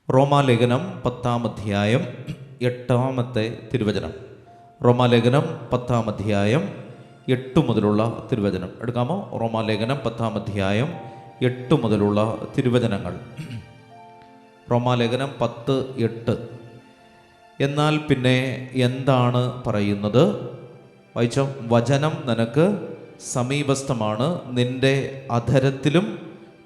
റോമാലേഖനം 10-ാം അധ്യായം 8-ാമത്തെ തിരുവചനം. റോമാലേഖനം 10-ാം അധ്യായം 8 മുതലുള്ള തിരുവചനം എടുക്കാമോ? റോമാലേഖനം 10-ാം അധ്യായം 8 മുതലുള്ള തിരുവചനങ്ങൾ. റോമാലേഖനം 10:8. എന്നാൽ പിന്നെ എന്താണ് പറയുന്നത്? വായിച്ചോ. വചനം നിനക്ക് സമീപസ്ഥമാണ്, നിന്റെ അധരത്തിലും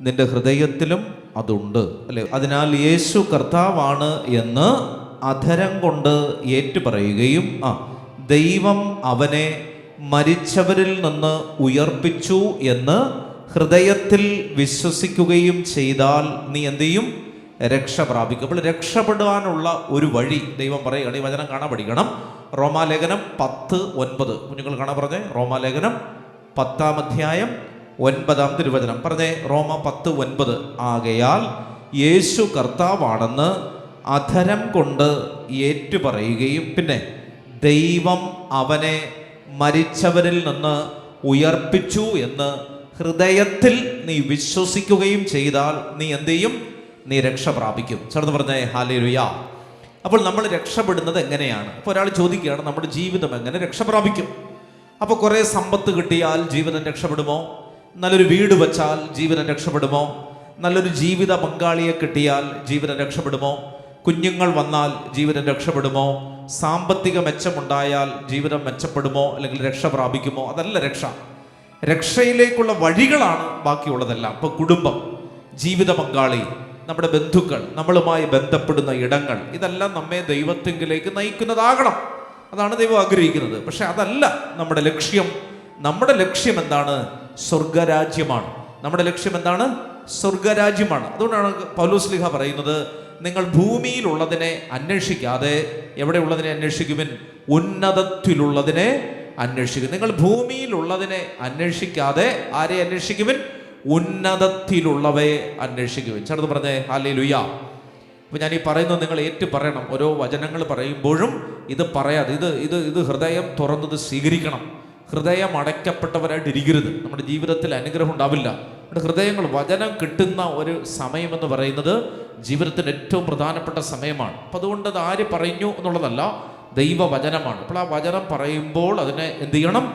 നിന്റെ ഹൃദയത്തിലും അതുണ്ട്, അല്ലേ? അതിനാൽ യേശു കർത്താവാണ് എന്ന് അധരം കൊണ്ട് ഏറ്റുപറയുകയും ദൈവം അവനെ മരിച്ചവരിൽ നിന്ന് ഉയർപ്പിച്ചു എന്ന് ഹൃദയത്തിൽ വിശ്വസിക്കുകയും ചെയ്താൽ നീ എന്ത് ചെയ്യും? രക്ഷ പ്രാപിക്കും. അപ്പോൾ രക്ഷപ്പെടാനുള്ള ഒരു വഴി ദൈവം പറയുകയാണ്. ഈ വചനം കാണാൻ പഠിക്കണം. റോമാലേഖനം 10:9. കുഞ്ഞുങ്ങൾ കാണാൻ പറഞ്ഞേ. റോമാലേഖനം 10-ാം അധ്യായം 9-ാം തിരുവചനം പറഞ്ഞേ. റോമ 10:9. ആകയാൽ യേശു കർത്താവാണെന്ന് അധരം കൊണ്ട് ഏറ്റുപറയുകയും പിന്നെ ദൈവം അവനെ മരിച്ചവരിൽ നിന്ന് ഉയർപ്പിച്ചു എന്ന് ഹൃദയത്തിൽ നീ വിശ്വസിക്കുകയും ചെയ്താൽ നീ എന്ത് ചെയ്യും? നീ രക്ഷ പ്രാപിക്കും. ചേർന്ന് പറഞ്ഞേ ഹല്ലേലൂയ. അപ്പോൾ നമ്മൾ രക്ഷപ്പെടുന്നത് എങ്ങനെയാണ്? അപ്പോൾ ഒരാൾ ചോദിക്കുകയാണ്, നമ്മുടെ ജീവിതം എങ്ങനെ രക്ഷ പ്രാപിക്കും? അപ്പോൾ കുറേ സമ്പത്ത് കിട്ടിയാൽ ജീവിതം രക്ഷപ്പെടുമോ? നല്ലൊരു വീട് വച്ചാൽ ജീവിതം രക്ഷപ്പെടുമോ? നല്ലൊരു ജീവിത പങ്കാളിയെ കിട്ടിയാൽ ജീവിതം രക്ഷപ്പെടുമോ? കുഞ്ഞുങ്ങൾ വന്നാൽ ജീവിതം രക്ഷപ്പെടുമോ? സാമ്പത്തിക മെച്ചമുണ്ടായാൽ ജീവിതം മെച്ചപ്പെടുമോ? അല്ലെങ്കിൽ രക്ഷ പ്രാപിക്കുമോ? അതല്ല രക്ഷ. രക്ഷയിലേക്കുള്ള വഴികളാണ് ബാക്കിയുള്ളതെല്ലാം. ഇപ്പോൾ കുടുംബം, ജീവിത പങ്കാളി, നമ്മുടെ ബന്ധുക്കൾ, നമ്മളുമായി ബന്ധപ്പെടുന്ന ഇടങ്ങൾ, ഇതെല്ലാം നമ്മെ ദൈവത്തിങ്കിലേക്ക് നയിക്കുന്നതാകണം. അതാണ് ദൈവം ആഗ്രഹിക്കുന്നത്. പക്ഷെ അതല്ല നമ്മുടെ ലക്ഷ്യം. നമ്മുടെ ലക്ഷ്യം എന്താണ്? സ്വർഗരാജ്യമാണ്. നമ്മുടെ ലക്ഷ്യം എന്താണ്? സ്വർഗരാജ്യമാണ്. അതുകൊണ്ടാണ് പൗലോസ് ശ്ലീഹ പറയുന്നത്, നിങ്ങൾ ഭൂമിയിലുള്ളതിനെ അന്വേഷിക്കാതെ എവിടെയുള്ളതിനെ അന്വേഷിക്കുവിൻ? ഉന്നതത്തിലുള്ളതിനെ അന്വേഷിക്കും. നിങ്ങൾ ഭൂമിയിലുള്ളതിനെ അന്വേഷിക്കാതെ ആരെ അന്വേഷിക്കുവിൻ? ഉന്നതത്തിലുള്ളവയെ അന്വേഷിക്കുവിൻ. ചേർന്ന് പറഞ്ഞേ ഹല്ലേലൂയ. അപ്പോൾ ഞാൻ ഈ പറയുന്നത് നിങ്ങൾ ഏറ്റു പറയണം. ഓരോ വചനങ്ങൾ പറയുമ്പോഴും ഇത് പറയാതെ ഇത് ഹൃദയം തുറന്നത് സ്വീകരിക്കണം. ഹൃദയം അടയ്ക്കപ്പെട്ടവരായിട്ട് ഇരിക്കരുത്. നമ്മുടെ ജീവിതത്തിൽ അനുഗ്രഹം ഉണ്ടാവില്ല. നമ്മുടെ ഹൃദയങ്ങൾ വചനം കിട്ടുന്ന ഒരു സമയമെന്ന് പറയുന്നത് ജീവിതത്തിന് ഏറ്റവും പ്രധാനപ്പെട്ട സമയമാണ്. അപ്പം അതുകൊണ്ട് അത് ആര് പറഞ്ഞു എന്നുള്ളതല്ല, ദൈവവചനമാണ്. അപ്പോൾ ആ വചനം പറയുമ്പോൾ അതിനെ എന്ത് ചെയ്യണം?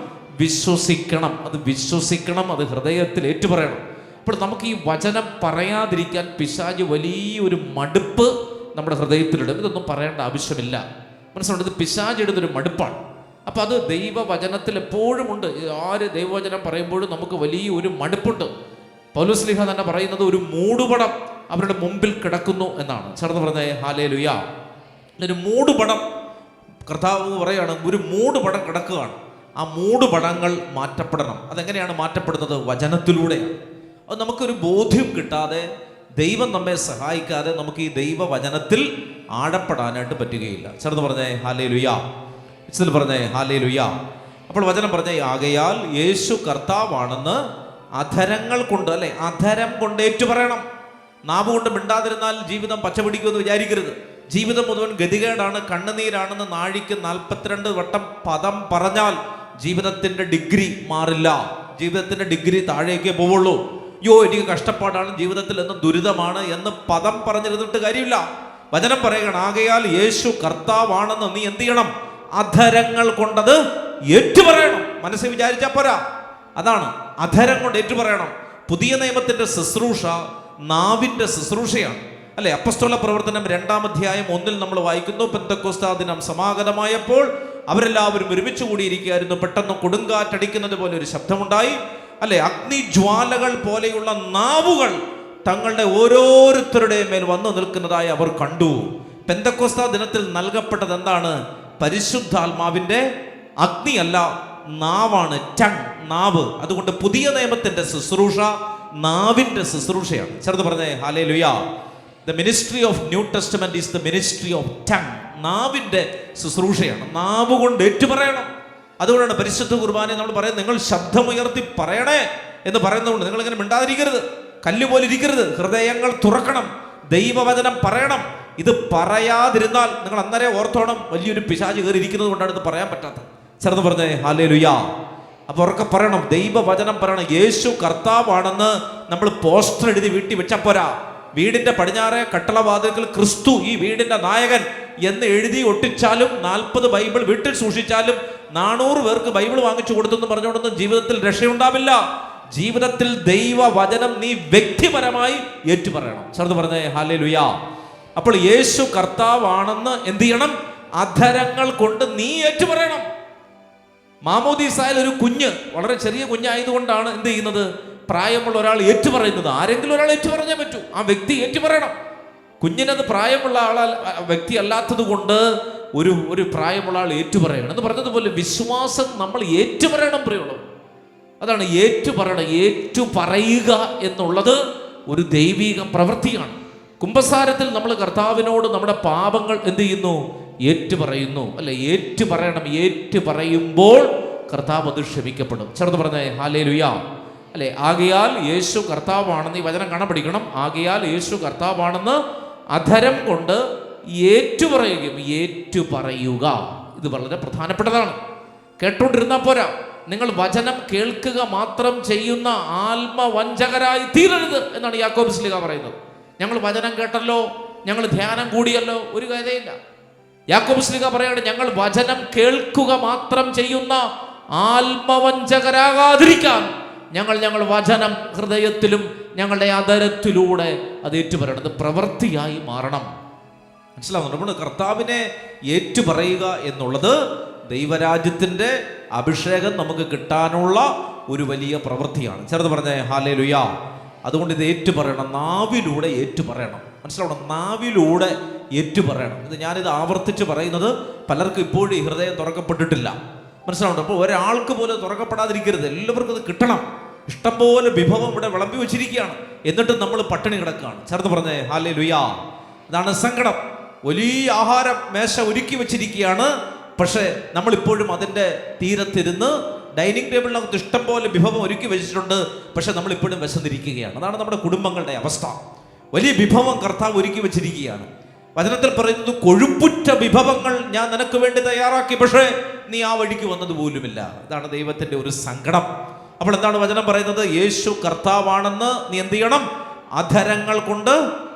വിശ്വസിക്കണം. അത് വിശ്വസിക്കണം, അത് ഹൃദയത്തിൽ ഏറ്റുപറയണം. അപ്പോൾ നമുക്ക് ഈ വചനം പറയാതിരിക്കാൻ പിശാച് വലിയൊരു മടുപ്പ് നമ്മുടെ ഹൃദയത്തിലിടും. ഇതൊന്നും പറയേണ്ട ആവശ്യമില്ല. മനസ്സിലുണ്ട്, ഇത് പിശാച് ഇടുന്നൊരു മടുപ്പാണ്. അപ്പം അത് ദൈവവചനത്തിൽ എപ്പോഴും ഉണ്ട്. ആര് ദൈവവചനം പറയുമ്പോഴും നമുക്ക് വലിയ ഒരു മടുപ്പുണ്ട്. പൗലോസ് ശ്ലീഹ തന്നെ പറയുന്നത് ഒരു മൂടുപടം അവരുടെ മുമ്പിൽ കിടക്കുന്നു എന്നാണ്. ചേർന്ന് പറഞ്ഞേ ഹല്ലേലൂയ. ഒരു മൂടുപടം, കർത്താവ് പറയാണ്, ഒരു മൂടുപടം കിടക്കുകയാണ്. ആ മൂടുപടങ്ങൾ മാറ്റപ്പെടണം. അതെങ്ങനെയാണ് മാറ്റപ്പെടുന്നത്? വചനത്തിലൂടെയാണ്. അത് നമുക്കൊരു ബോധ്യം കിട്ടാതെ, ദൈവം നമ്മെ സഹായിക്കാതെ നമുക്ക് ഈ ദൈവവചനത്തിൽ ആഴപ്പെടാനായിട്ട് പറ്റുകയില്ല. ചേർന്ന് പറഞ്ഞേ ഹല്ലേലൂയ. പറഞ്ഞേ ഹല്ലേലൂയ. അപ്പോൾ വചനം പറഞ്ഞേ, ആകയാൽ യേശു കർത്താവാണെന്ന് അധരങ്ങൾ കൊണ്ട്, അല്ലെ, അധരം കൊണ്ട് ഏറ്റുപറയണം. നാവ് കൊണ്ട് മിണ്ടാതിരുന്നാൽ ജീവിതം പച്ചപിടിക്കുമെന്ന് വിചാരിക്കരുത്. ജീവിതം മുഴുവൻ ഗതികേടാണ്, കണ്ണുനീരാണെന്ന് നാഴിക്ക് 42 വട്ടം പദം പറഞ്ഞാൽ ജീവിതത്തിന്റെ ഡിഗ്രി മാറില്ല. ജീവിതത്തിന്റെ ഡിഗ്രി താഴേക്കേ പോവുള്ളൂ. യോ എനിക്ക് കഷ്ടപ്പാടാണ് ജീവിതത്തിൽ എന്ന്, ദുരിതമാണ് എന്ന് പദം പറഞ്ഞിരുന്നിട്ട് കാര്യമില്ല. വചനം പറയുകയാണ്, ആകയാൽ യേശു കർത്താവാണെന്ന് നീ എന്ത് ചെയ്യണം? അധരങ്ങൾ കൊണ്ടത് ഏറ്റുപറയണം. മനസ്സിൽ വിചാരിച്ചാൽ പോരാ. അതാണ് അധരം കൊണ്ട് ഏറ്റുപറയണം. പുതിയ നിയമത്തിന്റെ ശുശ്രൂഷ നാവിന്റെ ശുശ്രൂഷയാണ്, അല്ലെ? അപ്പസ്തോല പ്രവർത്തനം 2-ാം അധ്യായം 1 നമ്മൾ വായിക്കുന്നു, പെന്തക്കോസ്താ ദിനം സമാഗതമായപ്പോൾ അവരെല്ലാവരും ഒരുമിച്ച് കൂടിയിരിക്കുകയായിരുന്നു. പെട്ടെന്ന് കൊടുങ്കാറ്റടിക്കുന്നത് പോലെ ഒരു ശബ്ദമുണ്ടായി, അല്ലെ? അഗ്നിജ്വാലകൾ പോലെയുള്ള നാവുകൾ തങ്ങളുടെ ഓരോരുത്തരുടെ മേൽ വന്നു നിൽക്കുന്നതായി അവർ കണ്ടു. പെന്തക്കോസ്താ ദിനത്തിൽ നൽകപ്പെട്ടത് എന്താണ്? പരിശുദ്ധാത്മാവിന്റെ അഗ്നിയല്ല, നാവാണ്. ടങ്, നാവ്. അതുകൊണ്ട് പുതിയ നിയമത്തിന്റെ ശുശ്രൂഷ നാവിന്റെ ശുശ്രൂഷയാണ്. ചേർന്ന് പറഞ്ഞേ hallelujah. The ministry of new testament is the ministry of tongue. നാവിന്റെ ശുശ്രൂഷയാണ്. നാവ് കൊണ്ട് ഏറ്റുപറയണം. അതുകൊണ്ടാണ് പരിശുദ്ധ കുർബാന നമ്മൾ പറയുന്നത്, നിങ്ങൾ ശബ്ദമുയർത്തി പറയണേ എന്ന് പറയുന്നതുകൊണ്ട് നിങ്ങൾ ഇങ്ങനെ മിണ്ടാതിരിക്കരുത്, കല്ലുപോലെ ഇരിക്കരുത്. ഹൃദയങ്ങൾ തുറക്കണം, ദൈവവചനം പറയണം. ഇത് പറയാതിരുന്നാൽ നിങ്ങൾ അന്നേരം ഓർത്തോണം, വലിയൊരു പിശാച് കയറി ഇരിക്കുന്നത് കൊണ്ടാണ് ഇത് പറയാൻ പറ്റാത്തത്. ചേർന്ന് പറഞ്ഞേ ഹല്ലേലൂയ. അപ്പോൾ ഉറക്കെ പറയണം, ദൈവവചനം പറയണം. യേശു കർത്താവാണെന്ന് നമ്മൾ പോസ്റ്റർ എഴുതി വീട്ടിൽ വെച്ചാൽ പോരാ. വീടിന്റെ പടിഞ്ഞാറെ കട്ടളവാതിൽക്കൽ ക്രിസ്തു ഈ വീടിന്റെ നായകൻ എന്ന് എഴുതി ഒട്ടിച്ചാലും 40 ബൈബിൾ വീട്ടിൽ സൂക്ഷിച്ചാലും 400 പേർക്ക് ബൈബിൾ വാങ്ങിച്ചു കൊടുത്തെന്ന് പറഞ്ഞുകൊണ്ടൊന്നും ജീവിതത്തിൽ രക്ഷയുണ്ടാവില്ല. ജീവിതത്തിൽ ദൈവവചനം നീ വ്യക്തിപരമായി ഏറ്റുപറയണം. ചേർന്ന് പറഞ്ഞേ ഹല്ലേലൂയ. അപ്പോൾ യേശു കർത്താവാണെന്ന് എന്ത് ചെയ്യണം? അധരങ്ങൾ കൊണ്ട് നീ ഏറ്റുപറയണം. മാമോദീസായിൽ ഒരു കുഞ്ഞ്, വളരെ ചെറിയ കുഞ്ഞായതുകൊണ്ടാണ് എന്ത് ചെയ്യുന്നത്? പ്രായമുള്ള ഒരാൾ ഏറ്റുപറയുന്നത്. ആരെങ്കിലും ഒരാൾ ഏറ്റുപറഞ്ഞേ പറ്റൂ. ആ വ്യക്തി ഏറ്റുപറയണം. കുഞ്ഞിനത് പ്രായമുള്ള വ്യക്തി അല്ലാത്തത് കൊണ്ട് ഒരു പ്രായമുള്ള ആൾ ഏറ്റുപറയണം എന്ന് പറഞ്ഞതുപോലെ വിശ്വാസം നമ്മൾ ഏറ്റുപറയണം പ്രിയമുള്ളൂ. അതാണ് ഏറ്റുപറയണം. ഏറ്റുപറയുക എന്നുള്ളത് ഒരു ദൈവിക പ്രവൃത്തിയാണ്. കുമ്പസാരത്തിൽ നമ്മൾ കർത്താവിനോട് നമ്മുടെ പാപങ്ങൾ എന്ത് ചെയ്യുന്നു? ഏറ്റുപറയുന്നു, അല്ലെ? ഏറ്റുപറയണം. ഏറ്റുപറയുമ്പോൾ കർത്താവ് അത് ക്ഷമിക്കപ്പെടും. ചേർന്ന് പറഞ്ഞേ ഹല്ലേലൂയ, അല്ലെ? ആകയാൽ യേശു കർത്താവാണെന്ന് ഈ വചനം കാണാൻ പഠിക്കണം. ആകയാൽ യേശു കർത്താവാണെന്ന് അധരം കൊണ്ട് ഏറ്റുപറയുകയും. ഏറ്റുപറയുക ഇത് വളരെ പ്രധാനപ്പെട്ടതാണ്. കേട്ടോണ്ടിരുന്നാൽ പോരാ. നിങ്ങൾ വചനം കേൾക്കുക മാത്രം ചെയ്യുന്ന ആത്മവഞ്ചകരായി തീരരുത് എന്നാണ് യാക്കോബ് ശ്ലീഹ പറയുന്നത്. ഞങ്ങൾ വചനം കേട്ടല്ലോ, ഞങ്ങൾ ധ്യാനം കൂടിയല്ലോ, ഒരു കാര്യമില്ല. യാക്കോബ് ശ്ലീഹ പറയാണ്, ഞങ്ങൾ വചനം കേൾക്കുക മാത്രം ചെയ്യുന്ന ആത്മവഞ്ചകരാകാതിരിക്കാൻ ഞങ്ങൾ വചനം ഹൃദയത്തിലും ഞങ്ങളുടെ അധരത്തിലൂടെ അത് ഏറ്റുപറയണം. അത് പ്രവൃത്തിയായി മാറണം. മനസ്സിലാവുന്നുണ്ട്? നമ്മൾ കർത്താവിനെ ഏറ്റുപറയുക എന്നുള്ളത് ദൈവരാജ്യത്തിൻ്റെ അഭിഷേകം നമുക്ക് കിട്ടാനുള്ള ഒരു വലിയ പ്രവൃത്തിയാണ്. ചേർന്ന് പറഞ്ഞേ ഹല്ലേലൂയ. അതുകൊണ്ട് ഇത് ഏറ്റുപറയണം. നാവിലൂടെ ഏറ്റുപറയണം. മനസ്സിലാവണം? നാവിലൂടെ ഏറ്റുപറയണം. ഞാനിത് ആവർത്തിച്ച് പറയുന്നത് പലർക്കും ഇപ്പോഴും ഈ ഹൃദയം തുറക്കപ്പെട്ടിട്ടില്ല. മനസ്സിലാവുന്നുണ്ട്? അപ്പോൾ ഒരാൾക്ക് പോലും തുറക്കപ്പെടാതിരിക്കരുത്. എല്ലാവർക്കും ഇത് കിട്ടണം. ഇഷ്ടംപോലെ വിഭവം ഇവിടെ വിളമ്പി വെച്ചിരിക്കുകയാണ്, എന്നിട്ട് നമ്മൾ പട്ടിണി കിടക്കുകയാണ്. ചേർന്ന് പറഞ്ഞേ ഹല്ലേലൂയ. ഇതാണ് സങ്കടം. വലിയ ആഹാരം മേശ ഒരുക്കി വെച്ചിരിക്കുകയാണ്, പക്ഷേ നമ്മളിപ്പോഴും അതിൻ്റെ തീരത്തിരുന്ന് ഡൈനിങ് ടേബിളിനകത്ത് ഇഷ്ടംപോലെ വിഭവം ഒരുക്കി വെച്ചിട്ടുണ്ട്, പക്ഷെ നമ്മളിപ്പോഴും വിശന്നിരിക്കുകയാണ്. അതാണ് നമ്മുടെ കുടുംബങ്ങളുടെ അവസ്ഥ. വലിയ വിഭവം കർത്താവ് ഒരുക്കി വെച്ചിരിക്കുകയാണ്. വചനത്തിൽ പറയുന്നത്, കൊഴുപ്പുറ്റ വിഭവങ്ങൾ ഞാൻ നിനക്ക് വേണ്ടി തയ്യാറാക്കി, പക്ഷേ നീ ആ വഴിക്ക് വന്നത് പോലുമില്ല. ഇതാണ് ദൈവത്തിൻ്റെ ഒരു സങ്കടം. അപ്പോൾ എന്താണ് വചനം പറയുന്നത്? യേശു കർത്താവാണെന്ന് നീ എന്ത് ചെയ്യണം? അധരങ്ങൾ കൊണ്ട്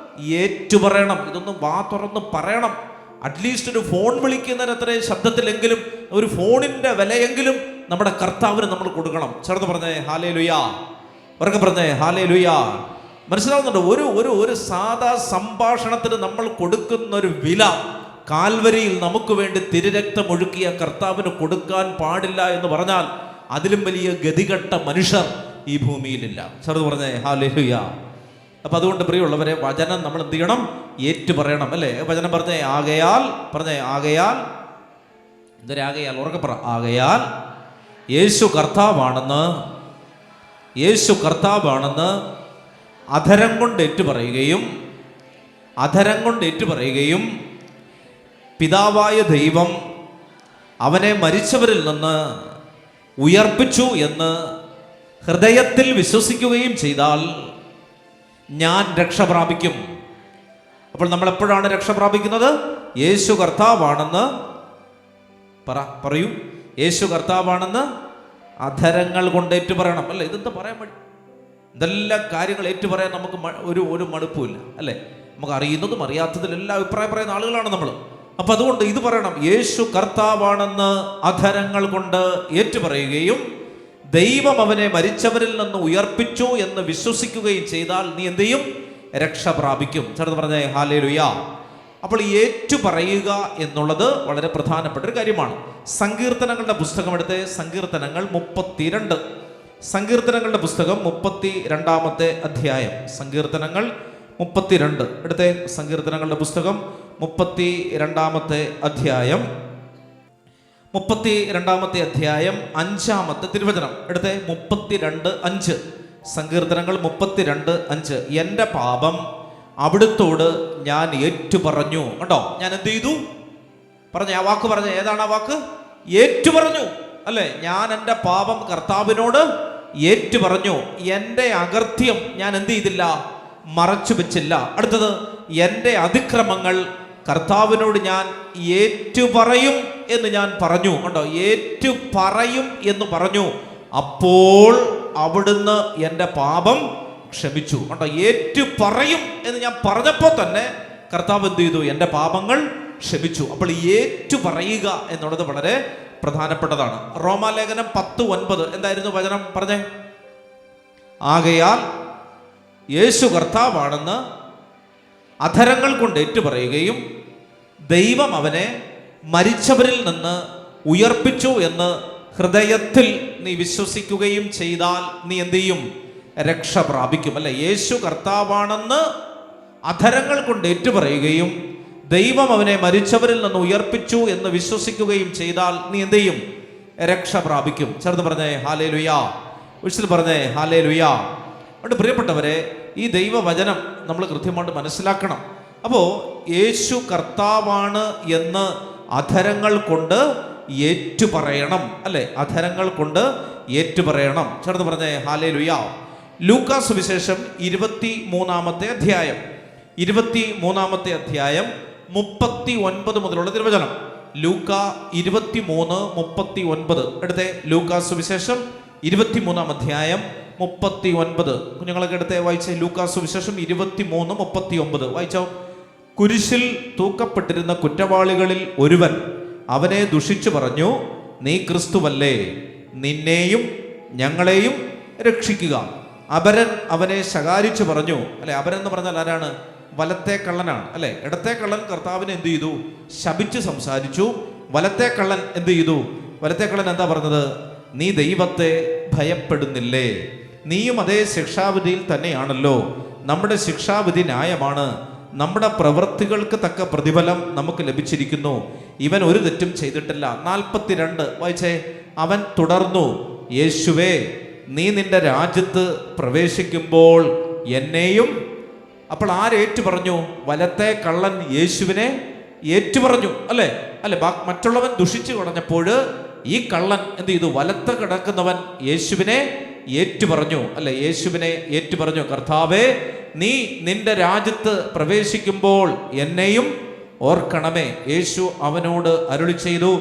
ഏറ്റുപറയണം. ഇതൊന്നും വാ തുറന്ന് പറയണം. അറ്റ്ലീസ്റ്റ് ഒരു ഫോൺ വിളിക്കുന്നതിന് അത്ര ശബ്ദത്തിലെങ്കിലും, ഒരു ഫോണിൻ്റെ വിലയെങ്കിലും നമ്മുടെ കർത്താവിന് നമ്മൾ കൊടുക്കണം. ചേർന്ന് പറഞ്ഞേ ഹല്ലേലൂയ. ഉറക്കെ പറഞ്ഞേ ഹല്ലേലൂയ. മനസ്സിലാവുന്നുണ്ട്? ഒരു സാധാ സംഭാഷണത്തിന് നമ്മൾ കൊടുക്കുന്ന ഒരു വില കാൽവരിയിൽ നമുക്ക് വേണ്ടി തിരുരക്തം ഒഴുക്കിയ കർത്താവിന് കൊടുക്കാൻ പാടില്ല എന്ന് പറഞ്ഞാൽ അതിലും വലിയ ഗതികെട്ട മനുഷ്യർ ഈ ഭൂമിയിലില്ല. ചേർന്ന് പറഞ്ഞേ ഹല്ലേലൂയ. അപ്പം അതുകൊണ്ട് പ്രിയമുള്ളവരെ, വചനം നമ്മൾ എന്ത് ചെയ്യണം? ഏറ്റുപറയണം, അല്ലേ? വചനം പറഞ്ഞേ ആകയാൽ എന്തൊരാകയാൽ? ഉറക്കെ പറ. ആകയാൽ യേശു കർത്താവാണെന്ന് അധരം കൊണ്ട് ഏറ്റുപറയുകയും പിതാവായ ദൈവം അവനെ മരിച്ചവരിൽ നിന്ന് ഉയർപ്പിച്ചു എന്ന് ഹൃദയത്തിൽ വിശ്വസിക്കുകയും ചെയ്താൽ ഞാൻ രക്ഷ പ്രാപിക്കും. അപ്പോൾ നമ്മൾ എപ്പോഴാണ് രക്ഷ പ്രാപിക്കുന്നത്? യേശു കർത്താവാണെന്ന് പറയൂ. യേശു കർത്താവാണെന്ന് അധരങ്ങൾ കൊണ്ട് ഏറ്റുപറയണം, അല്ലേ? ഇതെന്താ പറയാൻ വേണ്ടി? ഇതെല്ലാം കാര്യങ്ങൾ ഏറ്റുപറയാൻ നമുക്ക് ഒരു മടുപ്പുമില്ല, അല്ലേ? നമുക്ക് അറിയുന്നതും അറിയാത്തതിലും എല്ലാം അഭിപ്രായം പറയുന്ന ആളുകളാണ് നമ്മൾ. അപ്പം അതുകൊണ്ട് ഇത് പറയണം, യേശു കർത്താവാണെന്ന് അധരങ്ങൾ കൊണ്ട് ഏറ്റുപറയുകയും ദൈവം അവനെ മരിച്ചവരിൽ നിന്ന് ഉയർപ്പിച്ചു എന്ന് വിശ്വസിക്കുകയും ചെയ്താൽ നീ എന്ത് ചെയ്യും? രക്ഷ പ്രാപിക്കും. ചേർന്ന് പറഞ്ഞേ ഹല്ലേലൂയ. അപ്പോൾ ഏറ്റുപറയുക എന്നുള്ളത് വളരെ പ്രധാനപ്പെട്ട ഒരു കാര്യമാണ്. സങ്കീർത്തനങ്ങളുടെ പുസ്തകം എടുത്ത് സങ്കീർത്തനങ്ങൾ 32. സങ്കീർത്തനങ്ങളുടെ പുസ്തകം 32-ാമത്തെ അധ്യായം. സങ്കീർത്തനങ്ങൾ 32 എടുത്തേ. സങ്കീർത്തനങ്ങളുടെ പുസ്തകം 32-ാമത്തെ അധ്യായം. 32-ാമത്തെ അധ്യായം 5-ാമത്തെ തിരുവചനം എടുത്തേ. 32:5. സങ്കീർത്തനങ്ങൾ 32:5. എൻ്റെ പാപം അവിടുത്തോട് ഞാൻ ഏറ്റുപറഞ്ഞു. കണ്ടോ? ഞാൻ എന്ത് ചെയ്തു? പറഞ്ഞ ആ വാക്ക് പറഞ്ഞ ഏതാണ് ആ വാക്ക്? ഏറ്റുപറഞ്ഞു, അല്ലേ? ഞാൻ എൻ്റെ പാപം കർത്താവിനോട് ഏറ്റുപറഞ്ഞു. എൻ്റെ അകൃത്യം ഞാൻ എന്ത് ചെയ്തില്ല? മറച്ചു വെച്ചില്ല. അടുത്തത്, എൻ്റെ അതിക്രമങ്ങൾ കർത്താവിനോട് ഞാൻ ഏറ്റുപറയും എന്ന് ഞാൻ പറഞ്ഞു. കണ്ടോ? ഏറ്റുപറയും എന്ന് പറഞ്ഞു. അപ്പോൾ അവിടുന്ന് എൻ്റെ പാപം ക്ഷമിച്ചു. കണ്ടോ, ഏറ്റു പറയും എന്ന് ഞാൻ പറഞ്ഞപ്പോൾ തന്നെ കർത്താവ് എന്ത് ചെയ്തു? എൻ്റെ പാപങ്ങൾ ക്ഷമിച്ചു. അപ്പോൾ ഏറ്റു പറയുക എന്നുള്ളത് വളരെ പ്രധാനപ്പെട്ടതാണ്. റോമാലേഖനം 10:9 എന്തായിരുന്നു വചനം? പറഞ്ഞേ. ആകയാൽ യേശു കർത്താവാണെന്ന് അധരങ്ങൾ കൊണ്ട് ഏറ്റുപറയുകയും ദൈവം അവനെ മരിച്ചവരിൽ നിന്ന് ഉയർപ്പിച്ചു എന്ന് ഹൃദയത്തിൽ നീ വിശ്വസിക്കുകയും ചെയ്താൽ നീ എന്ത് ചെയ്യും? രക്ഷ പ്രാപിക്കും. അല്ലെ, യേശു കർത്താവാണെന്ന് അധരങ്ങൾ കൊണ്ട് ഏറ്റുപറയുകയും ദൈവം അവനെ മരിച്ചവരിൽ നിന്ന് ഉയർപ്പിച്ചു എന്ന് വിശ്വസിക്കുകയും ചെയ്താൽ നീ എന്ത് ചെയ്യും? രക്ഷ പ്രാപിക്കും. ചേർന്ന് പറഞ്ഞേ ഹല്ലേലൂയ. വിളിച്ചിട്ട് പറഞ്ഞേ ഹല്ലേലൂയ. അതുകൊണ്ട് പ്രിയപ്പെട്ടവരെ, ഈ ദൈവവചനം നമ്മൾ കൃത്യമായിട്ട് മനസ്സിലാക്കണം. അപ്പോൾ യേശു കർത്താവാണ് എന്ന് അധരങ്ങൾ കൊണ്ട് ഏറ്റുപറയണം. അല്ലെ, അധരങ്ങൾ കൊണ്ട് ഏറ്റുപറയണം. ചേർന്ന് പറഞ്ഞേ ഹല്ലേലൂയ. ലൂക്കാ സുവിശേഷം 23-ാമത്തെ അധ്യായം 39 മുതലുള്ള തിരുവചനം. ലൂക്ക 23:39 എടുത്തേ. ലൂക്കാ സുവിശേഷം 23-ാം അധ്യായം 39. കുഞ്ഞുങ്ങളൊക്കെ എടുത്തേ, വായിച്ചേ. ലൂക്കാ സുവിശേഷം 23:39 വായിച്ചോ. കുരിശിൽ തൂക്കപ്പെട്ടിരുന്ന കുറ്റവാളികളിൽ ഒരുവൻ അവനെ ദുഷിച്ചു പറഞ്ഞു, നീ ക്രിസ്തുവല്ലേ, നിന്നെയും ഞങ്ങളെയും രക്ഷിക്കുക. അപരൻ അവനെ ശകാരിച്ചു പറഞ്ഞു. അല്ലെ, അപരൻ എന്ന് പറഞ്ഞാൽ ആരാണ്? വലത്തെ കള്ളനാണ്. അല്ലെ, ഇടത്തെ കള്ളൻ കർത്താവിനെ എന്ത് ചെയ്തു? ശപിച്ച് സംസാരിച്ചു. വലത്തെ കള്ളൻ എന്ത് ചെയ്തു? വലത്തെ കള്ളൻ എന്താ പറഞ്ഞത്? നീ ദൈവത്തെ ഭയപ്പെടുന്നില്ലേ? നീയും അതേ ശിക്ഷാവിധിയിൽ തന്നെയാണല്ലോ. നമ്മുടെ ശിക്ഷാവിധി ന്യായമാണ്. നമ്മുടെ പ്രവൃത്തികൾക്ക് തക്ക പ്രതിഫലം നമുക്ക് ലഭിച്ചിരിക്കുന്നു. ഇവൻ ഒരു തെറ്റും ചെയ്തിട്ടില്ല. 42 വായിച്ചേ. അവൻ തുടർന്നു, യേശുവേ, നീ നിന്റെ രാജ്യത്ത് പ്രവേശിക്കുമ്പോൾ എന്നെയും. അപ്പോൾ ആരേറ്റു പറഞ്ഞു? വലത്തെ കള്ളൻ യേശുവിനെ ഏറ്റുപറഞ്ഞു. അല്ലെ, മറ്റുള്ളവൻ ദുഷിച്ചു കളഞ്ഞപ്പോൾ ഈ കള്ളൻ എന്ത് ചെയ്തു? വലത്ത് കിടക്കുന്നവൻ യേശുവിനെ ഏറ്റുപറഞ്ഞു. അല്ലെ, യേശുവിനെ ഏറ്റുപറഞ്ഞു. കർത്താവേ, നീ നിന്റെ രാജ്യത്ത് പ്രവേശിക്കുമ്പോൾ എന്നെയും ഓർക്കണമേ. യേശു അവനോട് അരുളി ചെയ്തു,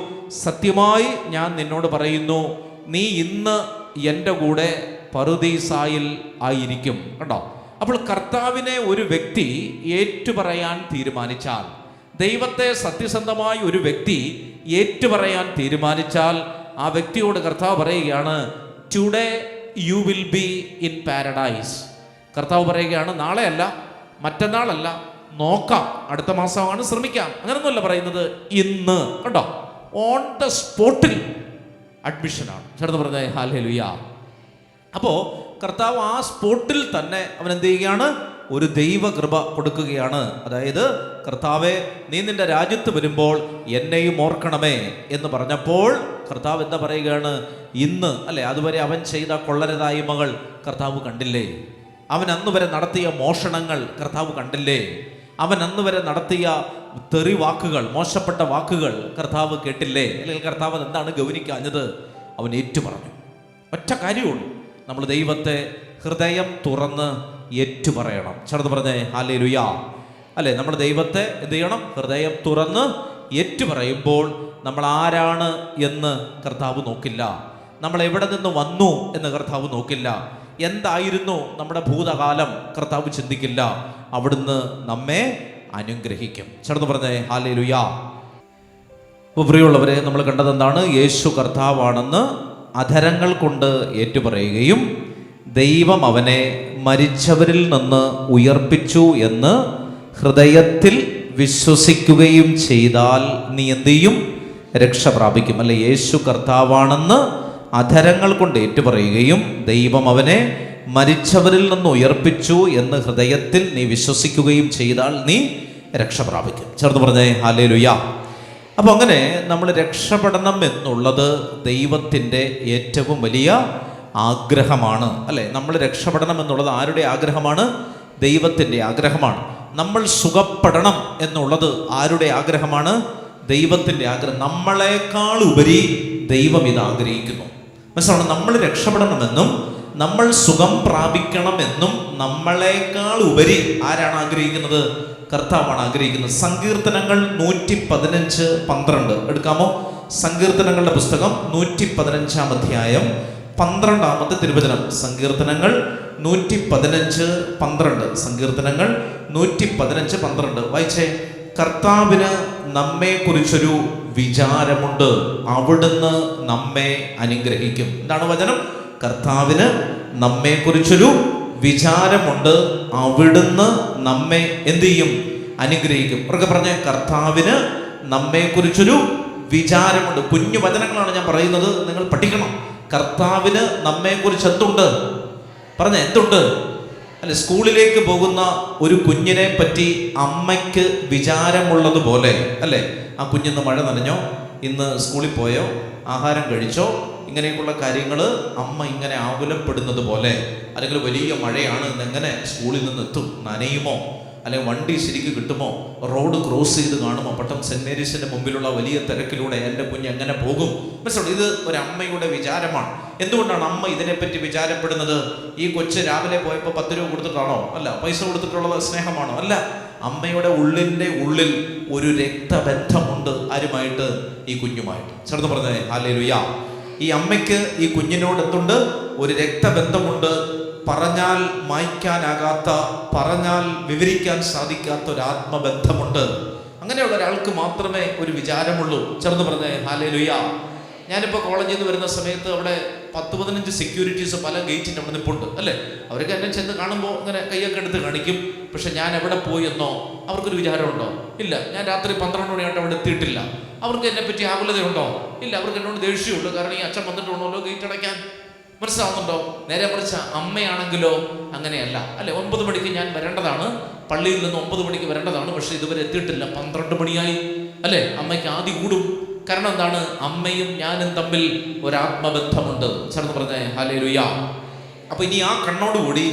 സത്യമായി ഞാൻ നിന്നോട് പറയുന്നു, നീ ഇന്ന് എൻ്റെ കൂടെ പറുദീസായിൽ ആയിരിക്കും. കണ്ടോ, അപ്പോൾ കർത്താവിനെ ഒരു വ്യക്തി ഏറ്റുപറയാൻ തീരുമാനിച്ചാൽ, ദൈവത്തെ സത്യസന്ധമായി ഒരു വ്യക്തി ഏറ്റുപറയാൻ തീരുമാനിച്ചാൽ, ആ വ്യക്തിയോട് കർത്താവ് പറയുകയാണ്, today you will be in paradise. കർത്താവ് പറയുകയാണ്, നാളെ അല്ല, മറ്റന്നാളല്ല, നോക്കാം, അടുത്ത മാസമാണ്, ശ്രമിക്കാം, അങ്ങനൊന്നുമല്ല പറയുന്നത്. ഇന്ന്. കണ്ടോ, ഓൺ ദ സ്പോട്ടിൽ അഡ്മിഷനാണ്. ചേർന്ന് പറഞ്ഞേ ഹല്ലേലൂയ. അപ്പോൾ കർത്താവ് ആ സ്പോട്ടിൽ തന്നെ അവൻ എന്ത് ചെയ്യുകയാണ്? ഒരു ദൈവകൃപ കൊടുക്കുകയാണ്. അതായത്, കർത്താവെ, നീ നിന്റെ രാജ്യത്ത് വരുമ്പോൾ എന്നെയും ഓർക്കണമേ എന്ന് പറഞ്ഞപ്പോൾ കർത്താവ് എന്താ പറയുകയാണ്? ഇന്ന്. അല്ലെ, അതുവരെ അവൻ ചെയ്ത കൊള്ളരുതായ്മകൾ കർത്താവ് കണ്ടില്ലേ? അവൻ അന്ന് വരെ നടത്തിയ മോഷണങ്ങൾ കർത്താവ് കണ്ടില്ലേ? അവൻ അന്ന് വരെ നടത്തിയ തെറി വാക്കുകൾ, മോശപ്പെട്ട വാക്കുകൾ കർത്താവ് കേട്ടില്ലേ? അല്ലെങ്കിൽ കർത്താവ് എന്താണ് ഗൗനിക്കാഞ്ഞത്? അവൻ ഏറ്റുപറഞ്ഞു. ഒറ്റ കാര്യമുള്ളൂ, നമ്മൾ ദൈവത്തെ ഹൃദയം തുറന്ന് ഏറ്റുപറയണം. ചേർന്ന് പറഞ്ഞേ ഹല്ലേലൂയ. അല്ലെ, നമ്മൾ ദൈവത്തെ എന്ത് ചെയ്യണം? ഹൃദയം തുറന്ന് ഏറ്റുപറയുമ്പോൾ നമ്മൾ ആരാണ് എന്ന് കർത്താവ് നോക്കില്ല. നമ്മൾ എവിടെ നിന്ന് വന്നു എന്ന് കർത്താവ് നോക്കില്ല. എന്തായിരുന്നു നമ്മുടെ ഭൂതകാലം കർത്താവ് ചിന്തിക്കില്ല. അവിടുന്ന് നമ്മെ അനുഗ്രഹിക്കും. ചേർന്ന് പറഞ്ഞേ ഹല്ലേലൂയ. പ്രിയമുള്ളവരെ, നമ്മൾ കണ്ടത് എന്താണ്? യേശു കർത്താവാണെന്ന് അധരങ്ങൾ കൊണ്ട് ഏറ്റുപറയുകയും ദൈവം അവനെ മരിച്ചവരിൽ നിന്ന് ഉയർപ്പിച്ചു എന്ന് ഹൃദയത്തിൽ വിശ്വസിക്കുകയും ചെയ്താൽ നീ എന്ത് ചെയ്യും? രക്ഷ പ്രാപിക്കും. അല്ലെ, യേശു കർത്താവാണെന്ന് അധരങ്ങൾ കൊണ്ട് ഏറ്റുപറയുകയും ദൈവം അവനെ മരിച്ചവരിൽ നിന്ന് ഉയർപ്പിച്ചു എന്ന് ഹൃദയത്തിൽ നീ വിശ്വസിക്കുകയും ചെയ്താൽ നീ രക്ഷ പ്രാപിക്കും. ചേർന്ന് പറഞ്ഞേ ഹല്ലേലൂയ. അപ്പോൾ അങ്ങനെ നമ്മൾ രക്ഷപ്പെടണം എന്നുള്ളത് ദൈവത്തിൻ്റെ ഏറ്റവും വലിയ ആഗ്രഹമാണ്. അല്ലേ, നമ്മൾ രക്ഷപ്പെടണം എന്നുള്ളത് ആരുടെ ആഗ്രഹമാണ്? ദൈവത്തിൻ്റെ ആഗ്രഹമാണ്. നമ്മൾ സുഖപ്പെടണം എന്നുള്ളത് ആരുടെ ആഗ്രഹമാണ്? ദൈവത്തിൻ്റെ ആഗ്രഹം. നമ്മളെക്കാൾ ഉപരി ദൈവം ഇത് ആഗ്രഹിക്കുന്നു. മനസ്സിലാണ്? നമ്മൾ രക്ഷപ്പെടണമെന്നും നമ്മൾ സുഖം പ്രാപിക്കണമെന്നും നമ്മളെക്കാൾ ഉപരി ആരാണ് ആഗ്രഹിക്കുന്നത്? കർത്താവാണ് ആഗ്രഹിക്കുന്നത്. സങ്കീർത്തനങ്ങൾ 115:12 എടുക്കാമോ? സങ്കീർത്തനങ്ങളുടെ പുസ്തകം 115-ാം അധ്യായം 12-ാമത്തെ തിരുവചനം. സങ്കീർത്തനങ്ങൾ 115:12. സങ്കീർത്തനങ്ങൾ 115:12 വായിച്ചേ. കർത്താവിന് നമ്മെക്കുറിച്ചൊരു വിചാരമുണ്ട്, അവിടുന്ന് നമ്മെ അനുഗ്രഹിക്കും. എന്താണ് വചനം? കർത്താവിന് നമ്മെക്കുറിച്ചൊരു വിചാരമുണ്ട്, അവിടുന്ന് നമ്മെ എന്ത് ചെയ്യും? അനുഗ്രഹിക്കും. അവർക്ക് പറഞ്ഞ കർത്താവിന് നമ്മെക്കുറിച്ചൊരു വിചാരമുണ്ട്. കുഞ്ഞു വചനങ്ങളാണ് ഞാൻ പറയുന്നത്, നിങ്ങൾ പഠിക്കണം. കർത്താവിന് നമ്മെക്കുറിച്ച് എന്തുണ്ട്? പറഞ്ഞ എന്തുണ്ട്? അല്ലെ, സ്കൂളിലേക്ക് പോകുന്ന ഒരു കുഞ്ഞിനെ പറ്റി അമ്മയ്ക്ക് വിചാരമുള്ളതുപോലെ അല്ലേ, ആ കുഞ്ഞിന്ന് മഴ നനഞ്ഞോ, ഇന്ന് സ്കൂളിൽ പോയോ, ആഹാരം കഴിച്ചോ, ഇങ്ങനെയൊക്കെയുള്ള കാര്യങ്ങൾ അമ്മ ഇങ്ങനെ ആകുലപ്പെടുന്നത് പോലെ, അല്ലെങ്കിൽ വലിയ മഴയാണ്, ഇന്നെങ്ങനെ സ്കൂളിൽ നിന്ന് എത്തും, നനയുമോ, അല്ലെങ്കിൽ വണ്ടി ശരിക്ക് കിട്ടുമോ, റോഡ് ക്രോസ് ചെയ്ത് കാണുമോ, പട്ടം സെൻറ് മേരീസിൻ്റെ മുമ്പിലുള്ള വലിയ തിരക്കിലൂടെ എൻ്റെ കുഞ്ഞ് എങ്ങനെ പോകും? മനസ്സിലുണ്ട്, ഇത് ഒരു അമ്മയുടെ വിചാരമാണ്. എന്തുകൊണ്ടാണ് അമ്മ ഇതിനെപ്പറ്റി വിചാരപ്പെടുന്നത്? ഈ കൊച്ച് രാവിലെ പോയപ്പോൾ 10 രൂപ കൊടുത്തിട്ടാണോ? അല്ല. പൈസ കൊടുത്തിട്ടുള്ളത് സ്നേഹമാണോ? അല്ല. അമ്മയുടെ ഉള്ളിൻ്റെ ഉള്ളിൽ ഒരു രക്തബന്ധമുണ്ട്. ആരുമായിട്ട്? ഈ കുഞ്ഞുമായിട്ട്. ചേർന്ന് പറഞ്ഞേ ഹല്ലേലൂയ. ഈ അമ്മയ്ക്ക് ഈ കുഞ്ഞിനോട് എന്തുണ്ട്? ഒരു രക്തബന്ധമുണ്ട്. പറഞ്ഞാൽ മായ്ക്കാനാകാത്ത, പറഞ്ഞാൽ വിവരിക്കാൻ സാധിക്കാത്ത ഒരു ആത്മബന്ധമുണ്ട്. അങ്ങനെയുള്ള ഒരാൾക്ക് മാത്രമേ ഒരു വിചാരമുള്ളൂ. ചേർന്ന് പറഞ്ഞേ ഹല്ലേലൂയ. ഞാനിപ്പോൾ കോളേജിൽ നിന്ന് വരുന്ന സമയത്ത് അവിടെ 10-15 സെക്യൂരിറ്റീസ് പല ഗേറ്റിൻ്റെ അവിടെ നിൽപ്പുണ്ട് അല്ലേ. അവർക്ക് എന്നെ ചെന്ന് കാണുമ്പോൾ ഇങ്ങനെ കൈയൊക്കെ എടുത്ത് കാണിക്കും. പക്ഷെ ഞാൻ എവിടെ പോയെന്നോ അവർക്കൊരു വിചാരമുണ്ടോ? ഇല്ല. ഞാൻ രാത്രി 12 മണിയായിട്ട് അവിടെ എത്തിയിട്ടില്ല. അവർക്ക് എന്നെ പറ്റി ആകുലതയുണ്ടോ? ഇല്ല. അവർക്ക് എന്നോട് ദേഷ്യമുള്ളൂ. കാരണം ഈ അച്ഛൻ വന്നിട്ടുണ്ടല്ലോ ഗേറ്റ് അടയ്ക്കാൻ. മനസ്സിലാവുന്നുണ്ടോ? നേരെ മറിച്ച് അമ്മയാണെങ്കിലോ അങ്ങനെയല്ല അല്ലെ. 9 മണിക്ക് ഞാൻ വരേണ്ടതാണ്, പള്ളിയിൽ നിന്ന് 9 മണിക്ക് വരേണ്ടതാണ്, പക്ഷെ ഇതുവരെ എത്തിയിട്ടില്ല, 12 മണിയായി അല്ലേ. അമ്മയ്ക്ക് ആദി കൂടും. കാരണം എന്താണ്? അമ്മയും ഞാനും തമ്മിൽ ഒരാത്മബന്ധമുണ്ട്. ചേർന്ന് പറഞ്ഞേ ഹല്ലേലൂയ. അപ്പൊ ഇനി ആ കണ്ണോടുകൂടി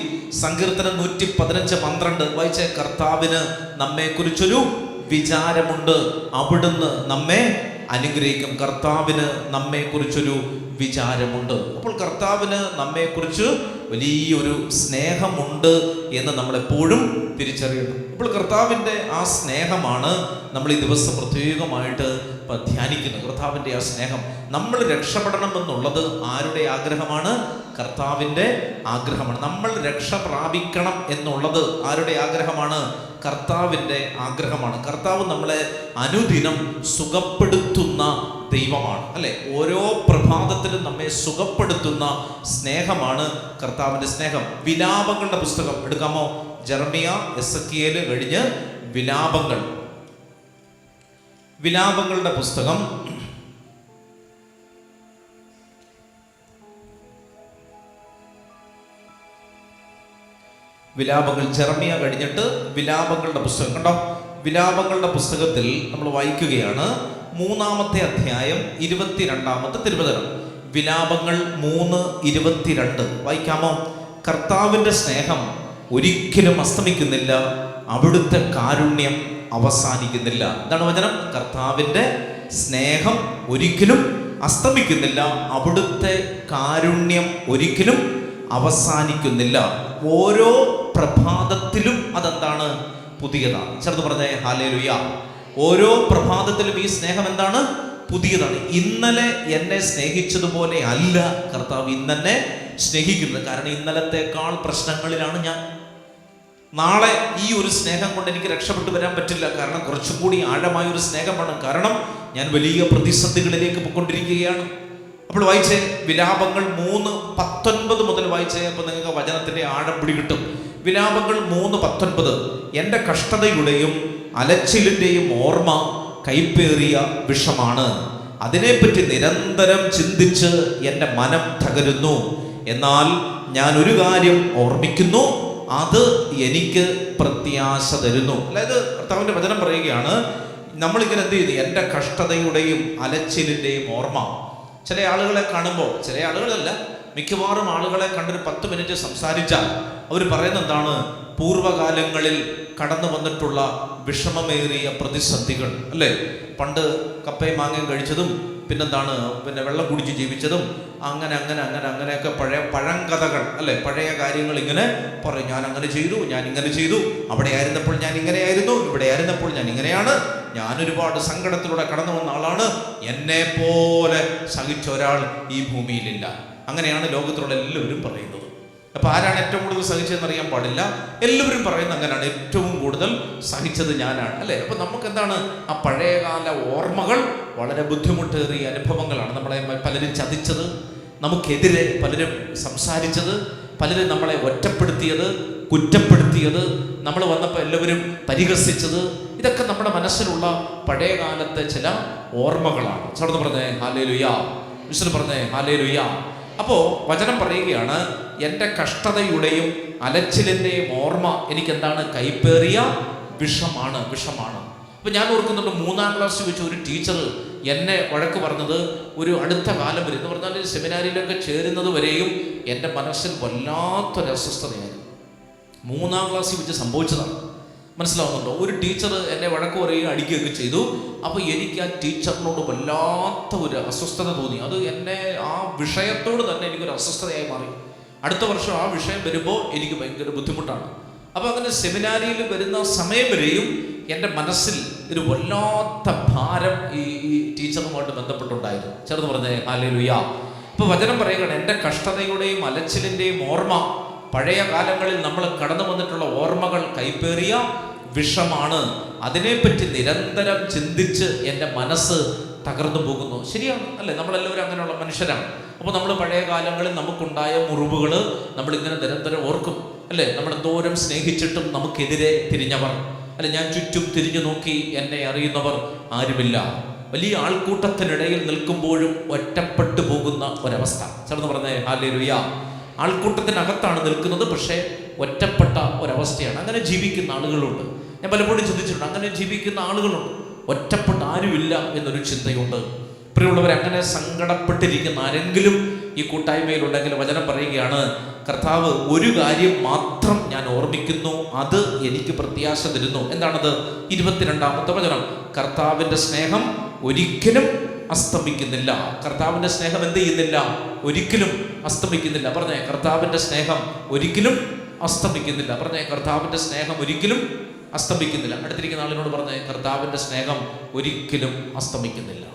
സങ്കീർത്തനം 115:12 വായിച്ച കർത്താവിന് നമ്മെക്കുറിച്ചൊരു വിചാരമുണ്ട്, അവിടുന്ന് നമ്മെ അനുഗ്രഹിക്കും. കർത്താവിന് നമ്മെക്കുറിച്ചൊരു വിചാരമുണ്ട്. അപ്പോൾ കർത്താവിന് നമ്മെക്കുറിച്ച് വലിയൊരു സ്നേഹമുണ്ട് എന്ന് നമ്മളെപ്പോഴും തിരിച്ചറിയണം. അപ്പോൾ കർത്താവിൻ്റെ ആ സ്നേഹമാണ് നമ്മൾ ഈ ദിവസം പ്രത്യേകമായിട്ട് ധ്യാനിക്കുന്നത്. കർത്താവിൻ്റെ ആ സ്നേഹം. നമ്മൾ രക്ഷപ്പെടണമെന്നുള്ളത് ആരുടെ ആഗ്രഹമാണ്? കർത്താവിൻ്റെ ആഗ്രഹമാണ്. നമ്മൾ രക്ഷ പ്രാപിക്കണം എന്നുള്ളത് ആരുടെ ആഗ്രഹമാണ്? കർത്താവിൻ്റെ ആഗ്രഹമാണ്. കർത്താവ് നമ്മളെ അനുദിനം സുഖപ്പെടുത്തുന്ന ദൈവമാണ് അല്ലെ. ഓരോ പ്രഭാതത്തിലും നമ്മെ സുഖപ്പെടുത്തുന്ന സ്നേഹമാണ് കർത്താവിൻ്റെ സ്നേഹം. വിലാപങ്ങളുടെ പുസ്തകം എടുക്കാമോ? ജെറമിയ, എസെക്കിയേൽ കഴിഞ്ഞ് വിലാപങ്ങളുടെ പുസ്തകം ജെറമിയ കഴിഞ്ഞിട്ട് വിലാപങ്ങളുടെ പുസ്തകം കണ്ടോ. വിലാപങ്ങളുടെ പുസ്തകത്തിൽ നമ്മൾ വായിക്കുകയാണ് 3-ാമത്തെ അധ്യായം 22-ാമത്തെ തിരുവചനം. വിലാപങ്ങൾ 3:22 വായിക്കാമോ? കർത്താവിൻ്റെ സ്നേഹം ഒരിക്കലും അസ്തമിക്കുന്നില്ല, അവിടുത്തെ കാരുണ്യം അവസാനിക്കുന്നില്ല. എന്താണ് വചനം? കർത്താവിൻ്റെ സ്നേഹം ഒരിക്കലും അസ്തമിക്കുന്നില്ല, അവിടുത്തെ കാരുണ്യം ഒരിക്കലും അവസാനിക്കുന്നില്ല. ഓരോ പ്രഭാതത്തിലും അതെന്താണ്? പുതിയതാണ്. ചേർന്ന് പറഞ്ഞേ ഹല്ലേലൂയ. ഓരോ പ്രഭാതത്തിലും ഈ സ്നേഹം എന്താണ്? പുതിയതാണ്. ഇന്നലെ എന്നെ സ്നേഹിച്ചതുപോലെ അല്ല കർത്താവ് ഇന്നെന്നെ സ്നേഹിക്കുന്നത്. കാരണം ഇന്നലത്തേക്കാൾ പ്രശ്നങ്ങളിലാണ് ഞാൻ. നാളെ ഈ ഒരു സ്നേഹം കൊണ്ട് എനിക്ക് രക്ഷപ്പെട്ടു വരാൻ പറ്റില്ല. കാരണം കുറച്ചുകൂടി ആഴമായൊരു സ്നേഹമാണ്. കാരണം ഞാൻ വലിയ പ്രതിസന്ധികളിലേക്ക് പോയിക്കൊണ്ടിരിക്കുകയാണ്. അപ്പോൾ വായിച്ചേ വിലാപങ്ങൾ 3:19 മുതൽ വായിച്ചേ. അപ്പോൾ നിങ്ങൾക്ക് വചനത്തിൻ്റെ ആഴം പിടികിട്ടും. വിലാപങ്ങൾ 3:19. എൻ്റെ കഷ്ടതയുടെയും അലച്ചിലിൻ്റെയും ഓർമ്മ കൈപ്പേറിയ വിഷമാണ്, അതിനെപ്പറ്റി നിരന്തരം ചിന്തിച്ച് എൻ്റെ മനം തകരുന്നു. എന്നാൽ ഞാൻ ഒരു കാര്യം ഓർമ്മിക്കുന്നു, അത് എനിക്ക് പ്രത്യാശ തരുന്നു. അതായത് കർത്താവിൻ്റെ വചനം പറയുകയാണ്, നമ്മളിങ്ങനെ എന്ത് ചെയ്യുന്നു? എൻ്റെ കഷ്ടതയുടെയും അലച്ചിലിൻ്റെയും ഓർമ്മ. ചില ആളുകളെ കാണുമ്പോൾ, ചില ആളുകളല്ല, മിക്കവാറും ആളുകളെ കണ്ടൊരു 10 മിനിറ്റ് സംസാരിച്ചാൽ അവർ പറയുന്നത് എന്താണ്? പൂർവ്വകാലങ്ങളിൽ കടന്നു വന്നിട്ടുള്ള വിഷമമേറിയ പ്രതിസന്ധികൾ അല്ലേ. പണ്ട് കപ്പയും മാങ്ങയും കഴിച്ചതും പിന്നെന്താണ്, വെള്ളം കുടിച്ച് ജീവിച്ചതും അങ്ങനെയൊക്കെ പഴയ പഴങ്കഥകൾ അല്ലേ, പഴയ കാര്യങ്ങൾ ഇങ്ങനെ പറയും. ഞാൻ അങ്ങനെ ചെയ്തു, ഞാൻ ഇങ്ങനെ ചെയ്തു, അവിടെ ആയിരുന്നപ്പോൾ ഞാൻ ഇങ്ങനെയായിരുന്നു, ഇവിടെ ആയിരുന്നപ്പോൾ ഞാൻ ഇങ്ങനെയാണ്, ഞാൻ ഒരുപാട് സങ്കടത്തിലൂടെ കടന്നു വന്ന ആളാണ്, എന്നെ പോലെ സഹിച്ച ഒരാൾ ഈ ഭൂമിയിലില്ല. അങ്ങനെയാണ് ലോകത്തിലുള്ള എല്ലാവരും പറയുന്നത്. അപ്പോൾ ആരാണ് ഏറ്റവും കൂടുതൽ സഹിച്ചതെന്ന് അറിയാൻ പാടില്ല. എല്ലാവരും പറയുന്നത് അങ്ങനെയാണ്, ഏറ്റവും കൂടുതൽ സഹിച്ചത് ഞാനാണ്, അല്ലേ? അപ്പോൾ നമുക്ക് എന്താണ്, ആ പഴയകാല ഓർമ്മകൾ വളരെ ബുദ്ധിമുട്ടേറിയ അനുഭവങ്ങളാണ്. നമ്മളെ പലരും ചതിച്ചത്, നമുക്കെതിരെ പലരും സംസാരിച്ചത്, പലരും നമ്മളെ ഒറ്റപ്പെടുത്തിയത്, കുറ്റപ്പെടുത്തിയത്, നമ്മൾ വന്നപ്പോൾ എല്ലാവരും പരിഹസിച്ചത്, ഇതൊക്കെ നമ്മുടെ മനസ്സിലുള്ള പഴയ കാലത്തെ ചില ഓർമ്മകളാണ്. ചേർന്ന് പറഞ്ഞേ ഹല്ലേലൂയ, വിശുദ്ധ പറഞ്ഞേ ഹല്ലേലൂയ. അപ്പോൾ വചനം പറയുകയാണ്, എൻ്റെ കഷ്ടതയുടെയും അലച്ചിലിൻ്റെയും ഓർമ്മ എനിക്കെന്താണ്, കൈപ്പേറിയ വിഷമാണ്. അപ്പോൾ ഞാൻ ഓർക്കുന്നുണ്ട്, 3ാം ക്ലാസ്സിൽ വെച്ച് ഒരു ടീച്ചർ എന്നെ വഴക്ക് പറഞ്ഞത് ഒരു അടുത്ത കാലം വരെ, എന്ന് പറഞ്ഞാൽ സെമിനാരിയിലൊക്കെ ചേരുന്നത് വരെയും എൻ്റെ മനസ്സിൽ വല്ലാത്തൊരു അസ്വസ്ഥതയായിരുന്നു. 3ാം ക്ലാസ്സിൽ വെച്ച് സംഭവിച്ചതാണ്. മനസ്സിലാവുന്നുണ്ടോ? ഒരു ടീച്ചർ എന്നെ വഴക്ക് പറയുകയും അടിക്കുകയൊക്കെ ചെയ്തു. അപ്പോൾ എനിക്ക് ആ ടീച്ചറിനോട് വല്ലാത്ത ഒരു അസ്വസ്ഥത തോന്നി. അത് എന്നെ ആ വിഷയത്തോട് തന്നെ എനിക്കൊരു അസ്വസ്ഥതയായി മാറി. അടുത്ത വർഷം ആ വിഷയം വരുമ്പോൾ എനിക്ക് ഭയങ്കര ബുദ്ധിമുട്ടാണ്. അപ്പോൾ അങ്ങനെ സെമിനാരിയിൽ വരുന്ന സമയം വരെയും എൻ്റെ മനസ്സിൽ ഒരു വല്ലാത്ത ഭാരം ഈ ടീച്ചറുമായിട്ട് ബന്ധപ്പെട്ടുണ്ടായിരുന്നു. ചേർന്ന് പറഞ്ഞേ ഹല്ലേലൂയ. ഇപ്പോൾ വചനം പറയുകയാണ്, എൻ്റെ കഷ്ടതയുടെയും അലച്ചിലിൻ്റെയും ഓർമ്മ, പഴയ കാലങ്ങളിൽ നമ്മൾ കടന്നു വന്നിട്ടുള്ള ഓർമ്മകൾ കൈപ്പേറിയ വിഷമാണ്. അതിനെപ്പറ്റി നിരന്തരം ചിന്തിച്ച് എൻ്റെ മനസ്സ് തകർന്നു പോകുന്നു. ശരിയാണ്, അല്ലേ? നമ്മളെല്ലാവരും അങ്ങനെയുള്ള മനുഷ്യരാണ്. അപ്പോൾ നമ്മൾ പഴയ കാലങ്ങളിൽ നമുക്കുണ്ടായ മുറിവുകൾ നമ്മളിങ്ങനെ നിരന്തരം ഓർക്കും, അല്ലേ? നമ്മളെന്തോരം സ്നേഹിച്ചിട്ടും നമുക്കെതിരെ തിരിഞ്ഞവർ, അല്ലെ? ഞാൻ ചുറ്റും തിരിഞ്ഞു നോക്കി എന്നെ അറിയുന്നവർ ആരുമില്ല. വലിയ ആൾക്കൂട്ടത്തിനിടയിൽ നിൽക്കുമ്പോഴും ഒറ്റപ്പെട്ടു പോകുന്ന ഒരവസ്ഥ. ചേർന്ന് പറഞ്ഞേ ഹല്ലേലൂയ. ആൾക്കൂട്ടത്തിനകത്താണ് നിൽക്കുന്നത്, പക്ഷേ ഒറ്റപ്പെട്ട ഒരവസ്ഥയാണ്. അങ്ങനെ ജീവിക്കുന്ന ആളുകളുണ്ട്. ഞാൻ പലപ്പോഴും ചിന്തിച്ചിട്ടുണ്ട്, അങ്ങനെ ജീവിക്കുന്ന ആളുകളുണ്ട്. ഒറ്റപ്പെട്ട ആരുമില്ല എന്നൊരു ചിന്തയുണ്ട്. പ്രിയമുള്ളവർ, അങ്ങനെ സങ്കടപ്പെട്ടിരിക്കുന്ന ആരെങ്കിലും ഈ കൂട്ടായ്മയിലുണ്ടെങ്കിൽ വചനം പറയുകയാണ്, കർത്താവ് ഒരു കാര്യം മാത്രം ഞാൻ ഓർമ്മിക്കുന്നു, അത് എനിക്ക് പ്രത്യാശ തരുന്നു. എന്താണത്? 22-ാമത്തെ വചനം, കർത്താവിൻ്റെ സ്നേഹം ഒരിക്കലും അസ്തമിക്കുന്നില്ല. കർത്താവിൻ്റെ സ്നേഹം എന്ത് ചെയ്യുന്നില്ല? ഒരിക്കലും അസ്തമിക്കുന്നില്ല. പറഞ്ഞേ, കർത്താവിൻ്റെ സ്നേഹം ഒരിക്കലും അസ്തമിക്കുന്നില്ല. പറഞ്ഞേ, കർത്താവിൻ്റെ സ്നേഹം ഒരിക്കലും അസ്തമിക്കുന്നില്ല. അടുത്തിരിക്കുന്ന ആളിനോട് പറഞ്ഞേ, കർത്താവിൻ്റെ സ്നേഹം ഒരിക്കലും അസ്തമിക്കുന്നില്ല.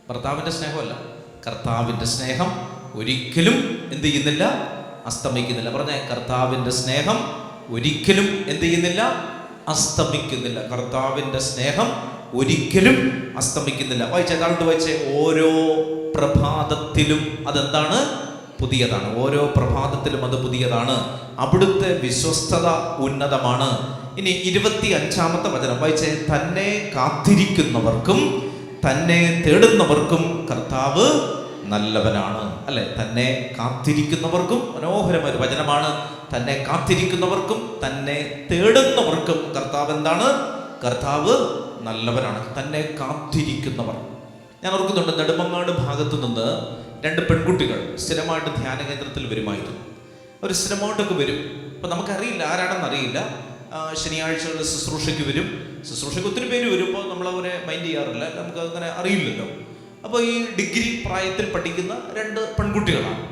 ഭർത്താവിൻ്റെ സ്നേഹമല്ല, കർത്താവിൻ്റെ സ്നേഹം ഒരിക്കലും എന്ത് ചെയ്യുന്നില്ല? അസ്തമിക്കുന്നില്ല. പറഞ്ഞേ, കർത്താവിൻ്റെ സ്നേഹം ഒരിക്കലും എന്ത് ചെയ്യുന്നില്ല? അസ്തമിക്കുന്നില്ല. കർത്താവിൻ്റെ സ്നേഹം ഒരിക്കലും അസ്തമിക്കുന്നില്ല. വായിച്ചേ, താഴോട്ട് വായിച്ചേ. ഓരോ പ്രഭാതത്തിലും അതെന്താണ്? പുതിയതാണ്. ഓരോ പ്രഭാതത്തിലും അത് പുതിയതാണ്. അവിടുത്തെ വിശ്വസ്തത ഉന്നതമാണ്. ഇനി 25-ാമത്തെ വചനം വായിച്ചേ. തന്നെ കാത്തിരിക്കുന്നവർക്കും തന്നെ തേടുന്നവർക്കും കർത്താവ് നല്ലവനാണ്, അല്ലെ? തന്നെ കാത്തിരിക്കുന്നവർക്കും, മനോഹരമായ ഒരു വചനമാണ്. തന്നെ കാത്തിരിക്കുന്നവർക്കും തന്നെ തേടുന്നവർക്കും കർത്താവ് എന്താണ്? കർത്താവ് നല്ലവനാണ്. തന്നെ കാത്തിരിക്കുന്നവർ. ഞാൻ ഓർക്കുന്നുണ്ട്, നെടുമങ്ങാട് ഭാഗത്തു നിന്ന് 2 പെൺകുട്ടികൾ സ്ഥിരമായിട്ട് ധ്യാന കേന്ദ്രത്തിൽ വരുമായിരുന്നു. അവർ സ്ഥിരമായിട്ടൊക്കെ വരും. അപ്പം നമുക്കറിയില്ല, ആരാണെന്നറിയില്ല. ശനിയാഴ്ചകളിൽ ശുശ്രൂഷയ്ക്ക് വരും. ശുശ്രൂഷയ്ക്ക് ഒത്തിരി പേര് വരുമ്പോൾ നമ്മളവരെ മൈൻഡ് ചെയ്യാറില്ല, നമുക്ക് അങ്ങനെ അറിയില്ലല്ലോ. അപ്പോൾ ഈ ഡിഗ്രി പ്രായത്തിൽ പഠിക്കുന്ന 2 പെൺകുട്ടികളാണ്.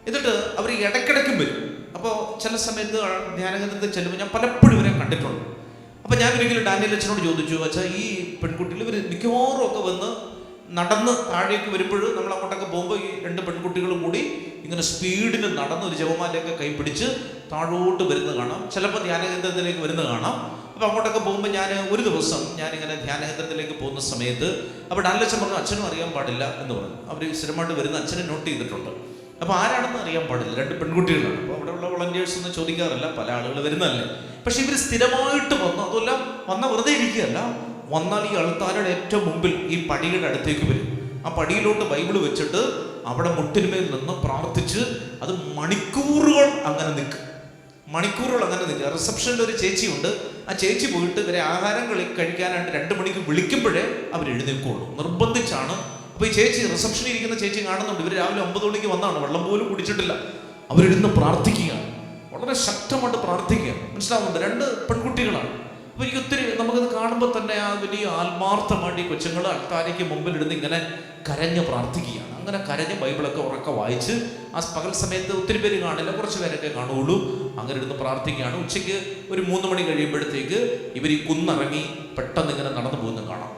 എന്നിട്ട് അവർ ഇടയ്ക്കിടയ്ക്കും വരും. അപ്പോൾ ചില സമയത്ത് ധ്യാനകേന്ദ്രത്തിൽ ചെല്ലുമ്പോൾ ഞാൻ പലപ്പോഴും ഇവരെ കണ്ടിട്ടുണ്ട്. അപ്പോൾ ഞാൻ ഒരിക്കലും ഡാനിയൽ അച്ഛനോട് ചോദിച്ചു, അച്ഛാ, ഈ പെൺകുട്ടികൾ ഇവർ മിക്കവാറും ഒക്കെ വന്ന് നടന്ന് താഴേക്ക് വരുമ്പോൾ നമ്മൾ അങ്ങോട്ടൊക്കെ പോകുമ്പോൾ ഈ 2 പെൺകുട്ടികളും കൂടി ഇങ്ങനെ സ്പീഡിൽ നടന്ന് ഒരു ജപമാലയൊക്കെ കൈപ്പിടിച്ച് താഴോട്ട് വരുന്നത് കാണാം. ചിലപ്പോൾ ധ്യാനകേന്ദ്രത്തിലേക്ക് വരുന്നത് കാണാം. അപ്പോൾ അങ്ങോട്ടൊക്കെ പോകുമ്പോൾ ഞാൻ ഒരു ദിവസം ഞാനിങ്ങനെ ധ്യാനകേന്ദ്രത്തിലേക്ക് പോകുന്ന സമയത്ത് അപ്പോൾ ഡാനിയലച്ഛൻ പറഞ്ഞു, അച്ഛനും അറിയാൻ പാടില്ല എന്ന് പറഞ്ഞു. അവർ സ്ഥിരമായിട്ട് വരുന്ന അച്ഛനെ നോട്ട് ചെയ്തിട്ടുണ്ട്. അപ്പോൾ ആരാണെന്ന് അറിയാൻ പാടില്ല, 2 പെൺകുട്ടികളാണ്. അപ്പോൾ അവിടെയുള്ള വോളണ്ടിയേഴ്സ് ഒന്നും ചോദിക്കാറില്ല, പല ആളുകൾ വരുന്നതല്ലേ. പക്ഷെ ഇവർ സ്ഥിരമായിട്ട് വന്നു. അതുമല്ല, വന്ന വെറുതെ ഇരിക്കുകയല്ല, വന്നാൽ ഈ അൾത്താരയുടെ ഏറ്റവും മുമ്പിൽ ഈ പടിയുടെ അടുത്തേക്ക് വരും. ആ പടിയിലോട്ട് ബൈബിൾ വെച്ചിട്ട് അവിടെ മുട്ടിന്മേൽ നിന്ന് പ്രാർത്ഥിച്ച് അത് മണിക്കൂറുകൾ അങ്ങനെ നിൽക്കും. റിസപ്ഷനിൽ ഒരു ചേച്ചിയുണ്ട്. ആ ചേച്ചി പോയിട്ട് ഇവരെ ആഹാരം കഴിക്കാനായിട്ട് 2 മണിക്ക് വിളിക്കുമ്പോഴേ അവർ എഴുന്നേൽക്കുള്ളൂ, നിർബന്ധിച്ചാണ്. അപ്പോൾ ഈ ചേച്ചി, റിസപ്ഷനിൽ ഇരിക്കുന്ന ചേച്ചി കാണുന്നുണ്ട്, ഇവർ രാവിലെ 9 മണിക്ക് വന്നാണ്, വെള്ളം പോലും കുടിച്ചിട്ടില്ല. അവരിരുന്ന് പ്രാർത്ഥിക്കുകയാണ്, വളരെ ശക്തമായിട്ട് പ്രാർത്ഥിക്കുക. മനസ്സിലാവുന്നുണ്ട്? 2 പെൺകുട്ടികളാണ്. അപ്പോൾ എനിക്ക് ഒത്തിരി നമുക്കത് കാണുമ്പോൾ തന്നെ ആ വലിയ ആത്മാർത്ഥമായിട്ട് ഈ കൊച്ചുങ്ങൾ അൾത്താരയ്ക്ക് മുമ്പിൽ ഇരുന്ന് ഇങ്ങനെ കരഞ്ഞ് പ്രാർത്ഥിക്കുകയാണ്. അങ്ങനെ കരഞ്ഞ് ബൈബിളൊക്കെ ഉറക്കെ വായിച്ച്, ആ പകൽ സമയത്ത് ഒത്തിരി പേര് കാണില്ല, കുറച്ച് പേരൊക്കെ കാണുകയുള്ളൂ. അങ്ങനെ ഇരുന്ന് പ്രാർത്ഥിക്കുകയാണ്. ഉച്ചയ്ക്ക് ഒരു 3 മണി കഴിയുമ്പോഴത്തേക്ക് ഇവർ ഈ കുന്നിറങ്ങി പെട്ടെന്ന് ഇങ്ങനെ നടന്നു പോകുന്നത് കാണാം.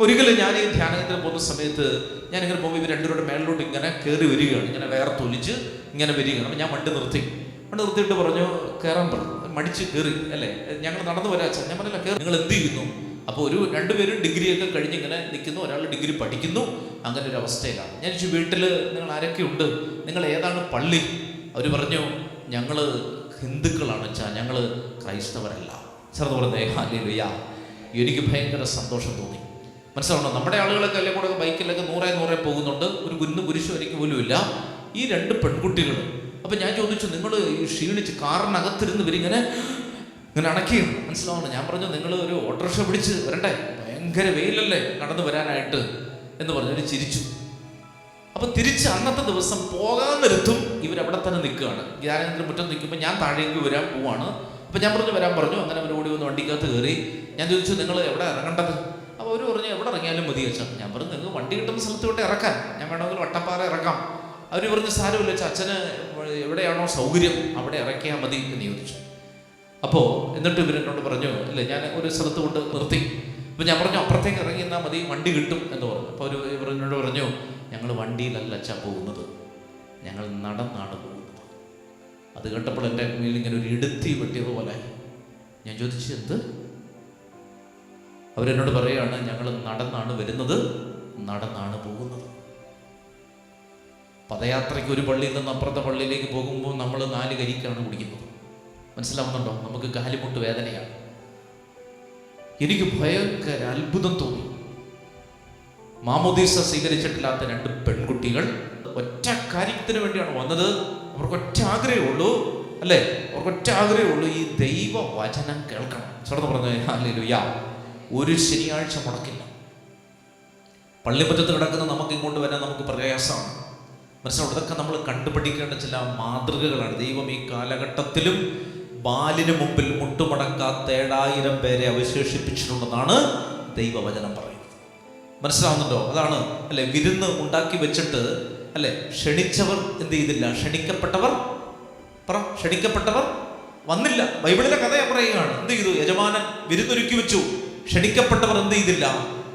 ഒരിക്കലും ഞാൻ ഈ ധ്യാനത്തിന് പോകുന്ന സമയത്ത് ഞാനിങ്ങനെ പോകുമ്പോൾ ഇവർ രണ്ടുപേരുടെ മേളിലോട്ട് ഇങ്ങനെ കയറി വരികയാണ്, ഇങ്ങനെ വേർത്തൊലിച്ച് ഇങ്ങനെ വരികയാണ്. അപ്പം ഞാൻ വണ്ടി നിർത്തിയിട്ട് പറഞ്ഞു കയറാൻ പറഞ്ഞു. മടിച്ച് കയറി അല്ലേ, ഞങ്ങൾ നടന്നു വരാ അച്ഛൻ. ഞാൻ പറഞ്ഞില്ല കയറി. നിങ്ങൾ എന്ത് ചെയ്യുന്നു? അപ്പോൾ രണ്ടുപേരും ഡിഗ്രിയൊക്കെ കഴിഞ്ഞ് ഇങ്ങനെ നിൽക്കുന്നു, ഒരാൾ ഡിഗ്രി പഠിക്കുന്നു. അങ്ങനെ ഒരു അവസ്ഥയിലാണ്. ഞാൻ ചോദിച്ചു വീട്ടിൽ നിങ്ങൾ ആരൊക്കെ ഉണ്ട്, നിങ്ങൾ ഏതാണ് പള്ളി? അവർ പറഞ്ഞു ഞങ്ങൾ ഹിന്ദുക്കളാണ് അച്ഛാ, ഞങ്ങൾ ക്രൈസ്തവരല്ല. ചെറുത് പറഞ്ഞേ ഹല്ലേലൂയ. എനിക്ക് ഭയങ്കര സന്തോഷം തോന്നി. മനസ്സിലാവണം, നമ്മുടെ ആളുകളൊക്കെ എല്ലാം കൂടെ ബൈക്കിലൊക്കെ നൂറെ പോകുന്നുണ്ട്, ഒരു കുരിശു വരയ്ക്ക് പോലും ഇല്ല. ഈ രണ്ട് പെൺകുട്ടികൾ. അപ്പം ഞാൻ ചോദിച്ചു നിങ്ങൾ ഈ ക്ഷീണിച്ച് കാറിനകത്തിരുന്ന് ഇവരിങ്ങനെ അണക്കിയും. മനസ്സിലാവണം, ഞാൻ പറഞ്ഞു നിങ്ങൾ ഒരു ഓട്ടോറിക്ഷ പിടിച്ച് വരണ്ടേ, ഭയങ്കര വെയിലല്ലേ നടന്നു വരാനായിട്ട് എന്ന് പറഞ്ഞു. അവർ ചിരിച്ചു. അപ്പം തിരിച്ച് അന്നത്തെ ദിവസം പോകാൻ നിർത്തും ഇവരവിടെ തന്നെ നിൽക്കുകയാണ്. ധ്യാനത്തിന് മുറ്റം നിൽക്കുമ്പോൾ ഞാൻ താഴേക്ക് വരാൻ പോവാണ്. അപ്പം ഞാൻ വരാൻ പറഞ്ഞു. അങ്ങനെ അവർ ഓടി വന്ന് വണ്ടിക്കകത്ത് കയറി. ഞാൻ ചോദിച്ചു നിങ്ങൾ എവിടെ ഇറങ്ങേണ്ടത്? അപ്പോൾ അവർ പറഞ്ഞു എവിടെ ഇറങ്ങിയാലും മതി അച്ഛൻ. ഞാൻ പറഞ്ഞു നിങ്ങൾക്ക് വണ്ടി കിട്ടുന്ന സ്ഥലത്ത് വിട്ട് ഇറക്കാൻ, ഞാൻ വേണമെങ്കിൽ വട്ടപ്പാറ ഇറക്കാം. അവർ പറഞ്ഞു സാരമില്ല അച്ഛൻ, അച്ഛന് എവിടെയാണോ സൗകര്യം അവിടെ ഇറക്കിയാൽ മതി എന്ന് ചോദിച്ചു. അപ്പോൾ എന്നിട്ട് ഇവരെന്നോട് പറഞ്ഞു അല്ലേ, ഞാൻ ഒരു സ്ഥലത്ത് കൊണ്ട് നിർത്തി. അപ്പോൾ ഞാൻ പറഞ്ഞു അപ്പുറത്തേക്ക് ഇറങ്ങി എന്നാൽ മതി, വണ്ടി കിട്ടും എന്ന് പറഞ്ഞു. അപ്പോൾ ഇവരെന്നോട് പറഞ്ഞു ഞങ്ങൾ വണ്ടിയിലല്ല അച്ഛാ പോകുന്നത്, ഞങ്ങൾ നടന്നാണ് പോകുന്നത്. അത് കേട്ടപ്പോൾ എൻ്റെ മേലിൽ ഇങ്ങനെ ഒരു ഇടുത്തി വെട്ടിയതുപോലെ. ഞാൻ ചോദിച്ചു എന്ത്? അവരെന്നോട് പറയുകയാണ് ഞങ്ങൾ നടന്നാണ് വരുന്നത്, നടന്നാണ് പോകുന്നത്. പദയാത്രയ്ക്ക് ഒരു പള്ളിയിൽ നിന്ന് അപ്പുറത്തെ പള്ളിയിലേക്ക് പോകുമ്പോൾ നമ്മൾ 4 കരിക്കാണ് കുടിക്കുന്നത്. മനസ്സിലാവുന്നുണ്ടോ? നമുക്ക് കാലുമുട്ട് വേദനയാണ്. എനിക്ക് ഭയങ്കര അത്ഭുതം തോന്നി. മാമോദീസ സ്വീകരിച്ചിട്ടില്ലാത്ത 2 പെൺകുട്ടികൾ ഒറ്റ കാര്യത്തിന് വേണ്ടിയാണ് വന്നത്. അവർക്കൊറ്റ ആഗ്രഹമുള്ളൂ അല്ലേ, അവർക്കൊറ്റ ആഗ്രഹമുള്ളൂ ഈ ദൈവവചനം കേൾക്കണം. ചേർന്ന് പറഞ്ഞു ഹല്ലേലൂയ. ഒരു ശനിയാഴ്ച മുടക്കില്ല. പള്ളിമുറ്റത്ത് കിടക്കുന്ന നമുക്ക് ഇങ്ങോട്ട് വരാൻ നമുക്ക് പ്രയാസമാണ്. മനസ്സിലാവും. ഇതൊക്കെ നമ്മൾ കണ്ടുപിടിക്കേണ്ട ചില മാതൃകകളാണ്. ദൈവം ഈ കാലഘട്ടത്തിലും ബാലിന് മുമ്പിൽ മുട്ടുമടക്കാത്ത 7000 പേരെ അവശേഷിപ്പിച്ചിട്ടുണ്ടെന്നാണ് ദൈവവചനം പറയുന്നത്. മനസ്സിലാവുന്നുണ്ടോ? അതാണ് അല്ലെ, വിരുന്ന് ഉണ്ടാക്കി വെച്ചിട്ട് അല്ലെ, ക്ഷണിച്ചവർ എന്ത് ചെയ്തില്ല, ക്ഷണിക്കപ്പെട്ടവർ വന്നില്ല. ബൈബിളിലെ കഥ പറയുകയാണ്. എന്ത് ചെയ്തു? യജമാനൻ വിരുന്നൊരുക്കി വെച്ചു, ക്ഷണിക്കപ്പെട്ടവർ എന്ത് ചെയ്തില്ല,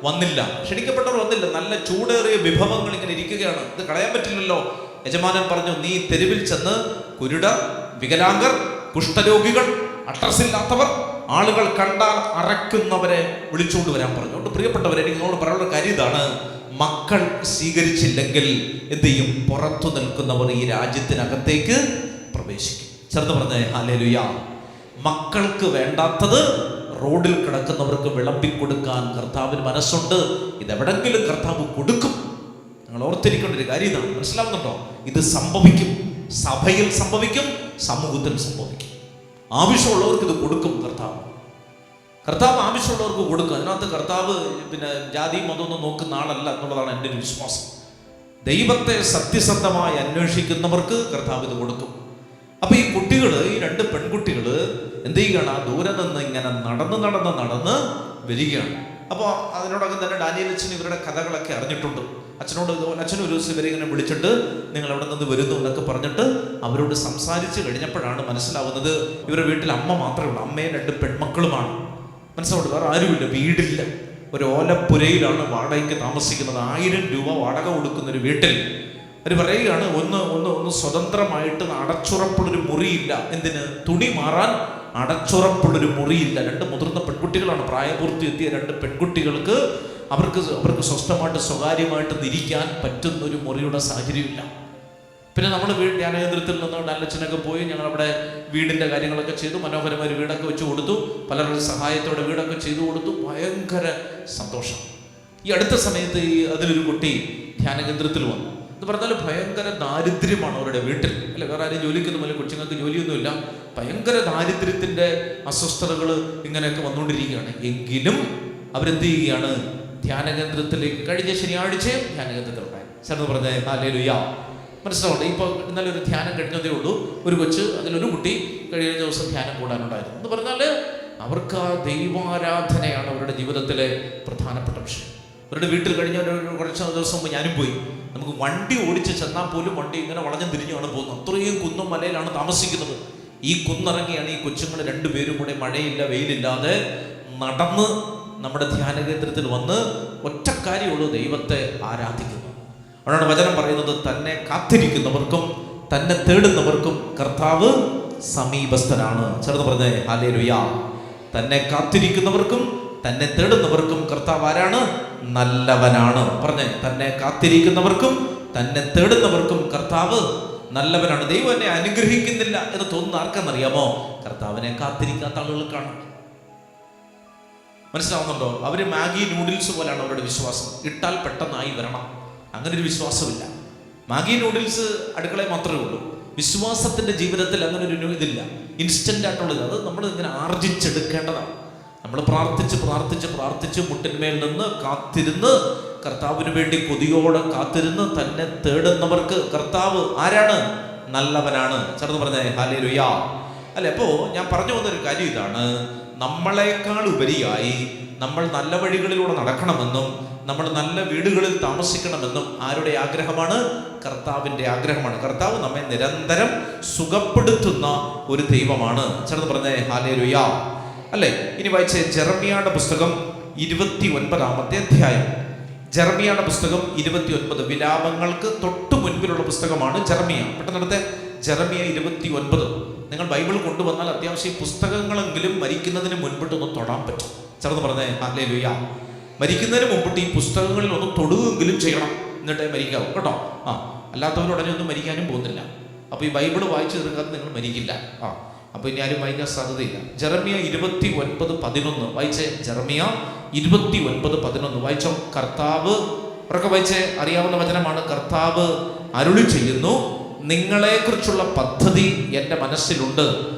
വന്നില്ല. ക്ഷണിക്കപ്പെട്ടവർ വന്നില്ല. നല്ല ചൂടേറിയ വിഭവങ്ങൾ ഇങ്ങനെ ഇരിക്കുകയാണ്, ഇത് കളയാൻ പറ്റില്ലല്ലോ. യജമാനൻ പറഞ്ഞു നീ തെരുവിൽ ചെന്ന് കുരുടർ, വികലാംഗർ, കുഷ്ഠരോഗികൾ, അഡ്രസ്സില്ലാത്തവർ, ആളുകൾ കണ്ടാൽ അറക്കുന്നവരെ വിളിച്ചുകൊണ്ട് വരാൻ പറഞ്ഞു. അതുകൊണ്ട് പ്രിയപ്പെട്ടവരെ, എനിക്ക് നിങ്ങളോട് പറയാനുള്ള കാര്യം ഇതാണ്, മക്കൾ സ്വീകരിച്ചില്ലെങ്കിൽ എന്ത് ചെയ്യും? പുറത്തു നിൽക്കുന്നവർ ഈ രാജ്യത്തിനകത്തേക്ക് പ്രവേശിക്കും. ചേർത്ത് പറഞ്ഞേ ഹല്ലേലൂയ. മക്കൾക്ക് വേണ്ടാത്തത് റോഡിൽ കിടക്കുന്നവർക്ക് വിളമ്പിക്കൊടുക്കാൻ കർത്താവിന് മനസ്സുണ്ട്. ഇതെവിടെങ്കിലും കർത്താവ് കൊടുക്കും. നിങ്ങൾ ഓർത്തിരിക്കേണ്ട ഒരു കാര്യം ഇതാണ്. മനസ്സിലാവുന്നുണ്ടോ? ഇത് സംഭവിക്കും, സഭയിൽ സംഭവിക്കും, സമൂഹത്തിൽ സംഭവിക്കും. ആവശ്യമുള്ളവർക്ക് ഇത് കൊടുക്കും കർത്താവ് ആവശ്യമുള്ളവർക്ക് കൊടുക്കും. അതിനകത്ത് കർത്താവ് ജാതിയും മതമൊന്നും നോക്കുന്ന ആളല്ല എന്നുള്ളതാണ് എൻ്റെ ഒരു വിശ്വാസം. ദൈവത്തെ സത്യസന്ധമായി അന്വേഷിക്കുന്നവർക്ക് കർത്താവ് ഇത് കൊടുക്കും. അപ്പൊ ഈ കുട്ടികൾ, ഈ 2 പെൺകുട്ടികൾ എന്ത് ചെയ്യുകയാണ്? ആ ദൂരെ നിന്ന് ഇങ്ങനെ നടന്ന് വരികയാണ്. അപ്പോൾ അതിനോടകം തന്നെ ഡാനിയേൽ അച്ഛൻ ഇവരുടെ കഥകളൊക്കെ അറിഞ്ഞിട്ടുണ്ട്. അച്ഛനോട് അച്ഛനും ഒരു ദിവസം ഇവരെ ഇങ്ങനെ വിളിച്ചിട്ട് നിങ്ങൾ എവിടെ നിന്ന് വരുന്നു എന്നൊക്കെ പറഞ്ഞിട്ട് അവരോട് സംസാരിച്ച് കഴിഞ്ഞപ്പോഴാണ് മനസ്സിലാവുന്നത് ഇവരുടെ വീട്ടിൽ അമ്മ മാത്രമേ ഉള്ളൂ. അമ്മയും 2 പെൺമക്കളുമാണ്. മനസ്സിലാവുന്നത്? വേറെ ആരുമില്ല, വീടില്ല. ഒരു ഓലപ്പുരയിലാണ് വാടകയ്ക്ക് താമസിക്കുന്നത്. 1000 രൂപ വാടക കൊടുക്കുന്നൊരു വീട്ടിൽ അവർ പറയുകയാണ് ഒന്ന് സ്വതന്ത്രമായിട്ട് അടച്ചുറപ്പുള്ളൊരു മുറിയില്ല. എന്തിന്? തുണി മാറാൻ അടച്ചുറപ്പുള്ളൊരു മുറിയില്ല. 2 മുതിർന്ന പെൺകുട്ടികളാണ്, പ്രായപൂർത്തി എത്തിയ 2 പെൺകുട്ടികൾക്ക് അവർക്ക് സ്വസ്ഥമായിട്ട് സ്വകാര്യമായിട്ട് ഇരിക്കാൻ പറ്റുന്നൊരു മുറിയുടെ സാഹചര്യമില്ല. പിന്നെ നമ്മൾ ധ്യാനകേന്ദ്രത്തിൽ നിന്ന് ഡാലച്ചനൊക്കെ പോയി ഞങ്ങളവിടെ വീടിൻ്റെ കാര്യങ്ങളൊക്കെ ചെയ്തു. മനോഹരമായ ഒരു വീടൊക്കെ വെച്ച് കൊടുത്തു. പലരുടെ സഹായത്തോടെ വീടൊക്കെ ചെയ്തു കൊടുത്തു. ഭയങ്കര സന്തോഷം. ഈ അടുത്ത സമയത്ത് അതിലൊരു കുട്ടി ധ്യാനകേന്ദ്രത്തിൽ വന്നു. എന്ന് പറഞ്ഞാൽ ഭയങ്കര ദാരിദ്ര്യമാണ് അവരുടെ വീട്ടിൽ അല്ലെ. വേറെ ആരും ജോലിക്കൊന്നുമില്ല, കൊച്ചുങ്ങൾക്ക് ജോലിയൊന്നുമില്ല. ഭയങ്കര ദാരിദ്ര്യത്തിൻ്റെ അസ്വസ്ഥതകൾ ഇങ്ങനെയൊക്കെ വന്നുകൊണ്ടിരിക്കുകയാണ്. എങ്കിലും അവരെന്ത് ചെയ്യുകയാണ്? ധ്യാനകേന്ദ്രത്തിലേക്ക് കഴിഞ്ഞ ശനിയാഴ്ച ധ്യാനകേന്ദ്രത്തിലുണ്ടായി. ചേർന്ന് പറഞ്ഞേ ഹല്ലേലൂയ. മനസ്സിലാവുണ്ട്? ഇപ്പോൾ ഇന്നലെ ഒരു ധ്യാനം കഴിഞ്ഞതേ ഉള്ളൂ. ഒരു കൊച്ച്, അതിലൊരു കുട്ടി കഴിഞ്ഞ ദിവസം ധ്യാനം കൂടാനുണ്ടായിരുന്നു. എന്ന് പറഞ്ഞാൽ അവർക്ക് ആ ദൈവാരാധനയാണ് അവരുടെ ജീവിതത്തിലെ പ്രധാനപ്പെട്ട വിഷയം. അവരുടെ വീട്ടിൽ കഴിഞ്ഞ കുറച്ച് ദിവസം മുമ്പ് ഞാനും പോയി. നമുക്ക് വണ്ടി ഓടിച്ച് ചെന്നാൽ പോലും വണ്ടി ഇങ്ങനെ വളഞ്ഞും തിരിഞ്ഞുമാണ് പോകുന്നത്. അത്രയും കുന്നും മലയിലാണ് താമസിക്കുന്നത്. ഈ കുന്നിറങ്ങിയാണ് ഈ കൊച്ചുങ്ങൾ 2 പേരും കൂടെ മഴയില്ല വെയിലില്ലാതെ നമ്മുടെ ധ്യാന കേന്ദ്രത്തിൽ വന്ന് ഒറ്റ കാര്യമുള്ളൂ, ദൈവത്തെ ആരാധിക്കുന്നു. അതാണ് വചനം പറയുന്നത്, തന്നെ കാത്തിരിക്കുന്നവർക്കും തന്നെ തേടുന്നവർക്കും കർത്താവ് സമീപസ്ഥനാണ്. ചേർന്ന് പറഞ്ഞേ ഹല്ലേലൂയ. തന്നെ കാത്തിരിക്കുന്നവർക്കും തന്നെ തേടുന്നവർക്കും കർത്താവ് ആരാണ്? നല്ലവനാണ്. പറഞ്ഞേ, തന്നെ കാത്തിരിക്കുന്നവർക്കും തന്നെ തേടുന്നവർക്കും കർത്താവ് നല്ലവനാണ്. ദൈവം എന്നെ അനുഗ്രഹിക്കുന്നില്ല എന്ന് തോന്നുന്ന ആർക്കെന്നറിയാമോ? കർത്താവിനെ കാത്തിരിക്കാത്ത ആളുകൾക്കാണ്. മനസ്സിലാവുന്നുണ്ടോ? അവര് മാഗി നൂഡിൽസ് പോലെയാണ് അവരുടെ വിശ്വാസം. ഇട്ടാൽ പെട്ടെന്നായി വരണം, അങ്ങനെ ഒരു വിശ്വാസമില്ല. മാഗി നൂഡിൽസ് അടുക്കളയിൽ മാത്രമേ ഉള്ളൂ. വിശ്വാസത്തിന്റെ ജീവിതത്തിൽ അങ്ങനെ ഒരു ഇതില്ല, ഇൻസ്റ്റന്റ് ആയിട്ടുള്ളത്. അത് നമ്മൾ ഇങ്ങനെ ആർജിച്ചെടുക്കേണ്ടതാണ്. നമ്മൾ പ്രാർത്ഥിച്ച് പ്രാർത്ഥിച്ച് പ്രാർത്ഥിച്ച് മുട്ടിന്മേൽ നിന്ന് കാത്തിരുന്ന് കർത്താവിന് വേണ്ടി കൊതിയോടെ കാത്തിരുന്ന് തന്നെ തേടുന്നവർക്ക് കർത്താവ് ആരാണ്? നല്ലവനാണ്. ചേർന്ന് പറഞ്ഞേ ഹല്ലേലൂയ. അല്ലെ, അപ്പോ ഞാൻ പറഞ്ഞു വന്നൊരു കാര്യം ഇതാണ്, നമ്മളെക്കാൾ ഉപരിയായി നമ്മൾ നല്ല വഴികളിലൂടെ നടക്കണമെന്നും നമ്മൾ നല്ല വീടുകളിൽ താമസിക്കണമെന്നും ആരുടെ ആഗ്രഹമാണ്? കർത്താവിൻ്റെ ആഗ്രഹമാണ്. കർത്താവ് നമ്മെ നിരന്തരം സുഖപ്പെടുത്തുന്ന ഒരു ദൈവമാണ്. ചേർന്ന് പറഞ്ഞേ ഹല്ലേലൂയ. അല്ലേ, ഇനി വായിച്ചേ ജെറമ്യായുടെ പുസ്തകം 29-ാമത്തെ അധ്യായം. ജെറമ്യായുടെ പുസ്തകം 29, വിലാപങ്ങൾക്ക് തൊട്ടു മുൻപിലുള്ള പുസ്തകമാണ് ജെറമ്യ. പെട്ടെന്നെടുത്ത് ജെറമ്യ 29. നിങ്ങൾ ബൈബിൾ കൊണ്ടുവന്നാൽ അത്യാവശ്യം പുസ്തകങ്ങളെങ്കിലും മരിക്കുന്നതിന് മുൻപിട്ടൊന്ന് തൊടാൻ പറ്റും. ചേർന്ന് പറഞ്ഞേ ഹല്ലേലൂയ. മരിക്കുന്നതിന് മുമ്പിട്ട് ഈ പുസ്തകങ്ങളിൽ ഒന്ന് തൊടുകയെങ്കിലും ചെയ്യണം, എന്നിട്ടേ മരിക്കാവൂ കേട്ടോ. അല്ലാത്തവരുടനെ ഒന്നും മരിക്കാനും പോകുന്നില്ല. അപ്പോൾ ഈ ബൈബിൾ വായിച്ചു തീർക്കാതെ നിങ്ങൾ മരിക്കില്ല. അപ്പോൾ ഇനി ആരും വായിക്കാൻ സാധ്യതയില്ല. ജെറമ്യ 29:11 വായിച്ചേ. ജെറമ്യ 29:11 വായിച്ചോ. കർത്താവ് ഉറക്കെ വായിച്ചേ, അറിയാവുന്ന വചനമാണ്. കർത്താവ് അരുളി ചെയ്യുന്നു, നിങ്ങളെക്കുറിച്ചുള്ള പദ്ധതി എൻ്റെ മനസ്സിലുണ്ട്,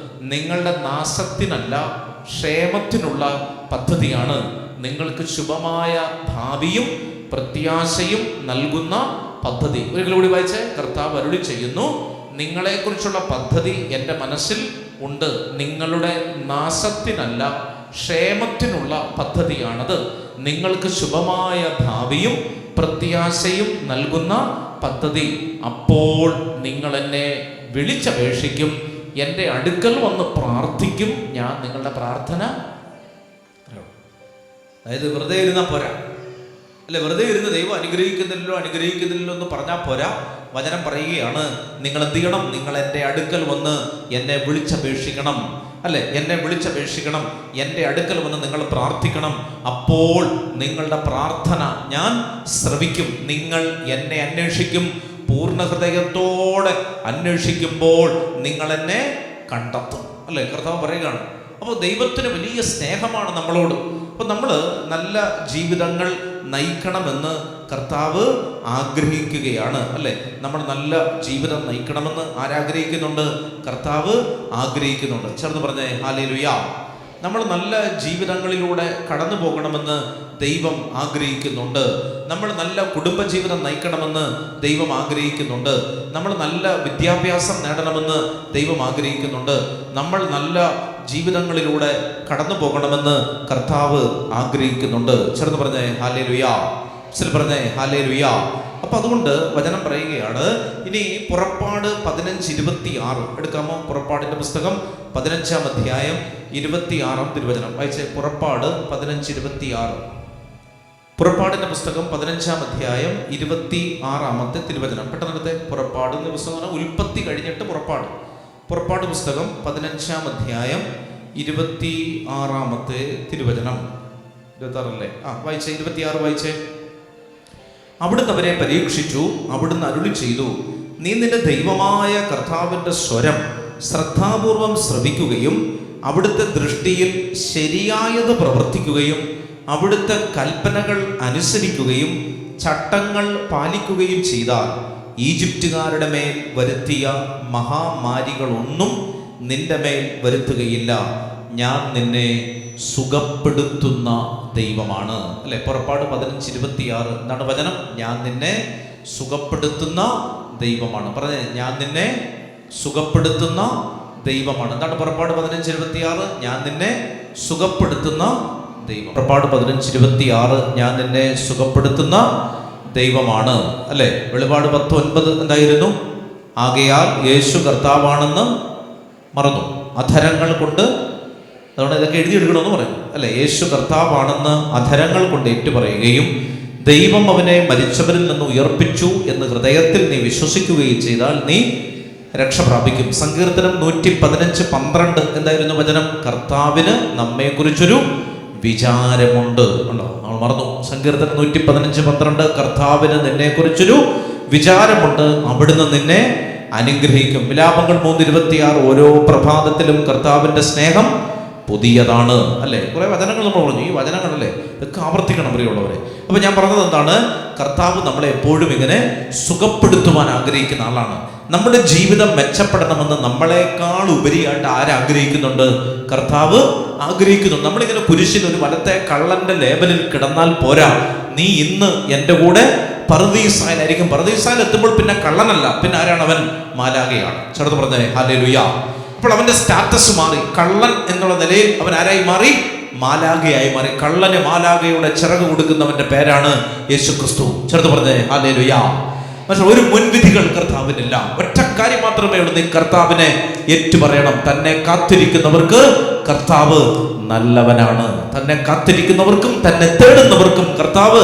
നിങ്ങളുടെ നാശത്തിനല്ല ക്ഷേമത്തിനുള്ള പദ്ധതിയാണ്, നിങ്ങൾക്ക് ശുഭമായ ഭാവിയും പ്രത്യാശയും നൽകുന്ന പദ്ധതി. ഒരിക്കൽ കൂടി വായിച്ചേ. കർത്താവ് അരുളി ചെയ്യുന്നു, നിങ്ങളെക്കുറിച്ചുള്ള പദ്ധതി എൻ്റെ മനസ്സിൽ ഉണ്ട്, നിങ്ങളുടെ നാശത്തിനല്ല ക്ഷേമത്തിനുള്ള പദ്ധതിയാണത്, നിങ്ങൾക്ക് ശുഭമായ ഭാവിയും പ്രത്യാശയും നൽകുന്ന പദ്ധതി. അപ്പോൾ നിങ്ങൾ എന്നെ വിളിച്ചപേക്ഷിക്കും, എൻ്റെ അടുക്കൽ വന്ന് പ്രാർത്ഥിക്കും, ഞാൻ നിങ്ങളുടെ പ്രാർത്ഥന. അതായത് വെറുതെ ഇരുന്നാൽ പോരാ, അല്ലെ? വെറുതെ ഇരുന്ന് ദൈവം അനുഗ്രഹിക്കുന്നില്ലല്ലോ എന്ന് പറഞ്ഞാൽ പോരാ. വചനം പറയുകയാണ്, നിങ്ങൾ എന്ത് ചെയ്യണം? നിങ്ങൾ എൻ്റെ അടുക്കൽ വന്ന് എന്നെ വിളിച്ചപേക്ഷിക്കണം, അല്ലെ? എന്നെ വിളിച്ചപേക്ഷിക്കണം, എൻ്റെ അടുക്കൽ വന്ന് നിങ്ങൾ പ്രാർത്ഥിക്കണം. അപ്പോൾ നിങ്ങളുടെ പ്രാർത്ഥന ഞാൻ ശ്രവിക്കും, നിങ്ങൾ എന്നെ അന്വേഷിക്കും, പൂർണ്ണ ഹൃദയത്തോടെ അന്വേഷിക്കുമ്പോൾ നിങ്ങൾ എന്നെ കണ്ടെത്തും, അല്ലെ? കർത്താവ് പറയുകയാണ്. അപ്പോൾ ദൈവത്തിന് വലിയ സ്നേഹമാണ് നമ്മളോട്. അപ്പോൾ നമ്മൾ നല്ല ജീവിതങ്ങൾ നയിക്കണമെന്ന് കർത്താവ് ആഗ്രഹിക്കുകയാണ്, അല്ലേ? നമ്മൾ നല്ല ജീവിതം നയിക്കണമെന്ന് ആരാഗ്രഹിക്കുന്നുണ്ട്? കർത്താവ് ആഗ്രഹിക്കുന്നുണ്ട്. ചേർന്ന് പറഞ്ഞേ ഹല്ലേലൂയ. നമ്മൾ നല്ല ജീവിതങ്ങളിലൂടെ കടന്നു പോകണമെന്ന് ദൈവം ആഗ്രഹിക്കുന്നുണ്ട്. നമ്മൾ നല്ല കുടുംബജീവിതം നയിക്കണമെന്ന് ദൈവം ആഗ്രഹിക്കുന്നുണ്ട്. നമ്മൾ നല്ല വിദ്യാഭ്യാസം നേടണമെന്ന് ദൈവം ആഗ്രഹിക്കുന്നുണ്ട്. നമ്മൾ നല്ല ജീവിതങ്ങളിലൂടെ കടന്നു പോകണമെന്ന് കർത്താവ് ആഗ്രഹിക്കുന്നുണ്ട്. ചേർന്ന് പറഞ്ഞേ ഹല്ലേലൂയ. പറഞ്ഞേ ഹല്ലേലൂയ. അപ്പൊ അതുകൊണ്ട് വചനം പറയുകയാണ്. ഇനി പുറപ്പാട് 15:26 എടുക്കാമോ? പുറപ്പാടിന്റെ പുസ്തകം 15-ാം അധ്യായം 26-ാം തിരുവചനം വായിച്ചേ. പുറപ്പാട് 15:26. പുറപ്പാടിന്റെ പുസ്തകം 15-ാം അധ്യായം 26-ാമത്തെ തിരുവചനം. പെട്ടെന്നെടുത്തെ. പുറപ്പാടിന്റെ പുസ്തകം ഉൽപ്പത്തി കഴിഞ്ഞിട്ട് പുറപ്പാട് പുസ്തകം 15-ാം അധ്യായം 26-ാമത്തെ തിരുവചനം. 26 അല്ലേ? വായിച്ചേ. 26 വായിച്ചേ. അവിടുന്ന് അവരെ പരീക്ഷിച്ചു, അവിടുന്ന് അരുളി ചെയ്തു, നീ നിന്റെ ദൈവമായ കർത്താവിൻ്റെ സ്വരം ശ്രദ്ധാപൂർവം ശ്രവിക്കുകയും അവിടുത്തെ ദൃഷ്ടിയിൽ ശരിയായത് പ്രവർത്തിക്കുകയും അവിടുത്തെ കൽപ്പനകൾ അനുസരിക്കുകയും ചട്ടങ്ങൾ പാലിക്കുകയും ചെയ്താൽ ഈജിപ്തുകാരുടെ മേൽ വരുത്തിയ മഹാമാരികളൊന്നും നിന്റെ മേൽ വരുത്തുകയില്ല, ഞാൻ നിന്നെ സുഖപ്പെടുത്തുന്ന ദൈവമാണ്, അല്ലെ? പുറപ്പാട് 15:26 എന്താണ് വചനം? ഞാൻ നിന്നെ സുഖപ്പെടുത്തുന്ന ദൈവമാണ്. പറഞ്ഞേ, ഞാൻ നിന്നെ സുഖപ്പെടുത്തുന്ന ദൈവമാണ്. എന്താണ് പുറപ്പാട് 15:26? ഞാൻ നിന്നെ സുഖപ്പെടുത്തുന്ന ദൈവം. പുറപ്പാട് 15:26 ഞാൻ നിന്നെ സുഖപ്പെടുത്തുന്ന ദൈവമാണ്, അല്ലെ? വെളിപാട് 10:9 എന്തായിരുന്നു? ആകയാൽ യേശു കർത്താവാണെന്ന് മറന്നു, അധരങ്ങൾ കൊണ്ട് അതുകൊണ്ട് ഇതൊക്കെ എഴുതിയെടുക്കണമെന്ന് പറയുന്നു അല്ലെ. യേശു കർത്താവാണെന്ന് അധരങ്ങൾ കൊണ്ട് ഏറ്റുപറയുകയും ദൈവം അവനെ മരിച്ചവരിൽ നിന്ന് ഉയർപ്പിച്ചു എന്ന് ഹൃദയത്തിൽ നീ വിശ്വസിക്കുകയും ചെയ്താൽ നീ രക്ഷ പ്രാപിക്കും. സങ്കീർത്തനം 115:12 എന്തായിരുന്നു വചനം? കർത്താവിന് നമ്മെക്കുറിച്ചൊരു വിചാരമുണ്ട്. ഉണ്ടോ? നമ്മൾ മറന്നു. സങ്കീർത്തനം 115:12 കർത്താവിന് നിന്നെക്കുറിച്ചൊരു വിചാരമുണ്ട്, അവിടുന്ന് നിന്നെ അനുഗ്രഹിക്കും. വിലാപങ്ങൾ 3:26 ഓരോ പ്രഭാതത്തിലും കർത്താവിൻ്റെ സ്നേഹം പുതിയതാണ് അല്ലേ. കുറേ വചനങ്ങൾ നമ്മൾ പറഞ്ഞു. ഈ വചനങ്ങളല്ലേ ഇതൊക്കെ ആവർത്തിക്കണം പ്രിയമുള്ളവരെ. അപ്പം ഞാൻ പറഞ്ഞത് എന്താണ്? കർത്താവ് നമ്മളെ എപ്പോഴും ഇങ്ങനെ സുഖപ്പെടുത്തുവാൻ ആഗ്രഹിക്കുന്ന ആളാണ്. നമ്മുടെ ജീവിതം മെച്ചപ്പെടണമെന്ന് നമ്മളെക്കാൾ ഉപരിയായിട്ട് ആരാഗ്രഹിക്കുന്നുണ്ട്? കർത്താവ് ആഗ്രഹിക്കുന്നുണ്ട്. നമ്മളിങ്ങനെ കുരിശിൽ ഒരു വലത്തെ കള്ളന്റെ ലേബലിൽ കിടന്നാൽ പോരാ. നീ ഇന്ന് എൻ്റെ കൂടെ പറുദീസായിലായിരിക്കും. പറുദീസായിൽ എത്തുമ്പോൾ പിന്നെ കള്ളനല്ല, പിന്നെ ആരാണ് അവൻ? മാലാഖയാണ്. ചേർത്ത് പറഞ്ഞേ ഹല്ലേലൂയ. അപ്പോൾ അവന്റെ സ്റ്റാറ്റസ് മാറി. കള്ളൻ എന്നുള്ള നിലയിൽ അവൻ ആരായി മാറി? മാലാഖയായി മാറി. കള്ളന് മാലാഖയുടെ ചിറക് കൊടുക്കുന്നവന്റെ പേരാണ് യേശു ക്രിസ്തു. ചേർത്ത് പറഞ്ഞേ ഹല്ലേലൂയ. പക്ഷെ ഒരു മുൻവിധികൾ കർത്താവിനില്ല. ഒറ്റ കാര്യം മാത്രമേ ഉള്ളൂ, നീ കർത്താവിനെ ഏറ്റുപറയണം. തന്നെ കാത്തിരിക്കുന്നവർക്ക് കർത്താവ് നല്ലവനാണ്. തന്നെ കാത്തിരിക്കുന്നവർക്കും തന്നെ തേടുന്നവർക്കും കർത്താവ്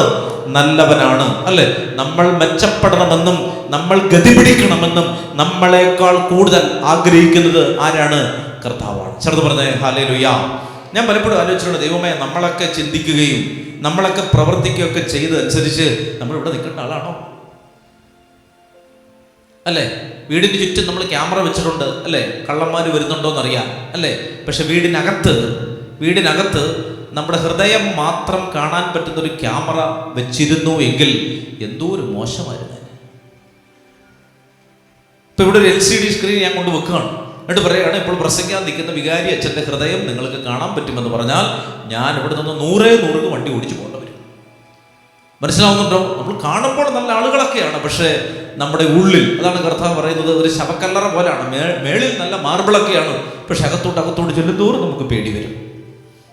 നല്ലവനാണ് അല്ലെ. നമ്മൾ മെച്ചപ്പെടണമെന്നും നമ്മൾ ഗതി പിടിക്കണമെന്നും നമ്മളെക്കാൾ കൂടുതൽ ആഗ്രഹിക്കുന്നത് ആരാണ്? കർത്താവാണ്. ചേർത്ത് പറഞ്ഞേ ഹല്ലേലൂയ. ഞാൻ പലപ്പോഴും ആലോചിച്ചിട്ടുണ്ട്, ദൈവമേ നമ്മളൊക്കെ ചിന്തിക്കുകയും നമ്മളൊക്കെ പ്രവർത്തിക്കുകയൊക്കെ ചെയ്തനുസരിച്ച് നമ്മൾ ഇവിടെ നിൽക്കേണ്ട ആളാണോ അല്ലേ? വീടിന് ചുറ്റും നമ്മൾ ക്യാമറ വെച്ചിട്ടുണ്ട് അല്ലേ, കള്ളന്മാർ വരുന്നുണ്ടോയെന്നറിയാൻ അല്ലേ. പക്ഷെ വീടിനകത്ത് നമ്മുടെ ഹൃദയം മാത്രം കാണാൻ പറ്റുന്നൊരു ക്യാമറ വെച്ചിരുന്നു എങ്കിൽ എന്തോ ഒരു മോശമായിരുന്നു. ഇപ്പൊ ഇവിടെ ഒരു LCD സ്ക്രീൻ ഞാൻ കൊണ്ട് വെക്കുകയാണ്. എന്നിട്ട് പറയുകയാണ്, ഇപ്പോൾ പ്രസംഗിക്കാൻ നിൽക്കുന്ന വികാരി അച്ഛൻ്റെ ഹൃദയം നിങ്ങൾക്ക് കാണാൻ പറ്റുമെന്ന് പറഞ്ഞാൽ ഞാൻ ഇവിടെ നിന്ന് 100 വണ്ടി ഓടിച്ചു പോകേണ്ടി വരും. മനസ്സിലാവുന്നുണ്ടോ? നമ്മൾ കാണുമ്പോൾ നല്ല ആളുകളൊക്കെയാണ്, പക്ഷേ നമ്മുടെ ഉള്ളിൽ, അതാണ് കർത്താവ് പറയുന്നത്, ഒരു ശവക്കല്ലറ പോലെയാണ്. മേളിൽ നല്ല മാർബിളൊക്കെയാണ്, പക്ഷെ അകത്തോട്ട് ചെല്ലുന്തോറും നമുക്ക് പേടി വരും.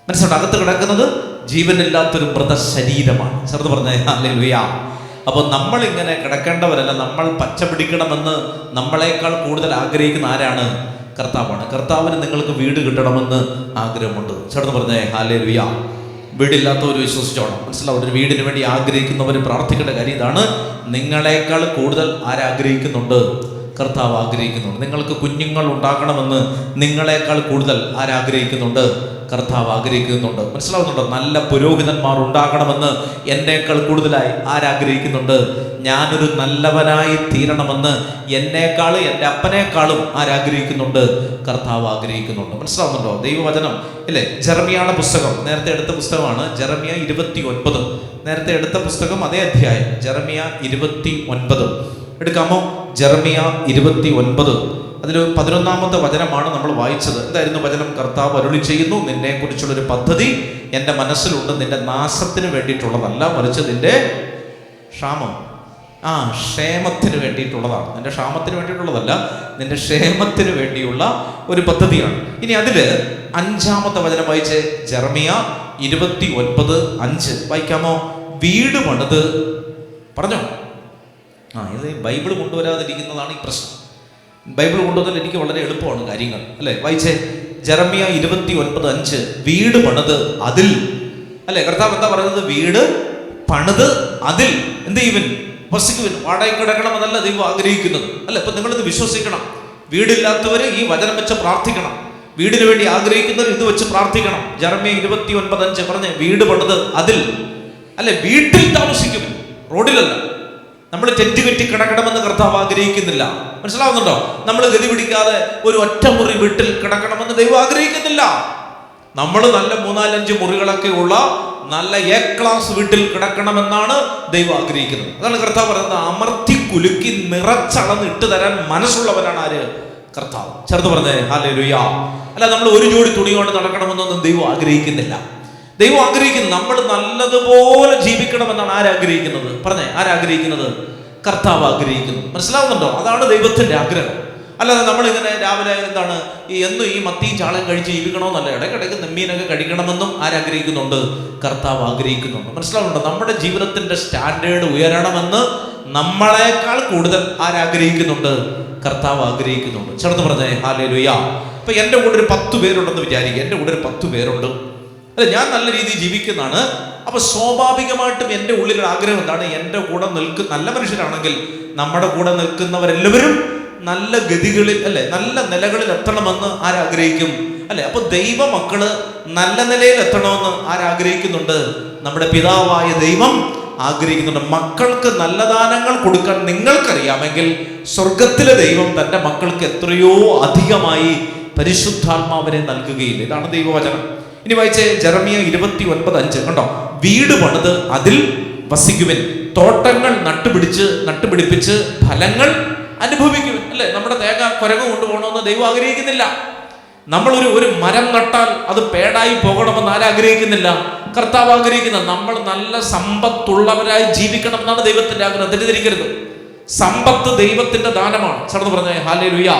മനസ്സിലാവും? അകത്ത് കിടക്കുന്നത് ജീവനില്ലാത്തൊരു മൃതശരീരമാണ്. ചെറുത് പറഞ്ഞ ഹല്ലേലൂയ. അപ്പോൾ നമ്മളിങ്ങനെ കിടക്കേണ്ടവരല്ല, നമ്മൾ പച്ച പിടിക്കണമെന്ന് നമ്മളെക്കാൾ കൂടുതൽ ആഗ്രഹിക്കുന്ന ആരാണ്? കർത്താവാണ്. കർത്താവിന് നിങ്ങൾക്ക് വീട് കിട്ടണമെന്ന് ആഗ്രഹമുണ്ട്. ചേർന്ന് പറഞ്ഞേ ഹല്ലേലൂയ. വീടില്ലാത്തവർ വിശ്വസിച്ചോണം. മനസ്സിലാവും? ഒരു വീടിന് വേണ്ടി ആഗ്രഹിക്കുന്നവർ പ്രാർത്ഥിക്കേണ്ട കാര്യം ഇതാണ്. നിങ്ങളെക്കാൾ കൂടുതൽ ആരാഗ്രഹിക്കുന്നുണ്ട്? കർത്താവ് ആഗ്രഹിക്കുന്നുണ്ട്. നിങ്ങൾക്ക് കുഞ്ഞുങ്ങൾ ഉണ്ടാക്കണമെന്ന് നിങ്ങളെക്കാൾ കൂടുതൽ ആരാഗ്രഹിക്കുന്നുണ്ട്? കർത്താവ് ആഗ്രഹിക്കുന്നുണ്ട്. മനസ്സിലാവുന്നുണ്ടോ? നല്ല പുരോഹിതന്മാർ ഉണ്ടാകണമെന്ന് എന്നേക്കാൾ കൂടുതലായി ആരാഗ്രഹിക്കുന്നുണ്ട്? ഞാനൊരു നല്ലവനായി തീരണമെന്ന് എന്നേക്കാൾ എൻ്റെ അപ്പനേക്കാളും ആരാഗ്രഹിക്കുന്നുണ്ട്? കർത്താവ് ആഗ്രഹിക്കുന്നുണ്ട്. മനസ്സിലാവുന്നുണ്ടോ? ദൈവവചനം ഇല്ലേ? ജെറമിയായുടെ പുസ്തകം, നേരത്തെ എടുത്ത പുസ്തകമാണ് ജെറമിയ 29. നേരത്തെ എടുത്ത പുസ്തകം അതേ അധ്യായം, ജെറമിയ 29 എടുക്കാമോ? ജെറമിയ 29 അതിൽ 11ാമത്തെ വചനമാണ് നമ്മൾ വായിച്ചത്. എന്തായിരുന്നു വചനം? കർത്താവ് അരുളി ചെയ്യുന്നു, നിന്നെ കുറിച്ചുള്ളൊരു പദ്ധതി എൻ്റെ മനസ്സിലുണ്ട്, നിന്റെ നാശത്തിന് വേണ്ടിയിട്ടുള്ളതല്ല, മറിച്ച് നിന്റെ ക്ഷേമത്തിന് വേണ്ടിയിട്ടുള്ളതാണ്. നിന്റെ ക്ഷാമത്തിന് വേണ്ടിയിട്ടുള്ളതല്ല, നിന്റെ ക്ഷേമത്തിന് വേണ്ടിയുള്ള ഒരു പദ്ധതിയാണ്. ഇനി അതിൽ 5ാമത്തെ വചനം വായിച്ച്, ജെറമിയ 29:5 വായിക്കാമോ? വീട് പണിത് പറഞ്ഞോ. ഇത് ബൈബിൾ കൊണ്ടുവരാതിരിക്കുന്നതാണ് ഈ പ്രശ്നം. ബൈബിൾ കൊണ്ടുവന്നാൽ എനിക്ക് വളരെ എളുപ്പമാണ് കാര്യങ്ങൾ അല്ലേ. വായിച്ചേ, ജെറമിയ 29:5 വീട് പണിത് അതിൽ അല്ലെ. കർത്താവ് എന്താ പറയുന്നത്? വീട് പണിത് അതിൽ എന്ത് ചെയ്യുവൻ? വസിക്കുവൻ. വാടകയ്ക്ക് കിടക്കണമെന്നല്ല ദൈവം ആഗ്രഹിക്കുന്നത് അല്ലെ. ഇപ്പൊ നിങ്ങളിത് വിശ്വസിക്കണം. വീടില്ലാത്തവര് ഈ വചനം വെച്ച് പ്രാർത്ഥിക്കണം. വീടിന് വേണ്ടി ആഗ്രഹിക്കുന്നവർ ഇത് വെച്ച് പ്രാർത്ഥിക്കണം. ജെറമിയ 29:5 പറഞ്ഞ്, വീട് പണിത് അതിൽ അല്ലെ. വീട്ടിൽ താമസിക്കും, റോഡിലല്ല. നമ്മൾ ടെന്റ് കെട്ടി കിടക്കണമെന്ന് കർത്താവ് ആഗ്രഹിക്കുന്നില്ല. മനസ്സിലാവുന്നുണ്ടോ? നമ്മൾ ഗതി പിടിക്കാതെ ഒരു ഒറ്റമുറി വീട്ടിൽ കിടക്കണമെന്ന് ദൈവം ആഗ്രഹിക്കുന്നില്ല. നമ്മൾ നല്ല 3-4-5 മുറികളൊക്കെ ഉള്ള നല്ല ക്ലാസ് വീട്ടിൽ കിടക്കണമെന്നാണ് ദൈവം ആഗ്രഹിക്കുന്നത്. അതാണ് കർത്താവ് പറയുന്നത്. അമർത്തി കുലുക്കി നിറച്ചളന്ന് ഇട്ട് തരാൻ മനസ്സുള്ളവനാണ് ആര്? കർത്താവ്. ചേർത്ത് പറഞ്ഞേ ഹല്ലേലൂയ. അല്ല, നമ്മൾ ഒരു ജോഡി തുണി കൊണ്ട് നടക്കണമെന്നൊന്നും ദൈവം ആഗ്രഹിക്കുന്നില്ല. ദൈവം ആഗ്രഹിക്കുന്നത് നമ്മൾ നല്ലതുപോലെ ജീവിക്കണമെന്നാണ്. ആരാഗ്രഹിക്കുന്നത്? പറഞ്ഞേ, ആരാഗ്രഹിക്കുന്നത്? കർത്താവ് ആഗ്രഹിക്കുന്നു. മനസ്സിലാവുന്നുണ്ടോ? അതാണ് ദൈവത്തിന്റെ ആഗ്രഹം. അല്ലാതെ നമ്മളിങ്ങനെ രാവിലെ എന്താണ് എന്നും ഈ മത്തിയും ചാളയും കഴിച്ച് ജീവിക്കണമെന്നല്ല. ഇടയ്ക്കിടയ്ക്ക് നെമ്മീനൊക്കെ കഴിക്കണമെന്നും ആരാഗ്രഹിക്കുന്നുണ്ട്? കർത്താവ് ആഗ്രഹിക്കുന്നുണ്ട്. മനസ്സിലാവുന്നുണ്ടോ? നമ്മുടെ ജീവിതത്തിന്റെ സ്റ്റാൻഡേർഡ് ഉയരണമെന്ന് നമ്മളെക്കാൾ കൂടുതൽ ആരാഗ്രഹിക്കുന്നുണ്ട്? കർത്താവ് ആഗ്രഹിക്കുന്നുണ്ട്. ചേർന്ന് പറഞ്ഞേ ഹല്ലേലൂയ. അപ്പം എൻ്റെ കൂടെ ഒരു 10 പേരുണ്ടെന്ന് വിചാരിക്കുക, എൻ്റെ കൂടെ ഒരു 10 പേരുണ്ട്, അല്ല ഞാൻ നല്ല രീതിയിൽ ജീവിക്കുന്നതാണ്. അപ്പോൾ സ്വാഭാവികമായിട്ടും എൻ്റെ ഉള്ളിലൊരു ആഗ്രഹം എന്താണ്? എൻ്റെ കൂടെ നല്ല മനുഷ്യരാണെങ്കിൽ നമ്മുടെ കൂടെ നിൽക്കുന്നവരെല്ലാവരും നല്ല ഗതികളിൽ അല്ലെ, നല്ല നിലകളിൽ എത്തണമെന്ന് ആരാഗ്രഹിക്കും അല്ലെ? അപ്പൊ ദൈവ മക്കള് നല്ല നിലയിൽ എത്തണമെന്ന് ആരാഗ്രഹിക്കുന്നുണ്ട്? നമ്മുടെ പിതാവായ ദൈവം ആഗ്രഹിക്കുന്നുണ്ട്. മക്കൾക്ക് നല്ല ദാനങ്ങൾ കൊടുക്കാൻ നിങ്ങൾക്കറിയാമെങ്കിൽ സ്വർഗത്തിലെ ദൈവം തൻ്റെ മക്കൾക്ക് എത്രയോ അധികമായി പരിശുദ്ധാത്മാവിനെ നൽകുകയില്ല. ഇതാണ് ദൈവവചനം. ഇനി വായിച്ചേ ജെറമിയ 29:5 കണ്ടോ? വീട് പണിത് അതിൽ വസിക്കുവിൻ, തോട്ടങ്ങൾ നട്ടുപിടിപ്പിച്ച് ഫലങ്ങൾ അനുഭവിക്കുവിൻ. അല്ലെ, നമ്മുടെ തേങ്ങ കുരങ്ങ് കൊണ്ടുപോകണമെന്ന് ദൈവം ആഗ്രഹിക്കുന്നില്ല. നമ്മളൊരു മരം നട്ടാൽ അത് പേടായി പോകണമെന്ന് ആരാഗ്രഹിക്കുന്നില്ല? കർത്താവ് ആഗ്രഹിക്കുന്നത് നമ്മൾ നല്ല സമ്പത്തുള്ളവരായി ജീവിക്കണം എന്നാണ് ദൈവത്തിന്റെ ആഗ്രഹം. തെറ്റിദ്ധരിക്കരുത്. സമ്പത്ത് ദൈവത്തിന്റെ ദാനമാണ്. ചേർന്ന് പറഞ്ഞേ ഹല്ലേലൂയ.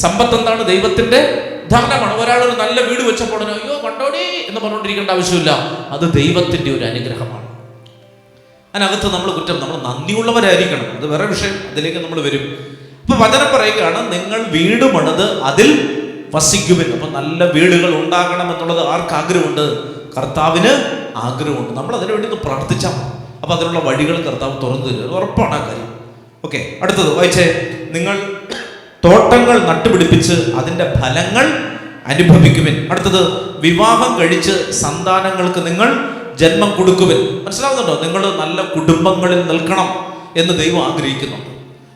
സമ്പത്ത് എന്താണ്? ദൈവത്തിന്റെ ദാനമാണ്. ഒരാളൊരു നല്ല വീട് വെച്ചപ്പോൾ അയ്യോ കണ്ടോടി എന്ന് പറഞ്ഞുകൊണ്ടിരിക്കേണ്ട ആവശ്യമില്ല. അത് ദൈവത്തിന്റെ ഒരു അനുഗ്രഹമാണ്. അതിനകത്ത് നമ്മൾ നമ്മൾ നന്ദിയുള്ളവരായിരിക്കണം. അത് വേറെ വിഷയം, അതിലേക്ക് നമ്മൾ വരും. അപ്പൊ വചനം പറയുകയാണ്, നിങ്ങൾ വീട് പണിത് അതിൽ വസിക്കുവിൻ. അപ്പൊ നല്ല വീടുകൾ ഉണ്ടാകണം എന്നുള്ളത് ആർക്ക് ആഗ്രഹമുണ്ട്? കർത്താവിന് ആഗ്രഹമുണ്ട്. നമ്മൾ അതിനു വേണ്ടി ഒന്ന് പ്രാർത്ഥിച്ചാൽ മതി. അപ്പൊ അതിനുള്ള വഴികൾ കർത്താവ് തുറന്നു തരും. ഉറപ്പാണ് ആ കാര്യം. ഓക്കെ, അടുത്തത് വായിച്ചേ. നിങ്ങൾ തോട്ടങ്ങൾ നട്ടുപിടിപ്പിച്ച് അതിൻ്റെ ഫലങ്ങൾ അനുഭവിക്കുവിൻ. അടുത്തത്, വിവാഹം കഴിച്ച് സന്താനങ്ങൾക്ക് നിങ്ങൾ ജന്മം കൊടുക്കുവിൻ. മനസ്സിലാവുന്നുണ്ടോ? നിങ്ങൾ നല്ല കുടുംബങ്ങളിൽ നിൽക്കണം എന്ന് ദൈവം ആഗ്രഹിക്കുന്നുണ്ട്.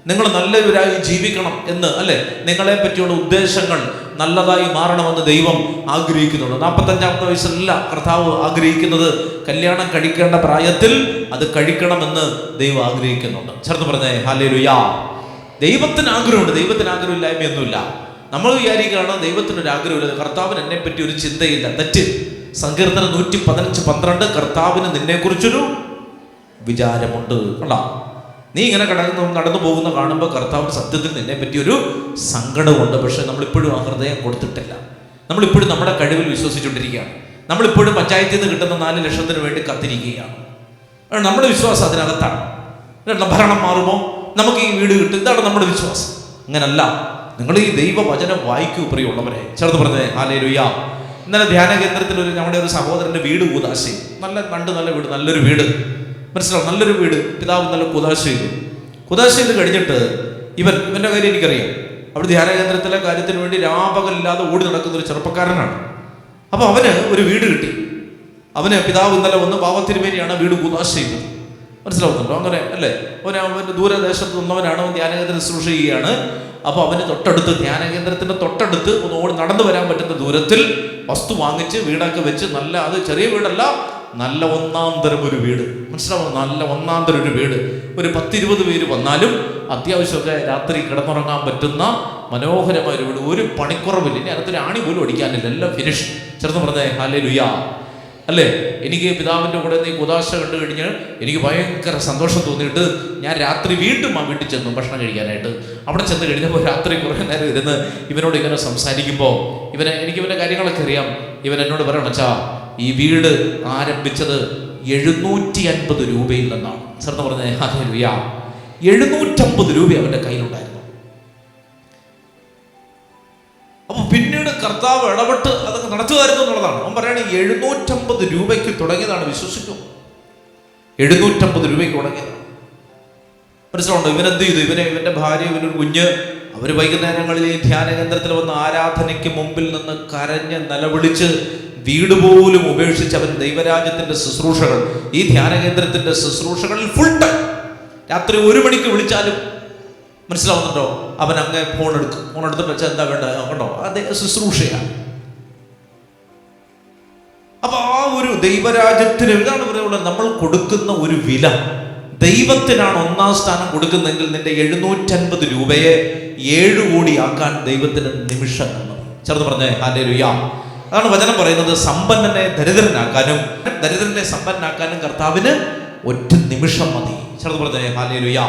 നിങ്ങൾ നല്ലവരായി ജീവിക്കണം എന്ന് അല്ലെ, നിങ്ങളെ പറ്റിയുള്ള ഉദ്ദേശങ്ങൾ നല്ലതായി മാറണമെന്ന് ദൈവം ആഗ്രഹിക്കുന്നുണ്ട്. 45-ാമത്തെ വയസ്സിലല്ല കർത്താവ് ആഗ്രഹിക്കുന്നത്, കല്യാണം കഴിക്കേണ്ട പ്രായത്തിൽ അത് കഴിക്കണമെന്ന് ദൈവം ആഗ്രഹിക്കുന്നുണ്ട്. ചേർത്ത് പറഞ്ഞേ ഹല്ലേലൂയാ. ദൈവത്തിന് ആഗ്രഹമുണ്ട്. ദൈവത്തിന് ആഗ്രഹമില്ലായ്മയൊന്നുമില്ല. നമ്മൾ വിചാരിക്കുകയാണ് ദൈവത്തിനൊരു ആഗ്രഹമില്ല, കർത്താവിന് എന്നെ പറ്റി ഒരു ചിന്തയില്ല. തെറ്റ്. സങ്കീർത്തനം 115:12 കർത്താവിന് നിന്നെക്കുറിച്ചൊരു വിചാരമുണ്ട്. കണ്ടാ, നീ ഇങ്ങനെ നടന്നു പോകുന്ന കാണുമ്പോൾ കർത്താവിന് സത്യത്തിൽ നിന്നെ പറ്റിയൊരു സങ്കടമുണ്ട്. പക്ഷെ നമ്മളിപ്പോഴും ആ ഹൃദയം കൊടുത്തിട്ടില്ല. നമ്മളിപ്പോഴും നമ്മുടെ കഴിവിൽ വിശ്വസിച്ചുകൊണ്ടിരിക്കുകയാണ്. നമ്മളിപ്പോഴും പഞ്ചായത്തിൽ നിന്ന് കിട്ടുന്ന 4 ലക്ഷത്തിന് വേണ്ടി കത്തിരിക്കുകയാണ്. നമ്മുടെ വിശ്വാസം അതിനകത്താണ്. ഭരണം മാറുമോ നമുക്ക് ഈ വീട് കിട്ടും, ഇതാണ് നമ്മുടെ വിശ്വാസം. അങ്ങനല്ല. നിങ്ങൾ ഈ ദൈവവചനം വായിക്കൂ പ്രിയമുള്ളവരെ. ചേർത്ത് പറഞ്ഞേ ഹല്ലേലൂയ. ഇന്നലെ ധ്യാന കേന്ദ്രത്തിൽ നമ്മുടെ ഒരു സഹോദരൻ്റെ വീട് കൂദാശ, നല്ല വീട്, നല്ലൊരു വീട്, മനസ്സിലാവും, നല്ലൊരു വീട്. പിതാവ് നല്ല കൂദാശ ചെയ്ത് കഴിഞ്ഞിട്ട് ഇവൻ്റെ കാര്യം എനിക്കറിയാം. അവിടെ ധ്യാന കേന്ദ്രത്തിലെ കാര്യത്തിന് വേണ്ടി രാപകലില്ലാതെ ഓടി നടക്കുന്ന ഒരു ചെറുപ്പക്കാരനാണ്. അപ്പോൾ അവന് ഒരു വീട് കിട്ടി. അവന് പിതാവ് ഇന്നലെ വന്ന് പാവത്തിരുമേനിയാണ് വീട് കൂദാശ ചെയ്തത്. മനസ്സിലാവുന്നുണ്ടോ? അങ്ങനെ അല്ലേ? അവന് ദൂരദേശത്ത് നിന്നവനാണ്, ധ്യാനകേന്ദ്രം ശുശ്രൂഷ ചെയ്യുകയാണ്. അപ്പോൾ അവന് തൊട്ടടുത്ത്, ധ്യാനകേന്ദ്രത്തിൻ്റെ തൊട്ടടുത്ത് ഒന്ന് നടന്നു വരാൻ പറ്റുന്ന ദൂരത്തിൽ വസ്തു വാങ്ങിച്ച് വീടൊക്കെ വെച്ച്, നല്ല, അത് ചെറിയ വീടല്ല, നല്ല ഒന്നാം തരം ഒരു വീട്. മനസ്സിലാവും? നല്ല ഒന്നാം തരം ഒരു വീട്. ഒരു 10-20 പേര് വന്നാലും അത്യാവശ്യമൊക്കെ രാത്രി കിടന്നുറങ്ങാൻ പറ്റുന്ന മനോഹരമായ ഒരു വീട്. ഒരു പണിക്കുറവില്ല. ഇനി അതിനകത്തൊരു ആണി പോലും അടിക്കാനില്ല. എല്ലാം ഫിനിഷ്. ചേർന്ന് പറഞ്ഞേ ഹല്ലേലൂയ. അല്ലേ? എനിക്ക് പിതാവിൻ്റെ കൂടെ നീ കുദാശ കണ്ടു കഴിഞ്ഞ് എനിക്ക് ഭയങ്കര സന്തോഷം തോന്നിയിട്ട് ഞാൻ രാത്രി വീണ്ടും ആ വീട്ടിൽ ചെന്നു ഭക്ഷണം കഴിക്കാനായിട്ട്. അവിടെ ചെന്ന് കഴിഞ്ഞപ്പോൾ രാത്രി കുറേ നേരം ഇരുന്ന് ഇവനോട് ഇങ്ങനെ സംസാരിക്കുമ്പോൾ എനിക്ക് ഇവൻ്റെ കാര്യങ്ങളൊക്കെ അറിയാം. ഇവൻ എന്നോട് പറയണം, അച്ഛാ ഈ വീട് ആരംഭിച്ചത് 750 രൂപയിൽ നിന്നാണ്. ചേർന്ന് പറഞ്ഞേ ഹല്ലേലൂയ. 750 രൂപ അവൻ്റെ കയ്യിലുണ്ടായിരുന്നു. അപ്പൊ പിന്നീട് കർത്താവ് ഇടപെട്ട് അതൊക്കെ നടത്തുമായിരുന്നു എന്നുള്ളതാണ്. അവൻ പറയാണ് 750 രൂപയ്ക്ക് തുടങ്ങിയതാണ്. വിശ്വസിക്കും, 750 രൂപയ്ക്ക് തുടങ്ങിയതാണ്. മനസ്സിലുണ്ടോ? ഇവനെന്ത് ചെയ്തു? ഇവന്റെ ഭാര്യ, ഇവനൊരു കുഞ്ഞ്, അവർ വൈകുന്നേരങ്ങളിൽ ഈ ധ്യാന കേന്ദ്രത്തിൽ വന്ന് ആരാധനയ്ക്ക് മുമ്പിൽ നിന്ന് കരഞ്ഞ് നിലവിളിച്ച് വീട് പോലും ഉപേക്ഷിച്ച് അവൻ ദൈവരാജ്യത്തിന്റെ ശുശ്രൂഷകൾ, ഈ ധ്യാന കേന്ദ്രത്തിന്റെ ശുശ്രൂഷകളിൽ ഫുൾ ടൈം, രാത്രി 1 മണിക്ക് വിളിച്ചാലും, മനസ്സിലാവുന്നുണ്ടോ, അവൻ അങ്ങ് ഫോൺ എടുത്തിട്ട് വെച്ചാൽ എന്താ വേണ്ട കണ്ടോ, അതേ ശുശ്രൂഷയാണ്. അപ്പൊ ആ ഒരു ദൈവരാജ്യത്തിന് ഇതാണ് പറയുന്നത്, നമ്മൾ കൊടുക്കുന്ന ഒരു വില ദൈവത്തിനാണ് 1ാം സ്ഥാനം കൊടുക്കുന്നതെങ്കിൽ നിന്റെ 750 രൂപയെ 7 കോടി ആക്കാൻ ദൈവത്തിന് നിമിഷങ്ങൾ. ചേർന്ന് പറഞ്ഞേ ഹല്ലേലൂയ. അതാണ് വചനം പറയുന്നത്, സമ്പന്നനെ ദരിദ്രനാക്കാനും ദരിദ്രനെ സമ്പന്നനാക്കാനും കർത്താവിന് 1 നിമിഷം മതി. ചേർന്ന് പറഞ്ഞേ ഹല്ലേലൂയ.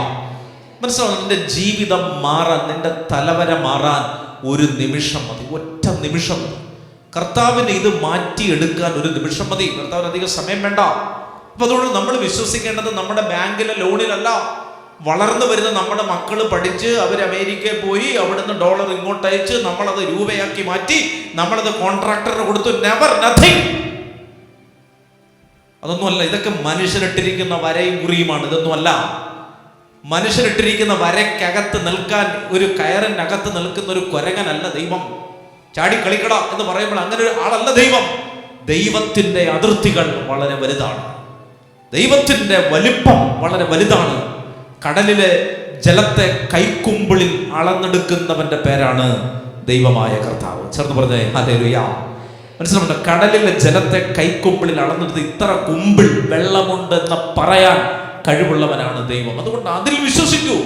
മനസ്സിലാവും? നിന്റെ ജീവിതം മാറാൻ, നിന്റെ തലവര മാറാൻ 1 നിമിഷം മതി. 1 നിമിഷം മതി. കർത്താവിന് ഇത് മാറ്റിയെടുക്കാൻ 1 നിമിഷം മതി. കർത്താവിന് അധികം സമയം വേണ്ട. അപ്പൊ അതുകൊണ്ട് നമ്മൾ വിശ്വസിക്കേണ്ടത് നമ്മുടെ ബാങ്കിലെ ലോണിലല്ല, വളർന്നു വരുന്ന നമ്മുടെ മക്കൾ പഠിച്ച് അവർ അമേരിക്കയിൽ പോയി അവിടുന്ന് ഡോളർ ഇങ്ങോട്ട് അയച്ച് നമ്മളത് രൂപയാക്കി മാറ്റി നമ്മളത് കോൺട്രാക്ടറിന് കൊടുത്തു. Never, nothing. അതൊന്നുമല്ല. ഇതൊക്കെ മനുഷ്യരിട്ടിരിക്കുന്ന വരയും കുറിയുമാണ്. ഇതൊന്നുമല്ല. മനുഷ്യരിട്ടിരിക്കുന്ന വരയ്ക്കകത്ത് നിൽക്കാൻ, ഒരു കയറിനകത്ത് നിൽക്കുന്ന ഒരു കുരങ്ങനല്ല ദൈവം. ചാടി കളിക്കട എന്ന് പറയുമ്പോൾ അങ്ങനെ ഒരു ആളല്ല ദൈവം. ദൈവത്തിൻ്റെ അതിർത്തികൾ വളരെ വലുതാണ്. ദൈവത്തിൻ്റെ വലിപ്പം വളരെ വലുതാണ്. കടലിലെ ജലത്തെ കൈക്കുമ്പിളിൽ അളന്നെടുക്കുന്നവന്റെ പേരാണ് ദൈവമായ കർത്താവ്. ചേർന്ന് പറഞ്ഞേ ഹല്ലേലൂയ. മനസ്സിലുണ്ട്? കടലിലെ ജലത്തെ കൈക്കുമ്പിളിൽ അളന്നെടുത്ത് ഇത്ര കുമ്പിൾ വെള്ളമുണ്ടെന്ന് പറയാൻ കഴിവുള്ളവനാണ് ദൈവം. അതുകൊണ്ട് അതിൽ വിശ്വസിക്കൂ,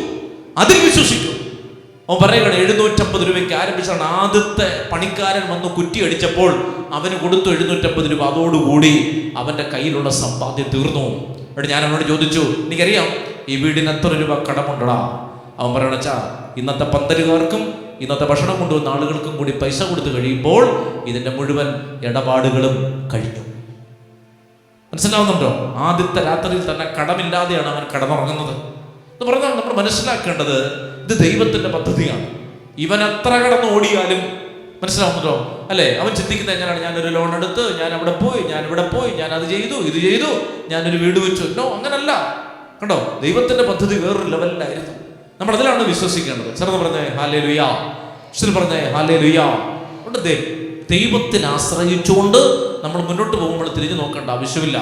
അതിൽ വിശ്വസിക്കൂ. അവൻ പറയുകയാണ് 750 രൂപയ്ക്ക് ആരംഭിച്ചാണ്. ആദ്യത്തെ പണിക്കാരൻ വന്ന് കുറ്റി അടിച്ചപ്പോൾ അവന് കൊടുത്തു 750 രൂപ. അതോടുകൂടി അവന്റെ കയ്യിലുള്ള സമ്പാദ്യം തീർന്നു. എന്നിട്ട് ഞാൻ അവനോട് ചോദിച്ചു, എനിക്കറിയാം ഈ വീടിന് എത്ര രൂപ കടമുണ്ടടാ? അവൻ പറയണച്ചാ, ഇന്നത്തെ പന്തലുകാർക്കും ഇന്നത്തെ ഭക്ഷണം കൊണ്ടുവന്ന ആളുകൾക്കും കൂടി പൈസ കൊടുത്തു കഴിയുമ്പോൾ ഇതിന്റെ മുഴുവൻ ഇടപാടുകളും കഴിഞ്ഞു. മനസ്സിലാവുന്നുണ്ടോ? ആദ്യത്തെ രാത്രിയിൽ തന്നെ കടമില്ലാതെയാണ് അവൻ കടന്നുറങ്ങുന്നത്. എന്ന് പറഞ്ഞാൽ നമ്മൾ മനസ്സിലാക്കേണ്ടത് ഇത് ദൈവത്തിന്റെ പദ്ധതിയാണ്. ഇവൻ എത്ര കടന്ന് ഓടിയാലും, മനസ്സിലാവുന്നുണ്ടോ അല്ലേ? അവൻ ചിന്തിക്കുന്നത് എങ്ങനെയാണ്? ഞാനൊരു ലോൺ എടുത്ത്, ഞാൻ അവിടെ പോയി, ഞാൻ ഇവിടെ പോയി, ഞാൻ അത് ചെയ്തു, ഇത് ചെയ്തു, ഞാനൊരു വീട് വെച്ചു. നോ, അങ്ങനല്ല. കണ്ടോ? ദൈവത്തിന്റെ പദ്ധതി വേറൊരു ലെവലിലായിരുന്നു. നമ്മൾ അതിലാണ് വിശ്വസിക്കേണ്ടത്. ചെറുത് പറഞ്ഞേ ഹല്ലേലൂയ, പറഞ്ഞേ ഹല്ലേലൂയ. ദൈവത്തിൽ ആശ്രയിച്ചുകൊണ്ട് നമ്മൾ മുന്നോട്ട് പോകുമ്പോൾ തിരിഞ്ഞു നോക്കേണ്ട ആവശ്യമില്ല.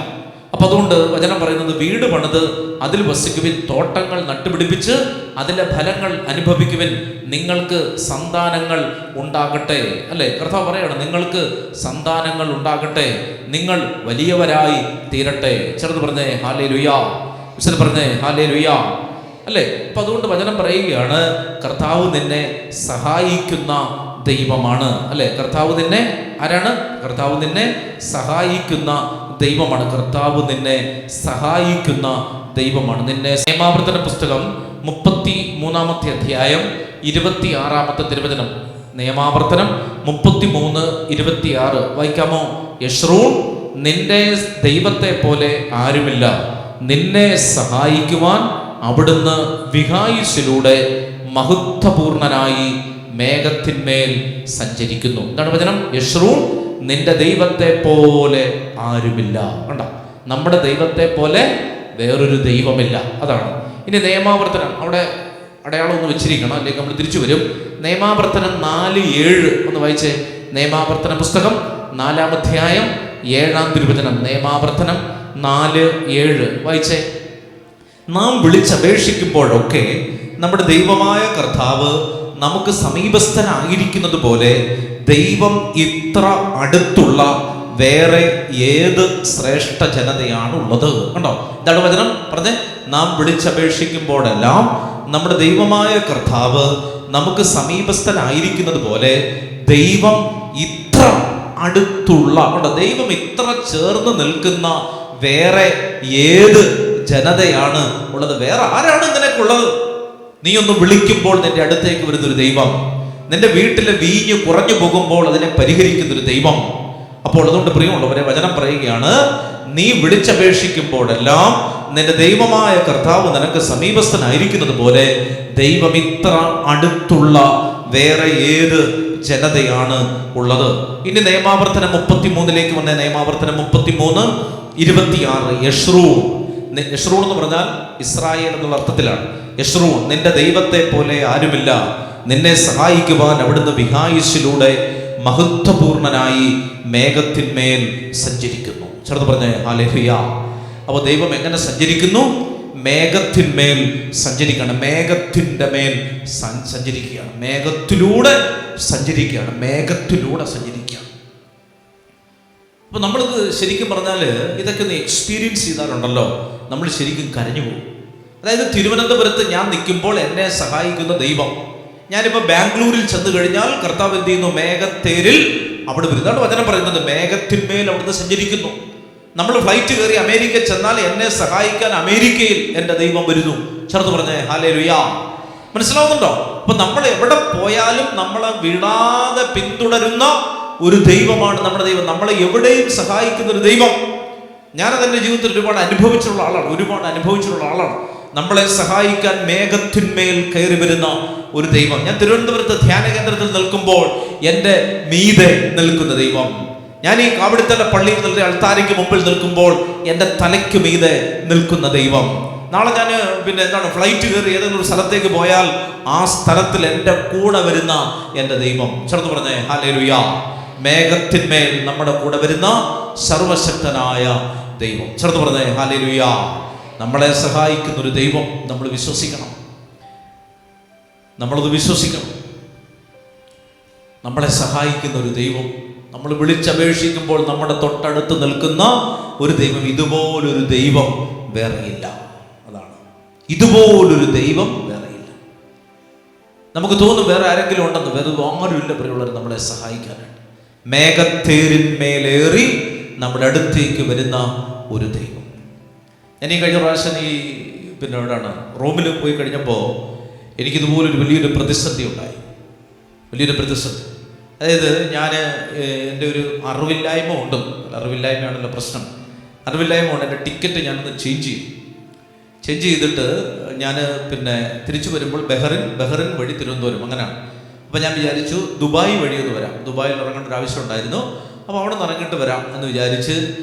അപ്പൊ അതുകൊണ്ട് വചനം പറയുന്നത്, വീട് പണിത് അതിൽ വസിക്കുവിൻ, തോട്ടങ്ങൾ നട്ടുപിടിപ്പിച്ച് അതിലെ ഫലങ്ങൾ അനുഭവിക്കുവിൻ, നിങ്ങൾക്ക് സന്താനങ്ങൾ ഉണ്ടാകട്ടെ. അല്ലെ? കർത്താവ് പറയണം, നിങ്ങൾക്ക് സന്താനങ്ങൾ ഉണ്ടാകട്ടെ, നിങ്ങൾ വലിയവരായി തീരട്ടെ. ചെറുത് പറഞ്ഞേ ഹല്ലേലൂയ, പറഞ്ഞേ ഹല്ലേലൂയ. അല്ലേ? അപ്പൊ അതുകൊണ്ട് വചനം പറയുകയാണ്, കർത്താവ് നിന്നെ സഹായിക്കുന്ന ദൈവമാണ്. അല്ലെ? കർത്താവ് നിന്നെ ആരാണ്? കർത്താവ് നിന്നെ സഹായിക്കുന്ന ദൈവമാണ്. കർത്താവ് നിന്നെ സഹായിക്കുന്ന ദൈവമാണ്. നിന്നെ നിയമാവർത്തന പുസ്തകം 33-ാമത്തെ അധ്യായം 26-ാമത്തെ തിരുവചനം. നിയമാവർത്തനം 33:26 വായിക്കാമോ? യശ്രൂൺ, നിന്റെ ദൈവത്തെ പോലെ ആരുമില്ല, നിന്നെ സഹായിക്കുവാൻ അവിടുന്ന് വിഹായുസിലൂടെ മഹത്വപൂർണനായി മേഘത്തിന്മേൽ സഞ്ചരിക്കുന്നു. എന്താണ് വചനം? യശ്രൂൺ, നിന്റെ ദൈവത്തെ പോലെ ആരുമില്ല. കണ്ട, നമ്മുടെ ദൈവത്തെ പോലെ വേറൊരു ദൈവമില്ല. അതാണ്. ഇനി നിയമാവർത്തനം, അവിടെ അടയാളം ഒന്ന് വെച്ചിരിക്കണം, അല്ലെങ്കിൽ നമ്മൾ തിരിച്ചു വരും. നിയമാവർത്തനം 4:7 ഒന്ന് വായിച്ചേ. നിയമാവർത്തന പുസ്തകം 4-ാം അധ്യായം 7-ാം തിരുവചനം. നിയമാവർത്തനം 4:7 വായിച്ചേ. നാം വിളിച്ചപേക്ഷിക്കുമ്പോഴൊക്കെ നമ്മുടെ ദൈവമായ കർത്താവ് നമുക്ക് സമീപസ്ഥനായിരിക്കുന്നത് പോലെ ദൈവം ഇത്ര അടുത്തുള്ള വേറെ ഏത് ശ്രേഷ്ഠ ജനതയാണ് ഉള്ളത്? കണ്ടോ? എന്താണ് വചനം പറഞ്ഞേ? നാം വിളിച്ചപേക്ഷിക്കുമ്പോഴെല്ലാം നമ്മുടെ ദൈവമായ കർത്താവ് നമുക്ക് സമീപസ്ഥനായിരിക്കുന്നത് പോലെ ദൈവം ഇത്ര അടുത്തുള്ള, കണ്ടോ, ദൈവം ഇത്ര ചേർന്ന് നിൽക്കുന്ന വേറെ ഏത് ജനതയാണ് ഉള്ളത്? വേറെ ആരാണ് ഇങ്ങനെയൊക്കെ ഉള്ളത്? നീ ഒന്ന് വിളിക്കുമ്പോൾ നിന്റെ അടുത്തേക്ക് വരുന്നൊരു ദൈവം, നിന്റെ വീട്ടിലെ വീഞ്ഞ് കുറഞ്ഞു പോകുമ്പോൾ അതിനെ പരിഹരിക്കുന്നൊരു ദൈവം. അപ്പോൾ അതുകൊണ്ട് പ്രിയമുള്ളവരെ, വചനം പറയുകയാണ്, നീ വിളിച്ചപേക്ഷിക്കുമ്പോഴെല്ലാം നിന്റെ ദൈവമായ കർത്താവ് നിനക്ക് സമീപസ്ഥനായിരിക്കുന്നത് പോലെ ദൈവം ഇത്ര അടുത്തുള്ള വേറെ ഏത് ജനതയാണ് ഉള്ളത്? ഇനി നിയമാവർത്തനം 33 വന്ന നിയമാവർത്തനം 33:26. യശ്രൂൺ, യശ്രൂൺ എന്ന് പറഞ്ഞാൽ ഇസ്രായേൽ എന്നുള്ള അർത്ഥത്തിലാണ്. യശ്രൂൺ, നിന്റെ ദൈവത്തെ പോലെ ആരുമില്ല, നിന്നെ സഹായിക്കുവാൻ അവിടുന്ന് വിഹായുസിലൂടെ മഹത്വപൂർണനായി മേഘത്തിന്മേൽ സഞ്ചരിക്കുന്നു. ചേർത്ത് പറഞ്ഞേ ഹല്ലേലൂയ. അപ്പോൾ ദൈവം എങ്ങനെ സഞ്ചരിക്കുന്നു? മേഘത്തിന്മേൽ സഞ്ചരിക്കുകയാണ്. മേഘത്തിൻ്റെ മേൽ സഞ്ചരിക്കുകയാണ്. മേഘത്തിലൂടെ സഞ്ചരിക്കുകയാണ്. മേഘത്തിലൂടെ സഞ്ചരിക്കുകയാണ്. അപ്പോൾ നമ്മളിത് ശരിക്കും പറഞ്ഞാൽ ഇതൊക്കെ ഒന്ന് എക്സ്പീരിയൻസ് ചെയ്താലുണ്ടല്ലോ, നമ്മൾ ശരിക്കും കരഞ്ഞു പോകും. അതായത് തിരുവനന്തപുരത്ത് ഞാൻ നിൽക്കുമ്പോൾ എന്നെ സഹായിക്കുന്ന ദൈവം, ഞാനിപ്പോൾ ബാംഗ്ലൂരിൽ ചെന്ന് കഴിഞ്ഞാൽ കർത്താവ് എന്ത് ചെയ്യുന്നു? മേഘത്തേരിൽ അവിടെ വരും. ഇതാണ് വചനം പറയുന്നത്, മേഘത്തിന്മേൽ അവിടുന്ന് സഞ്ചരിക്കുന്നു. നമ്മൾ ഫ്ലൈറ്റ് കയറി അമേരിക്ക ചെന്നാൽ എന്നെ സഹായിക്കാൻ അമേരിക്കയിൽ എൻ്റെ ദൈവം വരുന്നു. ചേർത്ത് പറഞ്ഞേ ഹല്ലേലൂയ. മനസ്സിലാവുന്നുണ്ടോ? അപ്പൊ നമ്മൾ എവിടെ പോയാലും നമ്മളെ വിടാതെ പിന്തുടരുന്ന ഒരു ദൈവമാണ് നമ്മുടെ ദൈവം. നമ്മളെ എവിടെയും സഹായിക്കുന്ന ഒരു ദൈവം. ഞാനതെൻ്റെ ജീവിതത്തിൽ ഒരുപാട് അനുഭവിച്ചിട്ടുള്ള ആളാണ്. നമ്മളെ സഹായിക്കാൻ മേഘത്തിന്മേൽ കയറി വരുന്ന ഒരു ദൈവം. ഞാൻ തിരുവനന്തപുരത്ത് ധ്യാന കേന്ദ്രത്തിൽ നിൽക്കുമ്പോൾ എൻ്റെ മീതെ നിൽക്കുന്ന ദൈവം. ഞാൻ ഈ കാവടിത്തല പള്ളിയിൽ നിൽക്കുന്ന അൾത്താരയ്ക്ക് മുമ്പിൽ നിൽക്കുമ്പോൾ എൻ്റെ തലയ്ക്ക് മീതെ നിൽക്കുന്ന ദൈവം. നാളെ ഞാൻ ഫ്ലൈറ്റ് കയറി ഏതെങ്കിലും ഒരു സ്ഥലത്തേക്ക് പോയാൽ ആ സ്ഥലത്തിൽ എൻ്റെ കൂടെ വരുന്ന എൻ്റെ ദൈവം. ചേർത്ത് പറഞ്ഞേ ഹല്ലേലൂയ. മേഘത്തിന്മേൽ നമ്മുടെ കൂടെ വരുന്ന സർവശക്തനായ ദൈവം. ചേർത്ത് പറഞ്ഞേ ഹല്ലേലൂയ. നമ്മളെ സഹായിക്കുന്ന ഒരു ദൈവം നമ്മൾ വിശ്വസിക്കണം. നമ്മളത് വിശ്വസിക്കണം. നമ്മളെ സഹായിക്കുന്ന ഒരു ദൈവം, നമ്മൾ വിളിച്ചപേക്ഷിക്കുമ്പോൾ നമ്മുടെ തൊട്ടടുത്ത് നിൽക്കുന്ന ഒരു ദൈവം. ഇതുപോലൊരു ദൈവം വേറെയില്ല. അതാണ്, ഇതുപോലൊരു ദൈവം വേറെയില്ല. നമുക്ക് തോന്നും വേറെ ആരെങ്കിലും ഉണ്ടെന്ന്. വേറെ ആരുമില്ല പ്രിയമുള്ളവർ നമ്മളെ സഹായിക്കാനായിട്ട്. മേഘത്തേരിന്മേലേറി നമ്മുടെ അടുത്തേക്ക് വരുന്ന ഒരു ദൈവം. ഞാൻ ഈ കഴിഞ്ഞ പ്രാവശ്യം എവിടെയാണ് റോമിൽ പോയി കഴിഞ്ഞപ്പോൾ എനിക്കിതുപോലൊരു വലിയൊരു പ്രതിസന്ധി ഉണ്ടായി. വലിയൊരു പ്രതിസന്ധി. അതായത് ഞാൻ എൻ്റെ ഒരു അറിവില്ലായ്മ ഉണ്ട്. അറിവില്ലായ്മയാണല്ലോ പ്രശ്നം. അറിവില്ലായ്മ ഉണ്ട്. എൻ്റെ ടിക്കറ്റ് ഞാനൊന്ന് ചേഞ്ച് ചെയ്തിട്ട് ഞാൻ തിരിച്ചു വരുമ്പോൾ ബഹ്റിൻ വഴി തിരുവനന്തപുരം അങ്ങനെയാണ്. അപ്പോൾ ഞാൻ വിചാരിച്ചു ദുബായ് വഴി ഒന്ന് വരാം. ദുബായിൽ ഇറങ്ങേണ്ട ഒരു ആവശ്യം ഉണ്ടായിരുന്നു. അപ്പോൾ അവിടെ നിന്ന് ഇറങ്ങിയിട്ട് വരാം എന്ന് വിചാരിച്ച്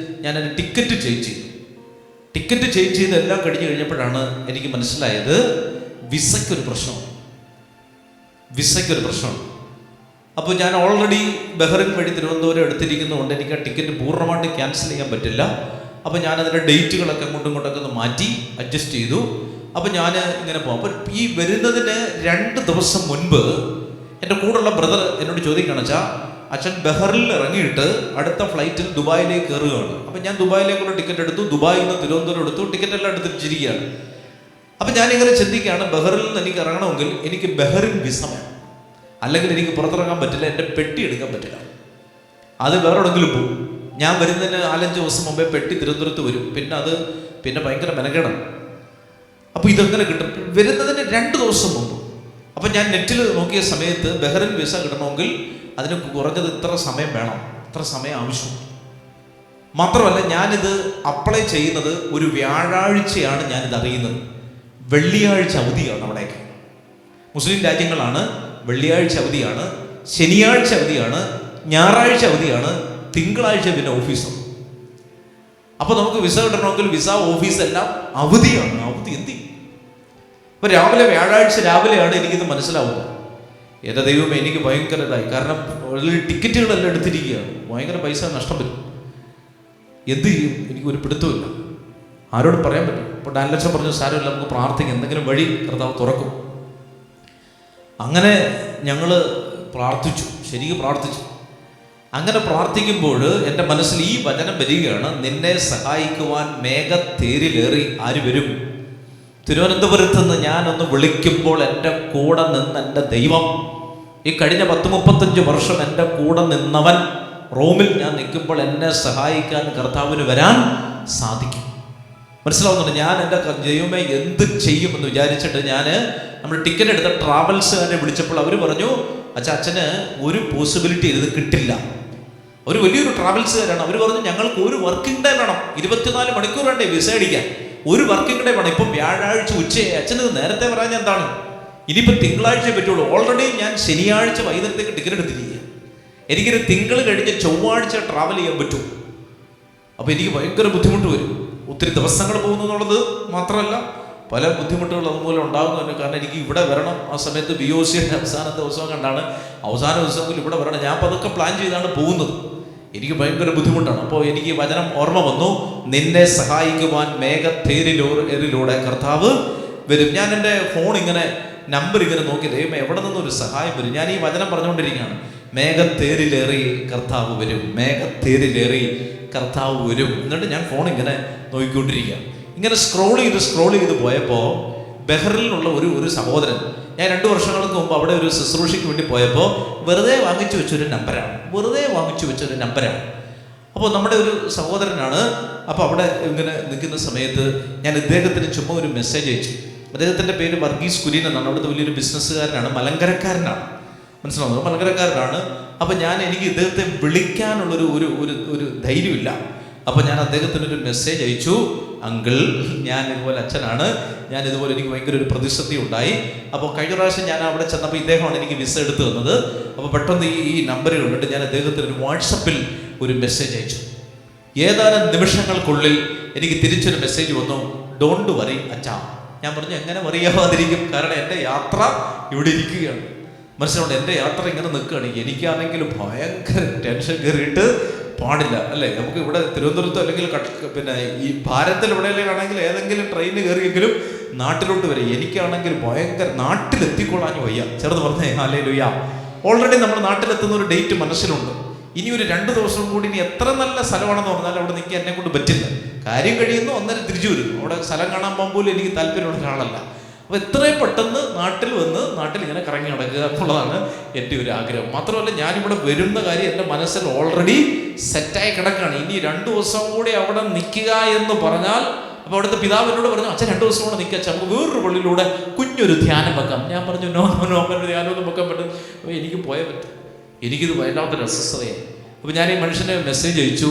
ഞാനൊരു ടിക്കറ്റ് ചേഞ്ച് ചെയ്തു. ടിക്കറ്റ് ചേഞ്ച് ചെയ്ത് എല്ലാം കഴിഞ്ഞ് കഴിഞ്ഞപ്പോഴാണ് എനിക്ക് മനസ്സിലായത് വിസയ്ക്കൊരു പ്രശ്നമാണ്. അപ്പോൾ ഞാൻ ഓൾറെഡി ബഹ്റിൻ വഴി തിരുവനന്തപുരം എടുത്തിരിക്കുന്നതുകൊണ്ട് എനിക്ക് ആ ടിക്കറ്റ് പൂർണ്ണമായിട്ട് ക്യാൻസൽ ചെയ്യാൻ പറ്റില്ല. അപ്പോൾ ഞാനതിൻ്റെ ഡേറ്റുകളൊക്കെ അങ്ങോട്ടും ഇങ്ങോട്ടൊക്കെ ഒന്ന് മാറ്റി അഡ്ജസ്റ്റ് ചെയ്തു. അപ്പോൾ ഞാൻ ഇങ്ങനെ പോകും. അപ്പോൾ ഈ വരുന്നതിന് 2 ദിവസം മുൻപ് എൻ്റെ കൂടെയുള്ള ബ്രദർ എന്നോട് ചോദിക്കുകയാണ്, അച്ഛൻ ബഹ്റിനിൽ ഇറങ്ങിയിട്ട് അടുത്ത ഫ്ലൈറ്റിൽ ദുബായിലേക്ക് കയറുകയാണ്. അപ്പം ഞാൻ ദുബായിലേക്കുള്ള ടിക്കറ്റ് എടുത്തു. ദുബായിൽ നിന്ന് തിരുവനന്തപുരം എടുത്തു. ടിക്കറ്റ് എല്ലാം എടുത്തിരിക്കുകയാണ്. അപ്പം ഞാനിങ്ങനെ ചിന്തിക്കുകയാണ്, ബഹ്റിനിൽ നിന്ന് എനിക്ക് ഇറങ്ങണമെങ്കിൽ എനിക്ക് ബഹ്റിൻ വിസ വേണം, അല്ലെങ്കിൽ എനിക്ക് പുറത്തിറങ്ങാൻ പറ്റില്ല. എൻ്റെ പെട്ടി എടുക്കാൻ പറ്റില്ല. അത് വേറെ എവിടെയെങ്കിലും പോകും. ഞാൻ വരുന്നതിന് 4-5 ദിവസം മുമ്പേ പെട്ടി തിരുവനന്തപുരത്ത് വരും. പിന്നെ ഭയങ്കര മെനക്കേടാണ്. അപ്പോൾ ഇതെങ്ങനെ കിട്ടും? വരുന്നതിന് 2 ദിവസം മുമ്പ്. അപ്പം ഞാൻ നെറ്റിൽ നോക്കിയ സമയത്ത് ബഹ്റിൻ വിസ കിട്ടണമെങ്കിൽ അതിന് കുറഞ്ഞത് ഇത്ര സമയം വേണം, ഇത്ര സമയം ആവശ്യം. മാത്രമല്ല ഞാനിത് അപ്ലൈ ചെയ്യുന്നത് ഒരു വ്യാഴാഴ്ചയാണ് ഞാനിത് അറിയുന്നത്. വെള്ളിയാഴ്ച അവധിയാണ് അവിടേക്ക്. മുസ്ലിം രാജ്യങ്ങളാണ്. വെള്ളിയാഴ്ച അവധിയാണ്, ശനിയാഴ്ച അവധിയാണ്, ഞായറാഴ്ച അവധിയാണ്, തിങ്കളാഴ്ച പിന്നെ ഓഫീസാണ്. അപ്പോൾ നമുക്ക് വിസ കിട്ടണമെങ്കിൽ വിസ ഓഫീസെല്ലാം അവധിയാണ്. അവധി എന്ത് ചെയ്യും? ഇപ്പോൾ വ്യാഴാഴ്ച രാവിലെയാണ് എനിക്കിത് മനസ്സിലാവുന്നത്. എൻ്റെ ദൈവമേ, എനിക്ക് ഭയങ്കര ഇതായി. കാരണം ടിക്കറ്റുകളെല്ലാം എടുത്തിരിക്കുകയാണ്. ഭയങ്കര പൈസ നഷ്ടം വരും. എന്ത് ചെയ്യും? എനിക്കൊരു പിടുത്തമില്ല. ആരോട് പറയാൻ പറ്റും? ഇപ്പോൾ ഡാൻലക്ഷം പറഞ്ഞു, സാരമില്ല, നമുക്ക് പ്രാർത്ഥിക്കാം, എന്തെങ്കിലും വഴി കർത്താവ് തുറക്കും. അങ്ങനെ ഞങ്ങൾ പ്രാർത്ഥിച്ചു, ശരിക്കും പ്രാർത്ഥിച്ചു. അങ്ങനെ പ്രാർത്ഥിക്കുമ്പോൾ എൻ്റെ മനസ്സിൽ ഈ വചനം വരികയാണ്, നിന്നെ സഹായിക്കുവാൻ മേഘത്തേരിലേറി ആര് വരും? തിരുവനന്തപുരത്ത് നിന്ന് ഞാനൊന്ന് വിളിക്കുമ്പോൾ എൻ്റെ കൂടെ നിന്ന് എൻ്റെ ദൈവം, ഈ കഴിഞ്ഞ 10-35 വർഷം എൻ്റെ കൂടെ നിന്നവൻ, റോമിൽ ഞാൻ നിൽക്കുമ്പോൾ എന്നെ സഹായിക്കാൻ കർത്താവിന് വരാൻ സാധിക്കും. മനസ്സിലാവുന്നുണ്ട്? ഞാൻ എൻ്റെ ദൈവമേ എന്ത് ചെയ്യുമെന്ന് വിചാരിച്ചിട്ട് നമ്മൾ ടിക്കറ്റ് എടുത്ത ട്രാവൽസുകാരെ വിളിച്ചപ്പോൾ അവർ പറഞ്ഞു, അച്ഛന് ഒരു പോസിബിലിറ്റി ഇത് കിട്ടില്ല. അവർ വലിയൊരു ട്രാവൽസുകാരാണ്. അവർ പറഞ്ഞു, ഞങ്ങൾക്ക് ഒരു വർക്കിംഗ് ഡേ വേണം, 24 മണിക്കൂർ വേണ്ടേ വിസ അടിക്കാൻ, ഒരു വർക്കിംഗ് ഡേ വേണം. ഇപ്പം വ്യാഴാഴ്ച ഉച്ചയെ. അച്ഛനത് നേരത്തെ പറയാൻ എന്താണ്? ഇനിയിപ്പോൾ തിങ്കളാഴ്ച പറ്റുള്ളൂ. ഓൾറെഡി ഞാൻ ശനിയാഴ്ച വൈകുന്നേരത്തേക്ക് ടിക്കറ്റ് എടുത്തിരിക്കുക. എനിക്കൊരു തിങ്കൾ കഴിഞ്ഞ് ചൊവ്വാഴ്ച ട്രാവൽ ചെയ്യാൻ പറ്റും. അപ്പോൾ എനിക്ക് ഭയങ്കര ബുദ്ധിമുട്ട് വരും. ഒത്തിരി ദിവസങ്ങൾ പോകുന്നു എന്നുള്ളത് മാത്രമല്ല, പല ബുദ്ധിമുട്ടുകൾ അതുപോലെ ഉണ്ടാകുന്നു. കാരണം എനിക്ക് ഇവിടെ വരണം. ആ സമയത്ത് BOC അവസാന ദിവസം കണ്ടാണ്, അവസാന ദിവസമെങ്കിൽ ഇവിടെ വരണം. ഞാൻ അപ്പോൾ അതൊക്കെ പ്ലാൻ ചെയ്താണ് പോകുന്നത്. എനിക്ക് ഭയങ്കര ബുദ്ധിമുട്ടാണ്. അപ്പോൾ എനിക്ക് വചനം ഓർമ്മ വന്നു, നിന്നെ സഹായിക്കുവാൻ മേഘത്തേരിലൂടെ കർത്താവ് വരും. ഞാൻ എൻ്റെ ഫോൺ നമ്പർ നോക്കി, ദൈവമേ എവിടെ നിന്നൊരു സഹായം വരും. ഞാൻ ഈ വചനം പറഞ്ഞുകൊണ്ടിരിക്കുകയാണ്, മേഘത്തേരിലേറി കർത്താവ് വരും, മേഘത്തേരിലേറി കർത്താവ് വരും. എന്നിട്ട് ഞാൻ ഫോൺ നോക്കിക്കൊണ്ടിരിക്കുക. ഇങ്ങനെ സ്ക്രോൾ ചെയ്ത് പോയപ്പോൾ ബഹ്റിനിലുള്ള ഒരു സഹോദരൻ, ഞാൻ 2 വർഷങ്ങൾക്ക് മുമ്പ് അവിടെ ഒരു ശുശ്രൂഷയ്ക്ക് വേണ്ടി പോയപ്പോൾ വെറുതെ വാങ്ങിച്ചു വെച്ചൊരു നമ്പരാണ്. അപ്പോൾ നമ്മുടെ ഒരു സഹോദരനാണ്. അപ്പോൾ അവിടെ നിൽക്കുന്ന സമയത്ത് ഞാൻ ഇദ്ദേഹത്തിന് ചുമ്മാ ഒരു മെസ്സേജ് അയച്ചു. അദ്ദേഹത്തിൻ്റെ പേര് വർഗീസ് കുര്യൻ എന്നാണ്. അവിടുത്തെ വലിയൊരു ബിസിനസ്സുകാരനാണ്, മലങ്കരക്കാരനാണ്. മനസ്സിലാവുന്നത്? മലങ്കരക്കാരനാണ്. അപ്പോൾ എനിക്ക് ഇദ്ദേഹത്തെ വിളിക്കാനുള്ളൊരു ധൈര്യമില്ല. അപ്പോൾ ഞാൻ അദ്ദേഹത്തിനൊരു മെസ്സേജ് അയച്ചു, അങ്കിൾ ഞാൻ ഇതുപോലെ അച്ഛനാണ്, ഞാൻ ഇതുപോലെ എനിക്ക് ഭയങ്കര ഒരു പ്രതിസന്ധി ഉണ്ടായി. അപ്പോൾ കഴിഞ്ഞ പ്രാവശ്യം ഞാൻ അവിടെ ചെന്നപ്പോൾ ഇദ്ദേഹമാണ് എനിക്ക് വിസ എടുത്തു തന്നത്. അപ്പോൾ പെട്ടെന്ന് ഈ നമ്പർ കണ്ടിട്ട് ഞാൻ അദ്ദേഹത്തിന് ഒരു വാട്സപ്പിൽ ഒരു മെസ്സേജ് അയച്ചു. ഏതാനും നിമിഷങ്ങൾക്കുള്ളിൽ എനിക്ക് തിരിച്ചൊരു മെസ്സേജ് വന്നു, ഡോണ്ട് വറി അച്ഛാ. ഞാൻ പറഞ്ഞു എങ്ങനെ വറിയാവാതിരിക്കും, കാരണം എൻ്റെ യാത്ര ഇവിടെ ഇരിക്കുകയാണ്. മനസ്സിലുണ്ട്, എൻ്റെ യാത്ര ഇങ്ങനെ നിൽക്കുകയാണ്. എനിക്കാണെങ്കിൽ ഭയങ്കര ടെൻഷൻ കയറിയിട്ട് പാടില്ല അല്ലേ. നമുക്ക് ഇവിടെ തിരുവനന്തപുരത്ത് അല്ലെങ്കിൽ പിന്നെ ഈ ഭാരതത്തിൽ എവിടെയെങ്കിലും ഏതെങ്കിലും ട്രെയിനിന് കയറിയെങ്കിലും നാട്ടിലോട്ട് വരും. എനിക്കാണെങ്കിൽ ഭയങ്കര നാട്ടിലെത്തിക്കൊള്ളാൻ വയ്യ. ചെറുത് പറഞ്ഞേ ഹല്ലേലൂയ. ഓൾറെഡി നമ്മൾ നാട്ടിലെത്തുന്ന ഒരു ഡേറ്റ് മനസ്സിലുണ്ട്. ഇനി ഒരു 2 ദിവസം കൂടി, ഇനി എത്ര നല്ല സ്ഥലമാണെന്ന് പറഞ്ഞാൽ അവിടെ നിൽക്കാൻ എന്നെ കൊണ്ട് പറ്റില്ല. കാര്യം കഴിയുന്നു, അന്നേരം തിരിച്ചു വരുന്നു. അവിടെ സ്ഥലം കാണാൻ പോകുമ്പോൾ എനിക്ക് താല്പര്യമുള്ള ഒരാളല്ല. അപ്പോൾ എത്രയും പെട്ടെന്ന് നാട്ടിൽ വന്ന് നാട്ടിൽ ഇങ്ങനെ കറങ്ങി നടക്കുക എന്നുള്ളതാണ് എൻ്റെ ഒരു ആഗ്രഹം. മാത്രമല്ല ഞാനിവിടെ വരുന്ന കാര്യം എൻ്റെ മനസ്സിൽ ഓൾറെഡി സെറ്റായി കിടക്കുകയാണ്. ഇനി 2 ദിവസം കൂടി അവിടെ നിൽക്കുക എന്ന് പറഞ്ഞാൽ, അപ്പോൾ അവിടുത്തെ പിതാവ് എന്നോട് പറഞ്ഞു, അച്ഛൻ 2 ദിവസം കൂടെ നിൽക്കുക, നമുക്ക് വേറൊരു പള്ളിയിലൂടെ കുഞ്ഞൊരു ധ്യാനം വെക്കാം. ഞാൻ പറഞ്ഞു നോ അങ്ങനെ ധ്യാനമൊന്നും വെക്കാൻ പറ്റും. അപ്പോൾ എനിക്ക് പോയേ പറ്റും. എനിക്കിത് വല്ലാത്തൊരു അസ്വസ്ഥതയാണ്. അപ്പോൾ ഞാൻ ഈ മനുഷ്യനെ മെസ്സേജ് അയച്ചു,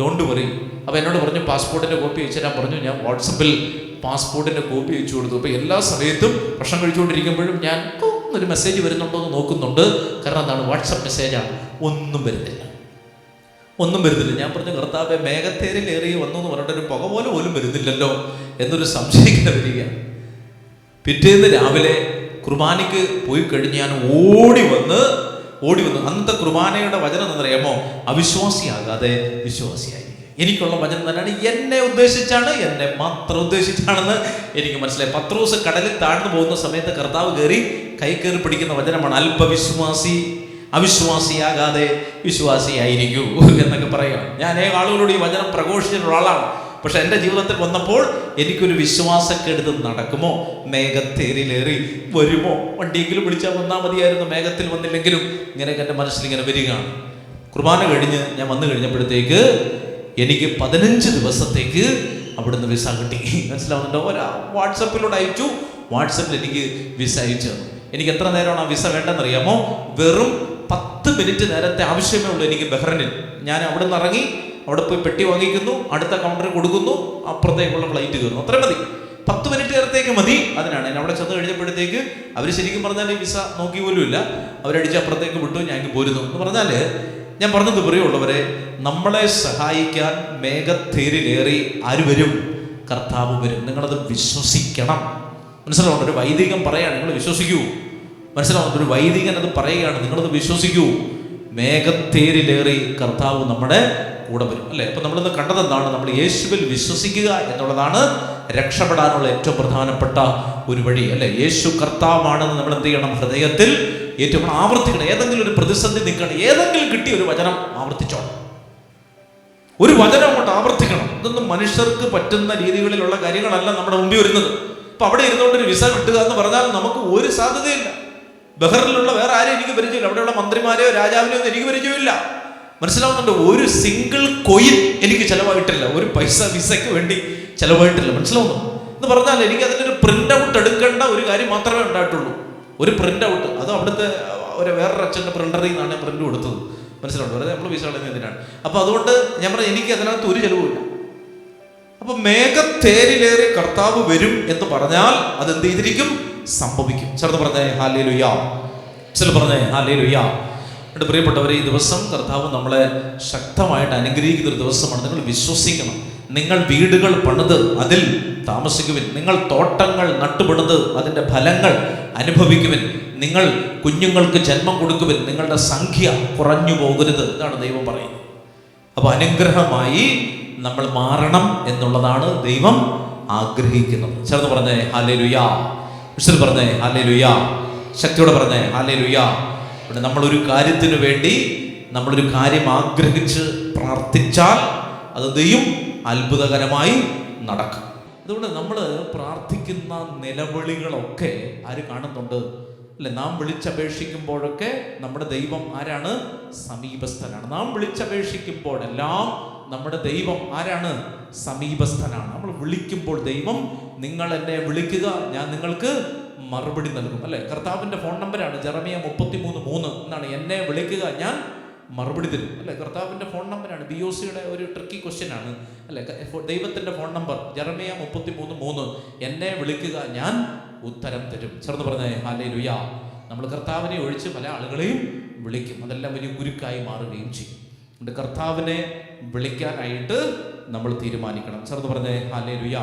ഡോണ്ട് വറി. അപ്പോൾ എന്നോട് പറഞ്ഞു പാസ്പോർട്ടിൻ്റെ കോപ്പി അയച്ചു തരാൻ പറഞ്ഞു. ഞാൻ വാട്സപ്പിൽ പാസ്പോർട്ടിൻ്റെ കോപ്പി അയച്ചു കൊടുത്തു. അപ്പോൾ എല്ലാ സമയത്തും ഭക്ഷണം കഴിച്ചുകൊണ്ടിരിക്കുമ്പോഴും ഞാൻ ഒരു മെസ്സേജ് വരുന്നുണ്ടോ എന്ന് നോക്കുന്നുണ്ട്. കാരണം എന്താണ്, വാട്സപ്പ് മെസ്സേജാണ്. ഒന്നും വരുന്നില്ല. ഞാൻ പറഞ്ഞു കർത്താവേ, മേഘത്തേരിൽ ഏറി വന്നു എന്ന് പറഞ്ഞിട്ടൊരു പുക പോലും വരുന്നില്ലല്ലോ എന്നൊരു സംശയം വരികയാണ്. പിറ്റേന്ന് രാവിലെ കുർബാനയ്ക്ക് പോയി കഴിഞ്ഞ് ഞാൻ ഓടി വന്ന് അന്നത്തെ കുർബാനയുടെ വചനം എന്നറിയാമോ, അവിശ്വാസിയാകാതെ വിശ്വാസിയായിരിക്കും. എനിക്കുള്ള വചനം തന്നെയാണ്, എന്നെ ഉദ്ദേശിച്ചാണ്, എന്നെ മാത്രം ഉദ്ദേശിച്ചാണെന്ന് എനിക്ക് മനസ്സിലായി. പത്രോസ് കടലിൽ താഴ്ന്നു പോകുന്ന സമയത്ത് കർത്താവ് കയറി കൈ കയറി പിടിക്കുന്ന വചനമാണ്, അല്പവിശ്വാസി അവിശ്വാസിയാകാതെ വിശ്വാസിയായിരിക്കൂ എന്നൊക്കെ പറയുക. ഞാൻ ആളുകളോട് ഈ വചനം പ്രഘോഷിച്ചിട്ടുള്ള ആളാണ്. പക്ഷെ എൻ്റെ ജീവിതത്തിൽ വന്നപ്പോൾ എനിക്കൊരു വിശ്വാസക്കെടുത് നടക്കുമോ, മേഘത്തേരിലേറി വരുമോ, വണ്ടിയെങ്കിലും വിളിച്ചാൽ വന്നാൽ മതിയായിരുന്നു, മേഘത്തിൽ വന്നില്ലെങ്കിലും ഇങ്ങനെയൊക്കെ എൻ്റെ മനസ്സിൽ ഇങ്ങനെ വരികയാണ്. കുർബാന കഴിഞ്ഞ് ഞാൻ വന്നു കഴിഞ്ഞപ്പോഴത്തേക്ക് എനിക്ക് 15 ദിവസത്തേക്ക് അവിടുന്ന് വിസ കിട്ടി. മനസ്സിലാവുന്നുണ്ടോ? വാട്സപ്പിലൂടെ അയച്ചു. വാട്സപ്പിൽ എനിക്ക് വിസ അയച്ചു തന്നു. എനിക്ക് എത്ര നേരമാണ് ആ വിസ വേണ്ടെന്നറിയാമോ? വെറും 10 മിനിറ്റ് നേരത്തെ ആവശ്യമേ ഉള്ളൂ എനിക്ക് ബഹ്റൈനിൽ. ഞാൻ അവിടെ നിന്ന് ഇറങ്ങി അവിടെ പോയി പെട്ടി വാങ്ങിക്കുന്നു, അടുത്ത കൗണ്ടറിൽ കൊടുക്കുന്നു, അപ്പുറത്തേക്കുള്ള ഫ്ലൈറ്റ് കയറുന്നു. അത്രയും മതി. 10 മിനിറ്റ് നേരത്തേക്ക് മതി. അതിനാണ് ഞാൻ അവിടെ ചെന്ന് കഴിഞ്ഞപ്പോഴത്തേക്ക് അവർ ശരിക്കും പറഞ്ഞാൽ ഈ വിസ നോക്കി പോലും ഇല്ല, അവരടിച്ച് അപ്പുറത്തേക്ക് വിട്ടു, ഞാൻ ഇങ്ങ് പോരുന്നു എന്ന് പറഞ്ഞാൽ, ഞാൻ പറഞ്ഞത് പ്രിയമുള്ളവരെ, നമ്മളെ സഹായിക്കാൻ മേഘത്തേരിലേറി ആര് വരും? കർത്താവ് വരും. നിങ്ങളത് വിശ്വസിക്കണം. മനസ്സിലാവുന്നുണ്ട്? ഒരു വൈദികൻ പറയാണ്, നിങ്ങൾ വിശ്വസിക്കൂ. മനസ്സിലാവുന്നുണ്ട്? ഒരു വൈദികൻ അത് പറയുകയാണ്, നിങ്ങളത് വിശ്വസിക്കൂ. മേഘത്തേരിലേറി കർത്താവ് നമ്മുടെ കൂടെ വരും, അല്ലേ? അപ്പം നമ്മളിന്ന് കണ്ടതെന്താണ്? നമ്മൾ യേശുവിൽ വിശ്വസിക്കുക എന്നുള്ളതാണ് രക്ഷപ്പെടാനുള്ള ഏറ്റവും പ്രധാനപ്പെട്ട ഒരു വഴി, അല്ലേ? യേശു കർത്താവാണെന്ന് നമ്മൾ എന്ത് ചെയ്യണം? ഹൃദയത്തിൽ ഏറ്റവും ആവർത്തിക്കണം. ഏതെങ്കിലും ഒരു പ്രതിസന്ധി നിൽക്കണം, ഏതെങ്കിലും കിട്ടിയ ഒരു വചനം ആവർത്തിച്ചോണം. ഒരു വചനം അങ്ങോട്ട് ആവർത്തിക്കണം. ഇതൊന്നും മനുഷ്യർക്ക് പറ്റുന്ന രീതികളിലുള്ള കാര്യങ്ങളല്ല നമ്മുടെ മുമ്പിൽ വരുന്നത്. ഇപ്പം അവിടെ ഇരുന്നുകൊണ്ടൊരു വിസ കിട്ടുക എന്ന് പറഞ്ഞാൽ നമുക്ക് ഒരു സാധ്യതയില്ല. ബഹ്റിലുള്ള വേറെ ആരെയും എനിക്ക് പരിചയമില്ല. അവിടെയുള്ള മന്ത്രിമാരെയോ രാജാവിനെയോ ഒന്നും എനിക്ക് പരിചയമില്ല. മനസ്സിലാവുന്നുണ്ട്? ഒരു സിംഗിൾ കോയിൻ എനിക്ക് ചിലവായിട്ടില്ല. ഒരു പൈസ വിസയ്ക്ക് വേണ്ടി ചിലവായിട്ടില്ല. മനസ്സിലാവുന്നു എന്ന് പറഞ്ഞാൽ എനിക്ക് അതിനൊരു പ്രിന്റ് ഔട്ട് എടുക്കേണ്ട ഒരു കാര്യം മാത്രമേ ഉണ്ടായിട്ടുള്ളൂ. ഒരു പ്രിന്റ് ഔട്ട്, അത് അവിടുത്തെ വേറൊരു അച്ഛൻ്റെ പ്രിന്ററിൽ നിന്നാണ് പ്രിന്റ് കൊടുത്തത്. മനസ്സിലാവുന്നു? വെറുതെ നമ്മൾ വിസ കളയുന്നത് എന്തിനാണ്? അപ്പം അതുകൊണ്ട് ഞാൻ പറഞ്ഞ എനിക്ക് അതിനകത്ത് ഒരു ചിലവുമില്ല. അപ്പൊ മേഘത്തേരിലേറി കർത്താവ് വരും എന്ന് പറഞ്ഞാൽ അതെന്ത് ചെയ്തിരിക്കും? സംഭവിക്കും. ചേർന്ന് പറഞ്ഞേ ഹല്ലേലൂയ. പറഞ്ഞേ ഹല്ലേലൂയ. എൻ്റെ പ്രിയപ്പെട്ടവരെ, ഈ ദിവസം കർത്താവ് നമ്മളെ ശക്തമായിട്ട് അനുഗ്രഹിക്കുന്ന ഒരു ദിവസമാണ്. നിങ്ങൾ വിശ്വസിക്കണം. നിങ്ങൾ വീടുകൾ പണിത് അതിൽ താമസിക്കുവിൻ. നിങ്ങൾ തോട്ടങ്ങൾ നട്ടുപണിത് അതിൻ്റെ ഫലങ്ങൾ അനുഭവിക്കുവിൻ. നിങ്ങൾ കുഞ്ഞുങ്ങൾക്ക് ജന്മം കൊടുക്കുവിൻ. നിങ്ങളുടെ സംഖ്യ കുറഞ്ഞു പോകരുത്. ഇതാണ് ദൈവം പറയുന്നത്. അപ്പോൾ അനുഗ്രഹമായി നമ്മൾ മാറണം എന്നുള്ളതാണ് ദൈവം ആഗ്രഹിക്കുന്നത്. ചേർന്ന് പറഞ്ഞേ ഹല്ലേലൂയ. പറഞ്ഞേ ഹല്ലേലൂയ. ശക്തിയോടെ പറഞ്ഞേ ഹല്ലേലൂയ. ഇവിടെ നമ്മളൊരു കാര്യത്തിന് വേണ്ടി നമ്മളൊരു കാര്യം ആഗ്രഹിച്ച് പ്രാർത്ഥിച്ചാൽ അത് ദൈവം അത്ഭുതകരമായി നടക്കും. അതുകൊണ്ട് നമ്മൾ പ്രാർത്ഥിക്കുന്ന നിലവിളികളൊക്കെ ആര് കാണുന്നുണ്ട്? അല്ലെ? നാം വിളിച്ചപേക്ഷിക്കുമ്പോഴൊക്കെ നമ്മുടെ ദൈവം ആരാണ്? സമീപസ്ഥനാണ്. നാം വിളിച്ചപേക്ഷിക്കുമ്പോഴെല്ലാം നമ്മുടെ ദൈവം ആരാണ്? സമീപസ്ഥനാണ്. നമ്മൾ വിളിക്കുമ്പോൾ ദൈവം, നിങ്ങൾ എന്നെ വിളിക്കുക, ഞാൻ നിങ്ങൾക്ക് മറുപടി നൽകും, അല്ലെ? കർത്താവിൻ്റെ ഫോൺ നമ്പറാണ് ജെറമിയ 33:3 എന്നാണ്. എന്നെ വിളിക്കുക, ഞാൻ മറുപടി തരും അല്ലേ. കർത്താവിൻ്റെ ഫോൺ നമ്പറാണ്. BOCയുടെ ഒരു ട്രിക്കി ക്വസ്റ്റ്യൻ ആണ് അല്ലേ. ദൈവത്തിൻ്റെ ഫോൺ നമ്പർ ജെറമ്യ 33:3, എന്നെ വിളിക്കുക ഞാൻ ഉത്തരം തരും. ചേർന്ന് പറഞ്ഞേ ഹല്ലേലൂയ. നമ്മൾ കർത്താവിനെ ഒഴിച്ച് പല ആളുകളെയും വിളിക്കും, അതെല്ലാം വലിയ ഗുരുക്കായി മാറുകയും ചെയ്യും. അതുകൊണ്ട് കർത്താവിനെ വിളിക്കാനായിട്ട് നമ്മൾ തീരുമാനിക്കണം. ചേർന്ന് പറഞ്ഞേ ഹല്ലേലൂയ.